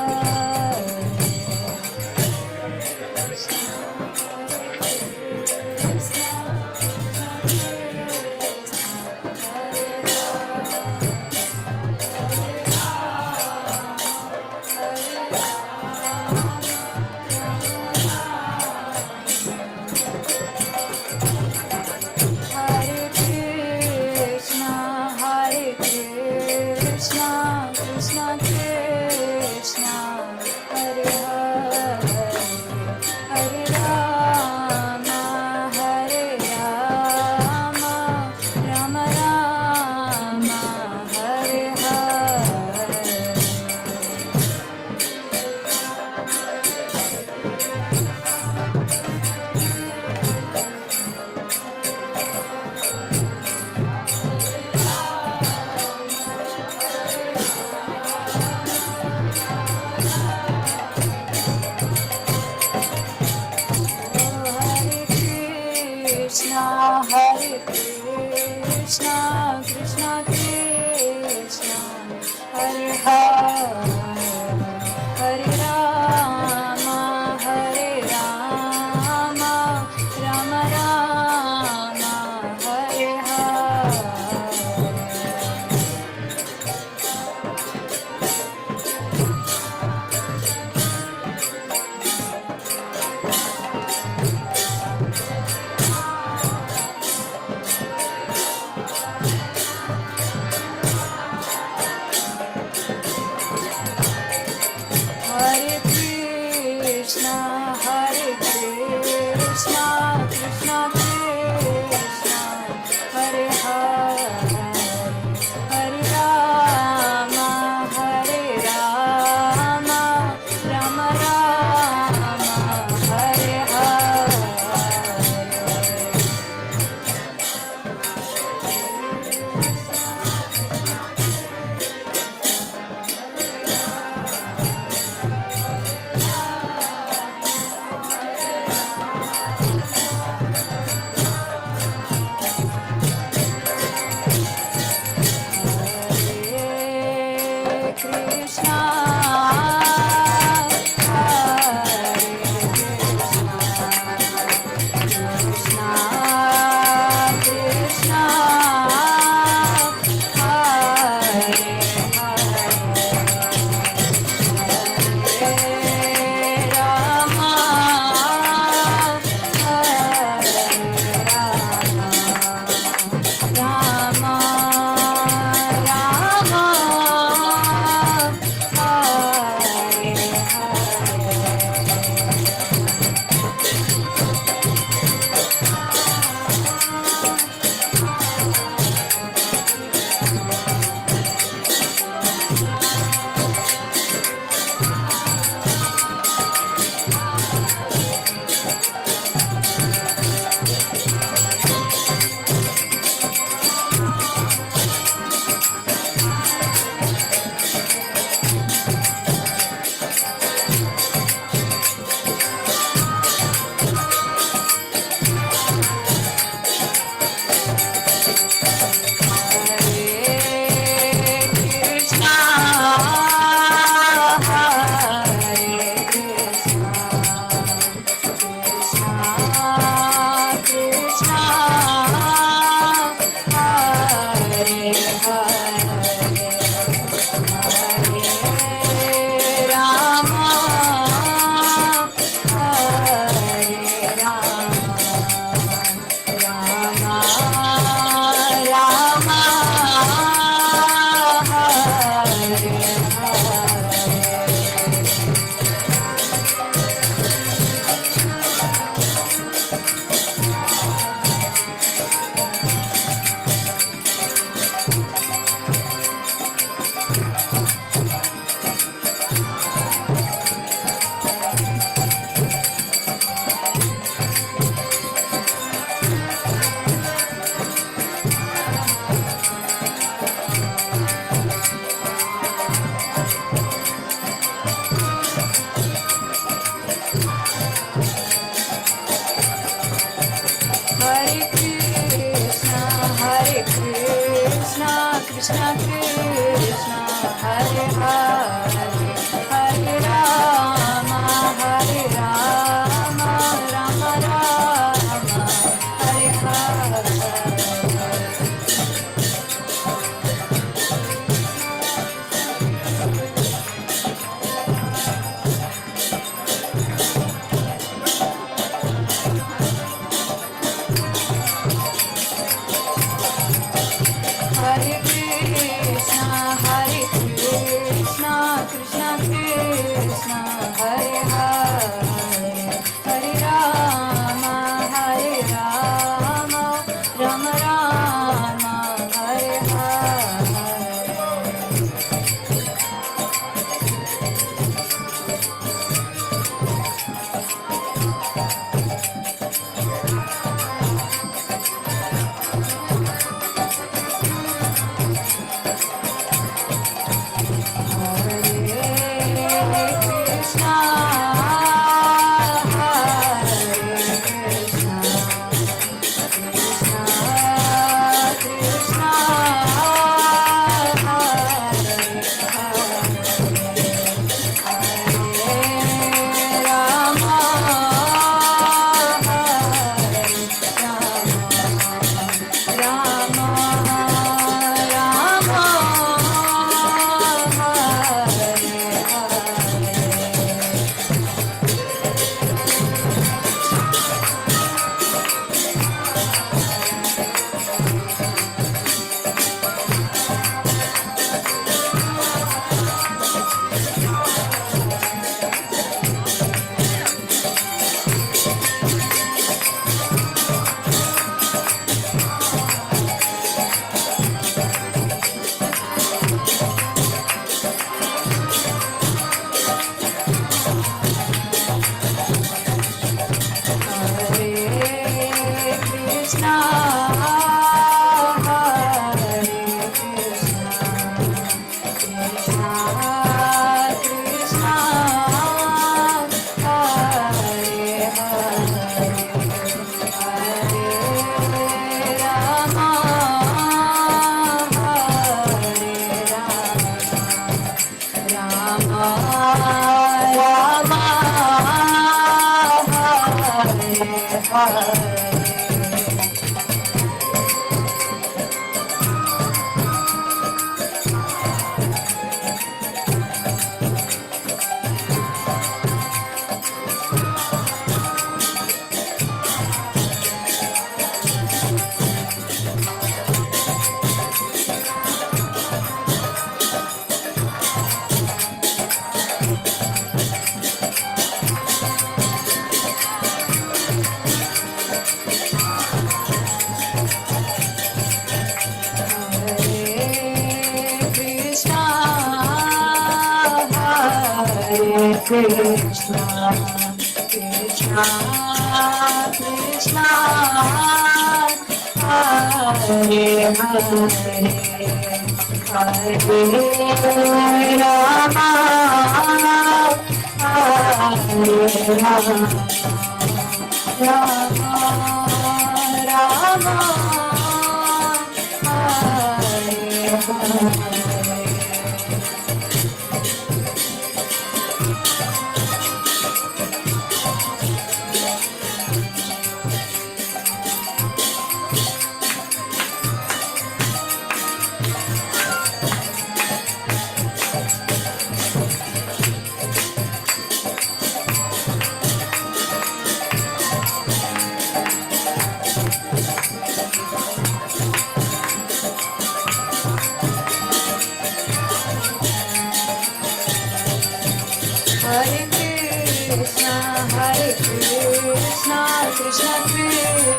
Krishna, Krishna,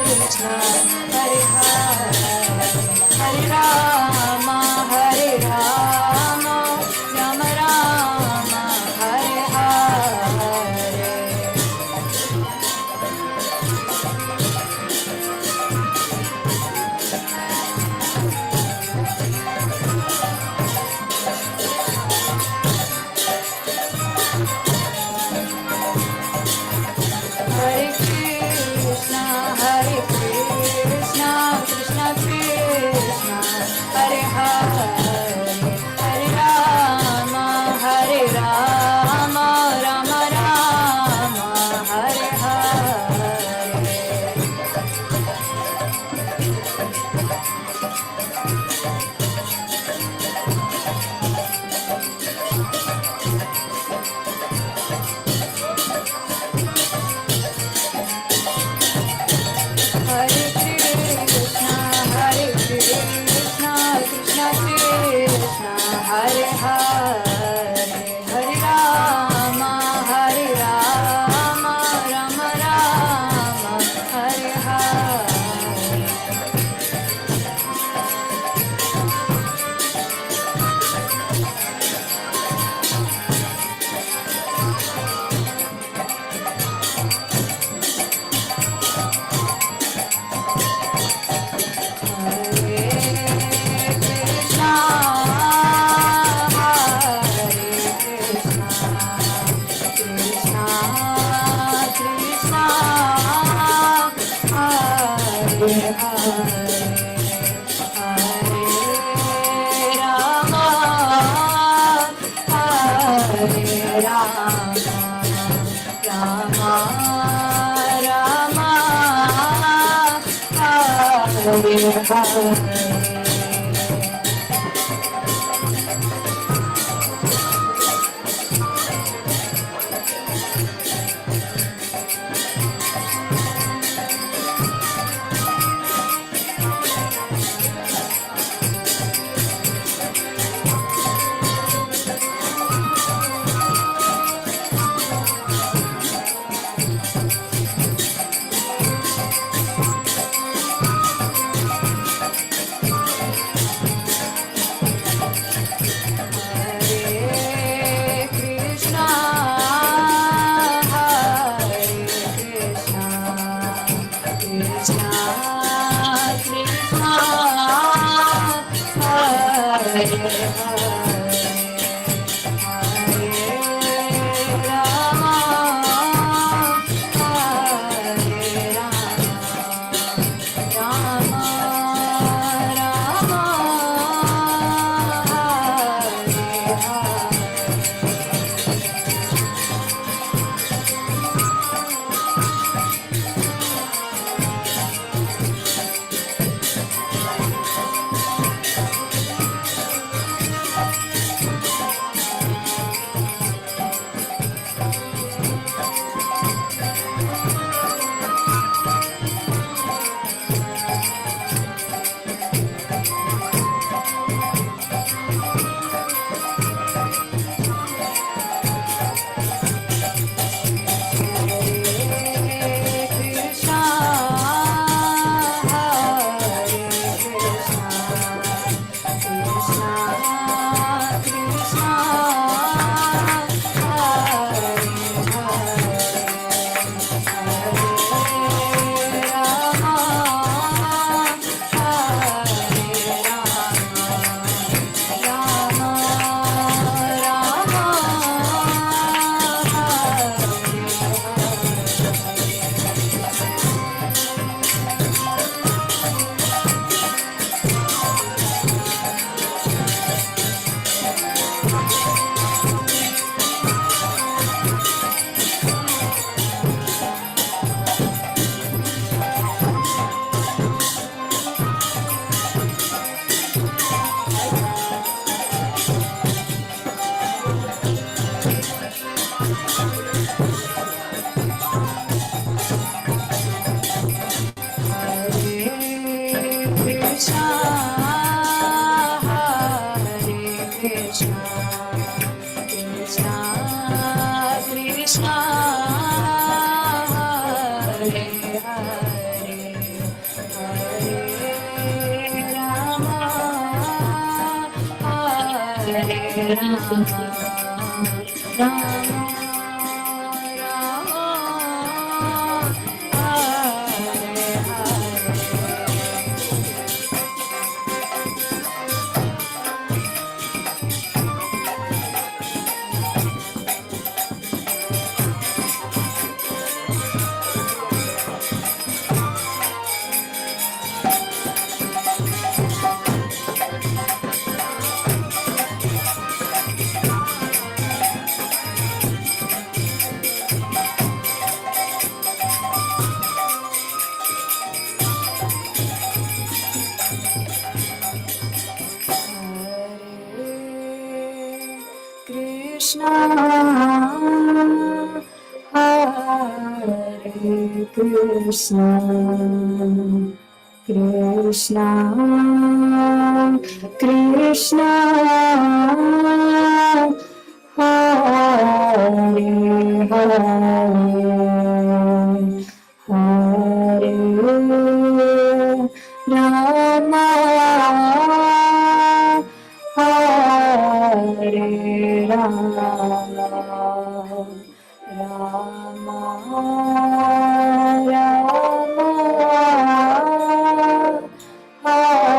Krishna, Hare Hare, Hare Rama, Hare Rama, Rama Rama, Hare Hare. Hare Krishna, Krishna Krishna, Hare Hare, Hare Rama, Rama Rama, Hare Hare. Hare Krishna, Krishna Krishna, Hare Hare, Hare Rama, Rama Rama, Hare Hare. Hare Krishna, Krishna Krishna, Hare Hare, Hare Rama, Rama Rama, Hare Hare. Krishna, Hare Hare, Hare Rama, Hare Rama, Rama Rama, Hare Krishna, Hare Krishna, Krishna Krishna, Hare Hare, Hare Rama, Hare Rama, Rama Rama, Hare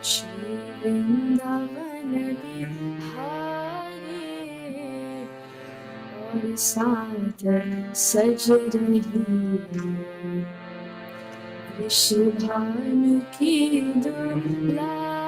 Shri Vrindavan Bihari और साथ सज रही विश्वभानु की दुलारी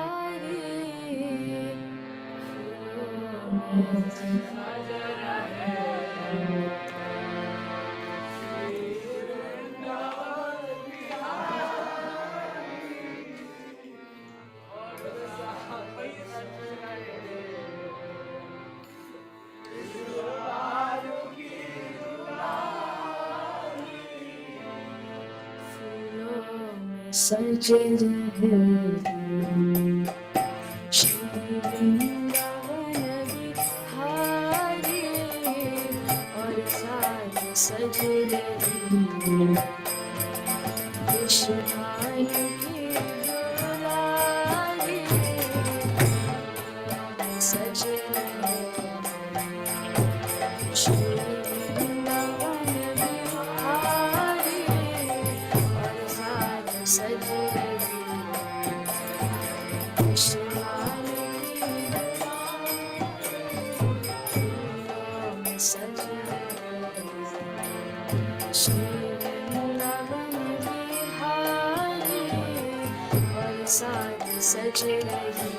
सज रहे श्री वृंदावन बिहारी और साथ सज रही विश्वभानु की दुलारी सज रहे श्री वृंदावन बिहारी और साथ सज रही विश्वभानु की दुलारी सज रहे श्री वृंदावन बिहारी और साथ सज रही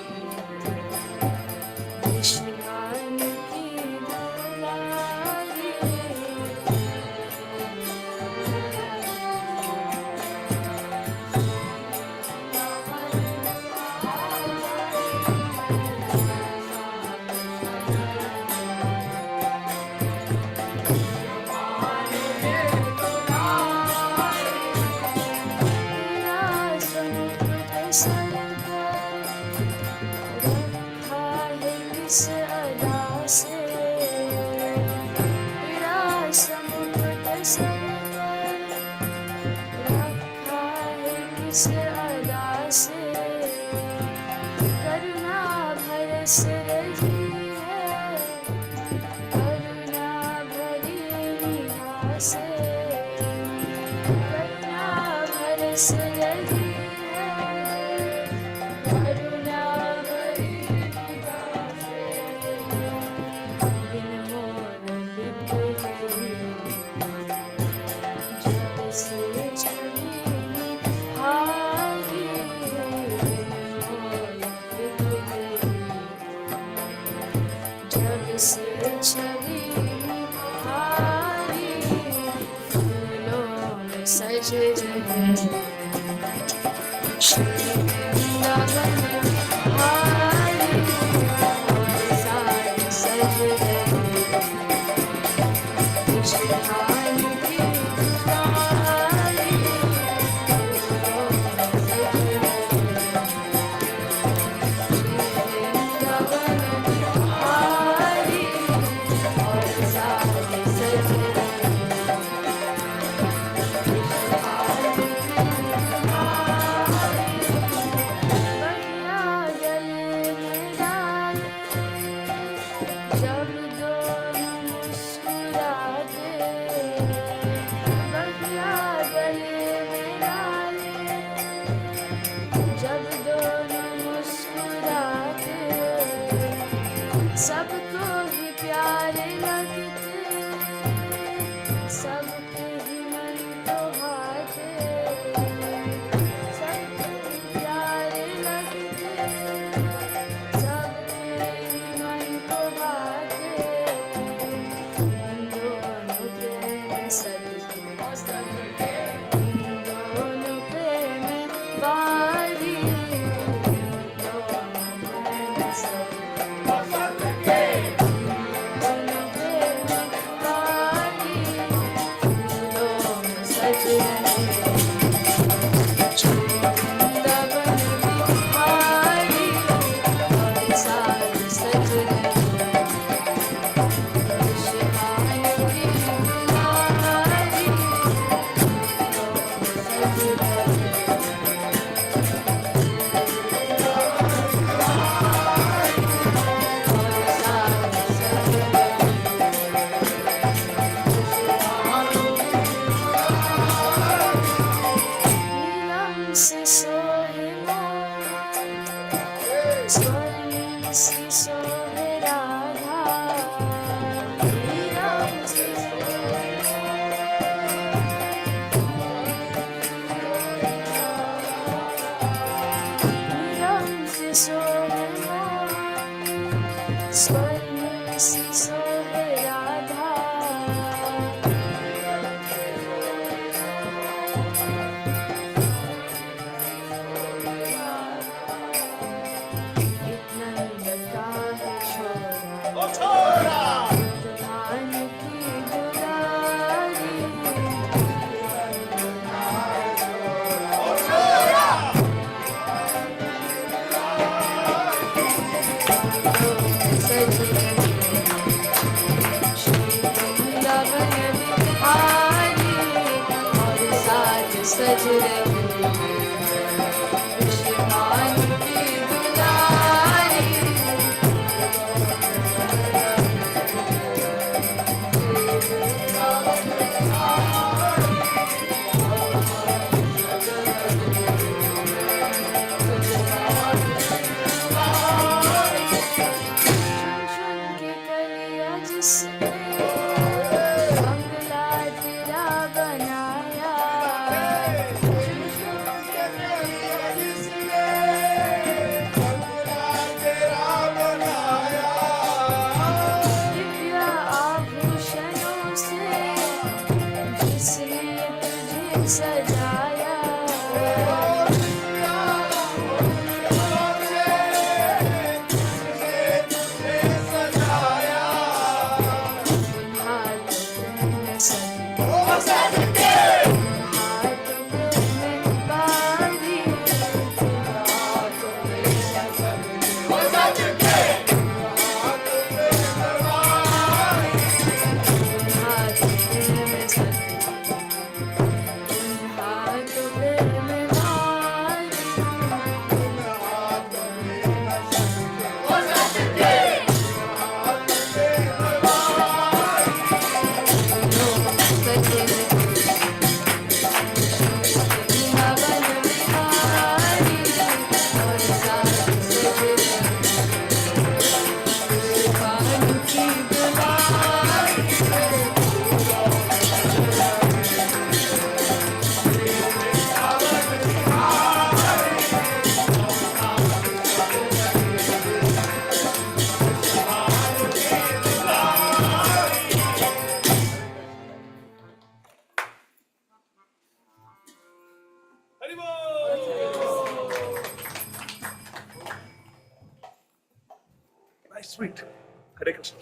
विश्वभानु की दुलारी रखा है किस अदा बरस रही है करुणा भरी निगाह से, करुणा बरस रही है करुणा भरी निगाह से, बिन मोर लिप गई जब से छवि निहारी, बिन मोर लिप गई जब से छवि निहारी, फूलों में सज रहे श्री वृंदावन बिहारी, और साज सज रहे विश्वभान की दुलारी, फूलों में सज रहे श्री वृंदावन बिहारी, और साज सज रहे विश्वभान की दुलारी, बढ़िया गले में डाले जब दोनों मुस्कुराते, बढ़िया गले में डाले जब दोनों मुस्कुराते, सबको ही प्यारे लगते, सबके ही मन को भाते, सबको ही प्यारे लगते, सबके ही मन को भाते, इन दोनों प्रेम सदके, इन दोनों प्रेम बारी, इन दोनों प्रेम सदके, दोनों प्रेम बारी, फूलों में सज रहे श्री वृंदावन बिहारी, और साज सज रहे विश्वभान की दुलारी, फूलों में सज रहे और साज सज रहे नीलम से सोहे मोर, स्वर्ण से सोहे राधा, नीलम से सोहे नीलम से सोहे मोर, स्वर्ण से सोहे राधा, इतना लगता है छोरा धान की दुलारी, सज रहे श्री वृंदावन बिहारी, और साज सज रहे विश्वभान की दुलारी, चुन के कलिया जिसने बंगला तेरा बनाया, चुन Sweet. Hare Krishna.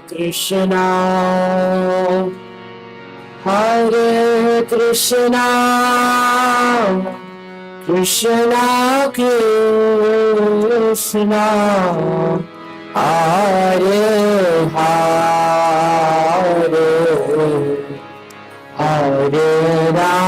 Krishna, Hare Krishna, Krishna Krishna, Hare Hare, Hare Rama.